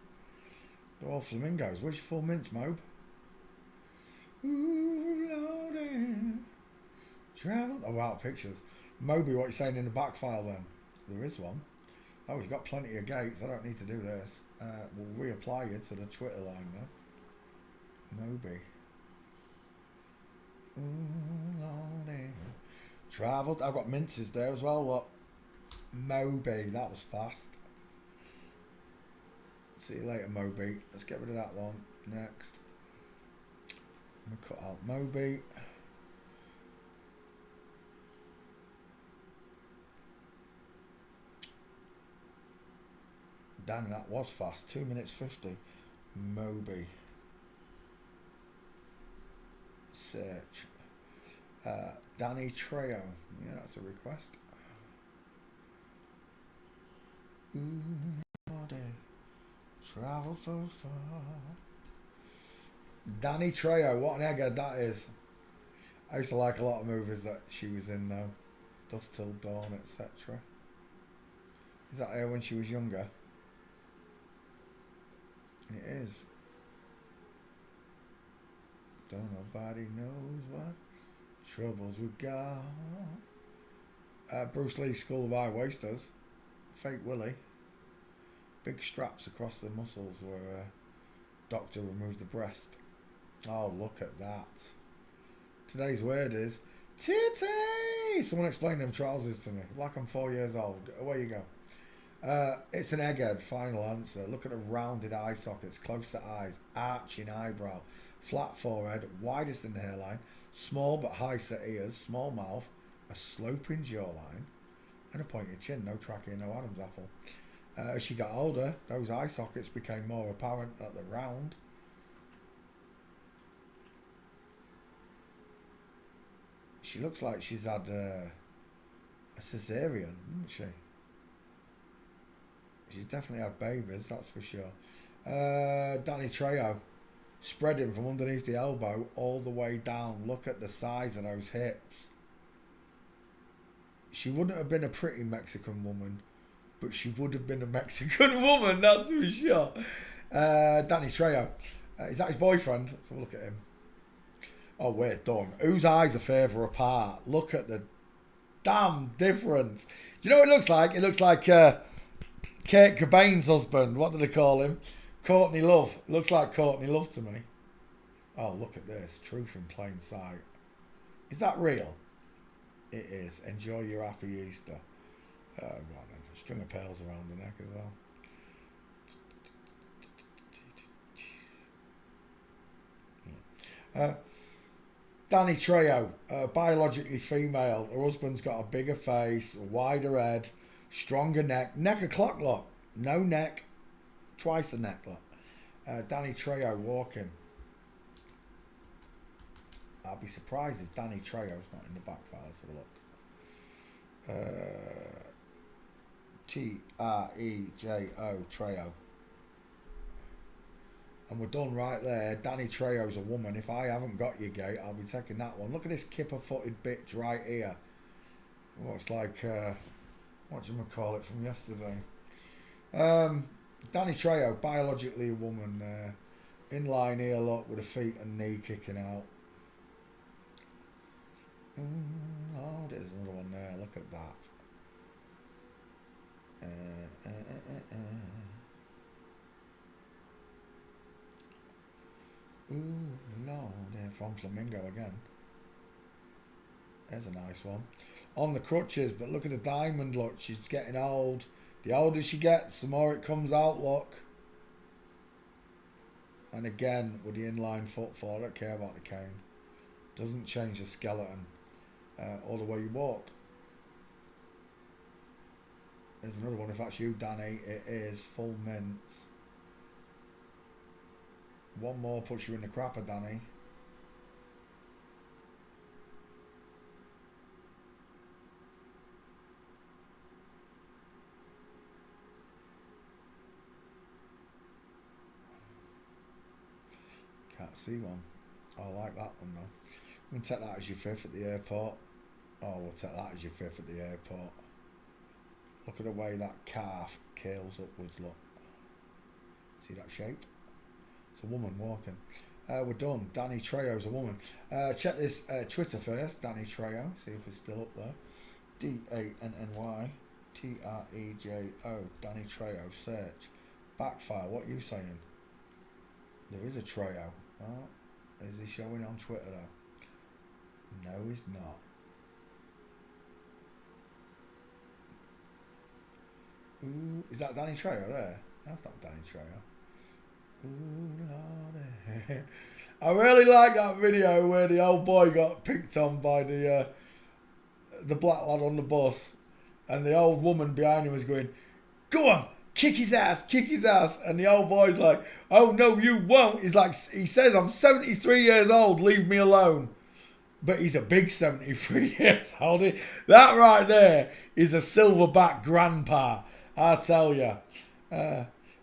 They're all flamingos. Where's your full mints, Mob? Ooh, Lordy. Travel. Oh, wow, pictures. Moby, what are you saying in the back file then? There is one. Oh, we've got plenty of gates. I don't need to do this. We'll reapply you to the Twitter line now. Moby. Ooh, Lordy. Travelled. I've got minces there as well. Look. Moby. That was fast. See you later, Moby. Let's get rid of that one. Next. I'm going to cut out Moby. Dang, that was fast. 2 minutes 50. Moby. Search. Danny Trejo. Yeah, that's a request. Travel so far. Danny Trejo. What an egghead that is. I used to like a lot of movies that she was in though. Dusk Till Dawn, etc. Is that her when she was younger? It is. Don't nobody knows what troubles we got. Bruce Lee, School of High Wasters. Fake Willie. Big straps across the muscles where doctor removed the breast. Oh, look at that. Today's word is titty. Someone explain them trousers to me. Like I'm 4 years old. Away you go. It's an egghead. Final answer. Look at the rounded eye sockets, close to eyes, arching eyebrow, flat forehead, widest in the hairline, small but high set ears, small mouth, a sloping jawline, and a pointed chin. No trachea, no Adam's apple. As she got older, those eye sockets became more apparent at the round. She looks like she's had a cesarean, doesn't she? She's definitely had babies, that's for sure. Danny Trejo, spreading from underneath the elbow all the way down. Look at the size of those hips. She wouldn't have been a pretty Mexican woman, but she would have been a Mexican woman, that's for sure. Danny Trejo. Is that his boyfriend? Let's have a look at him. Oh, we're done. Whose eyes are further apart? Look at the damn difference. Do you know what it looks like? It looks like Kurt Cobain's husband. What do they call him? Courtney Love. Looks like Courtney Love to me. Oh, look at this. Truth in plain sight. Is that real? It is. Enjoy your happy Easter. Go on then. A string of pearls around the neck as well. Danny Trejo, biologically female. Her husband's got a bigger face, a wider head, stronger neck. Neck a clock lock. No neck. Twice the neck lock. Danny Trejo walking. I'll be surprised if Danny Trejo's not in the back file. Let's have a look. T-R-E-J-O, Trejo. And we're done right there. Danny Trejo's a woman. If I haven't got your gate, I'll be taking that one. Look at this kipper-footed bitch right here. Oh, it's like, what do you call it from yesterday? Danny Trejo, biologically a woman. Inline here, look, with her feet and knee kicking out. Oh, there's another one there. Look at that. Ooh, no, they're from Flamingo again. There's a nice one. On the crutches, but look at the diamond, look. She's getting old. The older she gets, the more it comes out, look. And again, with the inline footfall, I don't care about the cane. Doesn't change the skeleton or the way you walk. There's another one. If that's you, Danny, it is full mints. One more puts you in the crapper, Danny. Can't see one. Oh, I like that one though. We can take that as your fifth at the airport. Oh, we'll take that as your fifth at the airport. Look at the way that calf curls upwards, look. See that shape? It's a woman walking. We're done. Danny Trejo's a woman. Check this Twitter first. Danny Trejo. See if it's still up there. DANNY TREJO. Danny Trejo. Search. Backfire. What are you saying? There is a Trejo. Oh, is he showing on Twitter though? No, he's not. Ooh, is that Danny Trejo there? That's not Danny Trejo. Ooh, Lordy. I really like that video where the old boy got picked on by the black lad on the bus, and the old woman behind him was going, "Go on, kick his ass, kick his ass," and the old boy's like, "Oh no, you won't." He's like, he says, "I'm 73 years old, leave me alone." But he's a big 73 years old. That right there is a silverback grandpa, I tell you.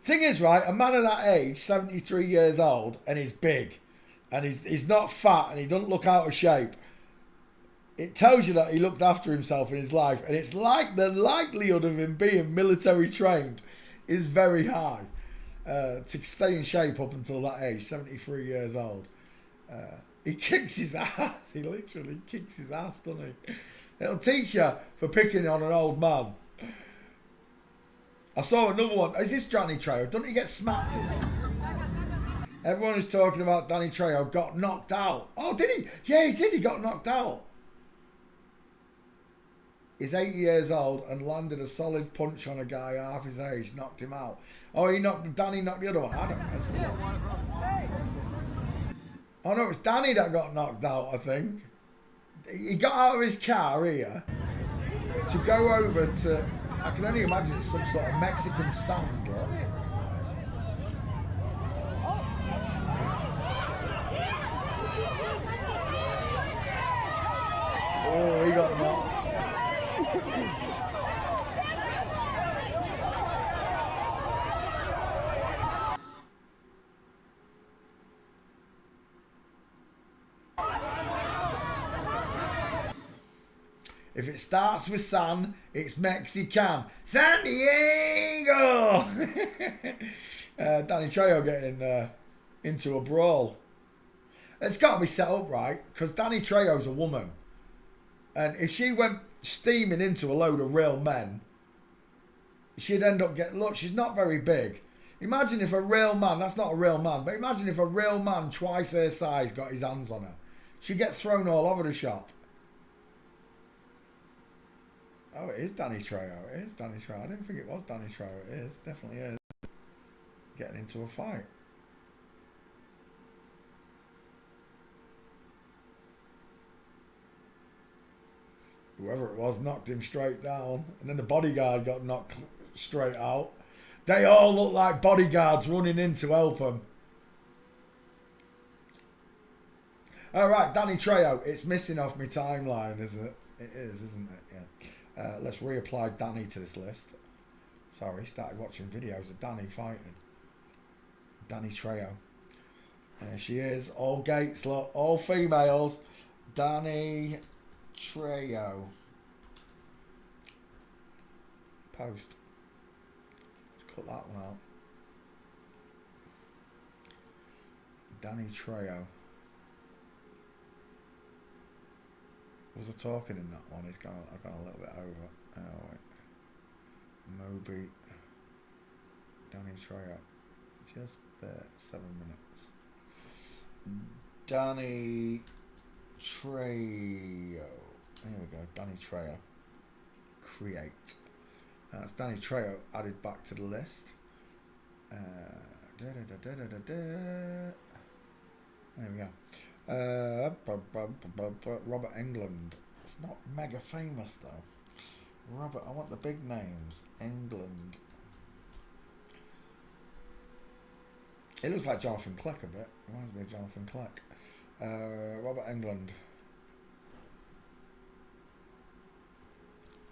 Thing is, right, a man of that age, 73 years old, and he's big, and he's not fat, and he doesn't look out of shape. It tells you that he looked after himself in his life, and it's like the likelihood of him being military trained is very high to stay in shape up until that age, 73 years old. He kicks his ass. He literally kicks his ass, doesn't he? It'll teach you for picking on an old man. I saw another one. Is this Danny Trejo? Doesn't he get smacked in? Everyone is talking about Danny Trejo got knocked out. Oh, did he? Yeah, he did. He got knocked out. He's 80 years old and landed a solid punch on a guy half his age. Knocked him out. Oh, Danny knocked the other one. I don't know. Oh no, it's Danny that got knocked out, I think. He got out of his car here to go over to, I can only imagine it's some sort of Mexican stand, right? Oh, he got knocked. If it starts with San, it's Mexican. San Diego! Danny Trejo getting into a brawl. It's got to be set up right, because Danny Trejo's a woman. And if she went steaming into a load of real men, she'd end up getting... Look, she's not very big. Imagine if a real man... That's not a real man, but imagine if a real man twice her size got his hands on her. She'd get thrown all over the shop. Oh, it is Danny Trejo. It is Danny Trejo. I didn't think it was Danny Trejo. It is. Definitely is. Getting into a fight. Whoever it was knocked him straight down. And then the bodyguard got knocked straight out. They all look like bodyguards running in to help him. Alright, Danny Trejo. It's missing off my timeline, isn't it? It is, isn't it? Yeah. Let's reapply Danny to this list. Sorry, started watching videos of Danny fighting. Danny Trejo. There she is. All gates, look. All females. Danny Trejo. Post. Let's cut that one out. Danny Trejo. Was I talking in that one? I've gone a little bit over. Oh wait. Moby. Danny Trejo. Just there. 7 minutes. Danny Trejo. There we go. Danny Trejo. Create. That's Danny Trejo added back to the list. There we go. Robert Englund. It's not mega famous though. Robert, I want the big names. England. It looks like Jonathan Clegg a bit. Reminds me of Jonathan Clegg. Robert England.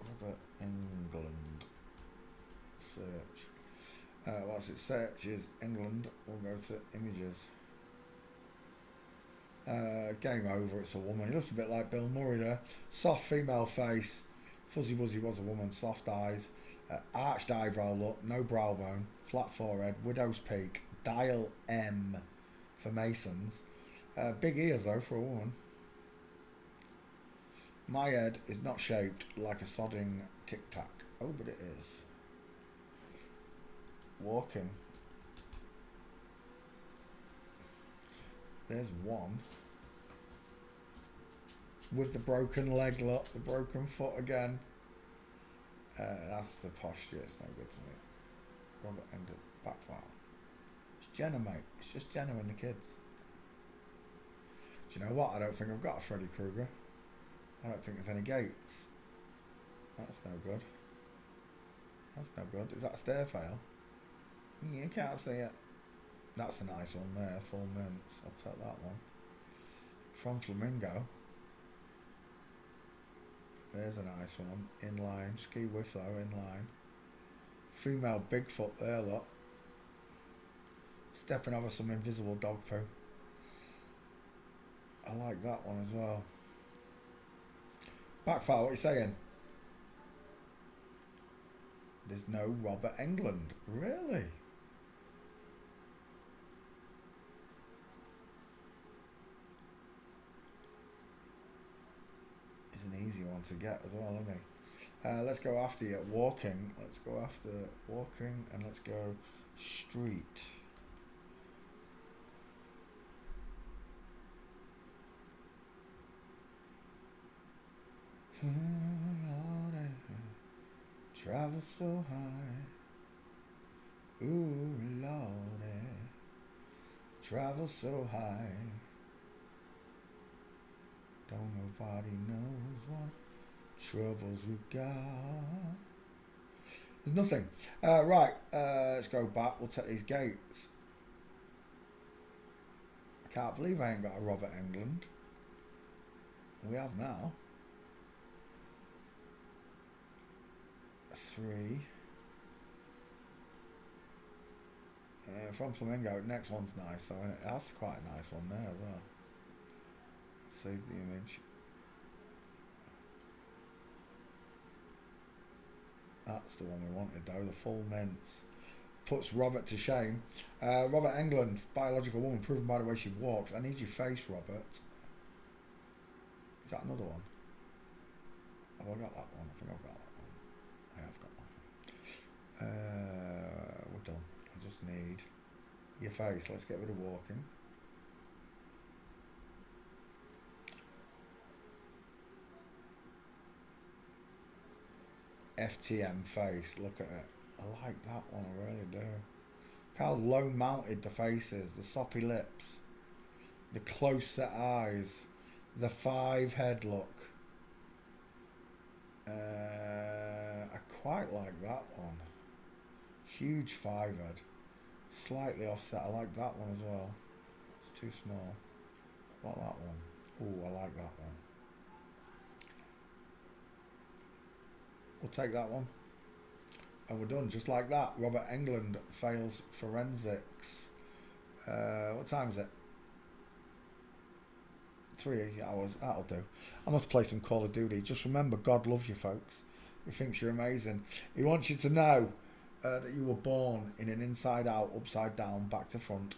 Robert England. Search. Whilst it searches England, we'll go to images. Game over, it's a woman. He looks a bit like Bill Murray there. Soft female face. Fuzzy Wuzzy was a woman. Soft eyes. Arched eyebrow look. No brow bone. Flat forehead. Widow's peak. Dial M for Masons. Big ears though for a woman. My head is not shaped like a sodding tic tac. Oh, but it is. Walking. There's one. With the broken leg, look, the broken foot again. That's the posture, it's no good to me. Robert ended back file. It's Jenna, mate. It's just Jenna and the kids. Do you know what? I don't think I've got a Freddy Krueger. I don't think there's any gates. That's no good. That's no good. Is that a stair fail? You can't see it. That's a nice one there, full mints. I'll take that one. From Flamingo. There's a nice one. Inline. Ski whiff though, inline. Female Bigfoot there, look. Stepping over some invisible dog poo. I like that one as well. Backfire, what are you saying? There's no Robert England. Really? It's an easy one to get as well, isn't he? Let's go after you. Walking. Let's go after walking and let's go street. Lordy, travel so high. Ooh, Lordy, travel so high. Don't nobody knows what troubles we got. There's nothing. Right, let's go back. We'll take these gates. I can't believe I ain't got a Robert England. We have now. 3. From Flamingo. Next one's nice though, isn't it? That's quite a nice one there as well. Save the image. That's the one we wanted though, the full mints. Puts Robert to shame. Robert England, biological woman, proven by the way she walks. I need your face, Robert. Is that another one? Have I got that one? I think I've got that one. I have got that one. We're done. I just need your face. Let's get rid of walking. FTM face, look at it. I like that one, I really do. Look how low mounted the face is, the soppy lips, the close set eyes, the 5 head look. I quite like that one. Huge 5 head. Slightly offset, I like that one as well. It's too small. What about that one? Oh, I like that one. We'll take that one. And we're done, just like that. Robert England fails forensics. What time is it? 3 hours, that'll do. I must play some Call of Duty. Just remember, God loves you, folks. He thinks you're amazing. He wants you to know that you were born in an inside out, upside down, back to front,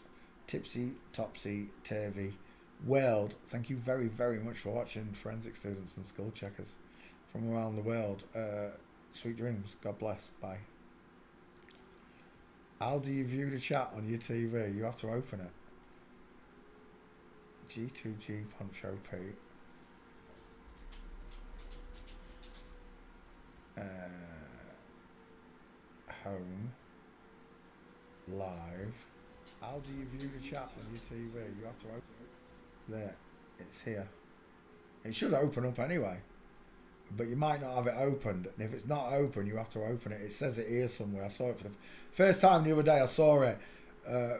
tipsy, topsy, turvy world. Thank you very, very much for watching, forensic students and school checkers from around the world. Sweet dreams. God bless. Bye. How do you view the chat on your TV? You have to open it. G2G Poncho Pete. Home. Live. How do you view the chat on your TV? You have to open it. There. It's here. It should open up anyway. but you might not have it opened. And if it's not open, you have to open it. It says it here somewhere. I saw it for the first time the other day. I saw it.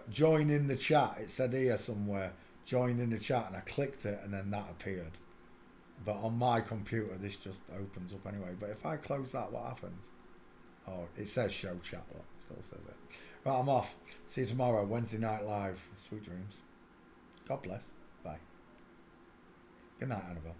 Join in the chat. It said here somewhere. Join in the chat, and I clicked it, and then that appeared. But on my computer, this just opens up anyway. But if I close that, what happens? Oh, it says show chat. Look, it still says it. Right, I'm off. See you tomorrow, Wednesday night live. Sweet dreams. God bless. Bye. Good night, Annabelle.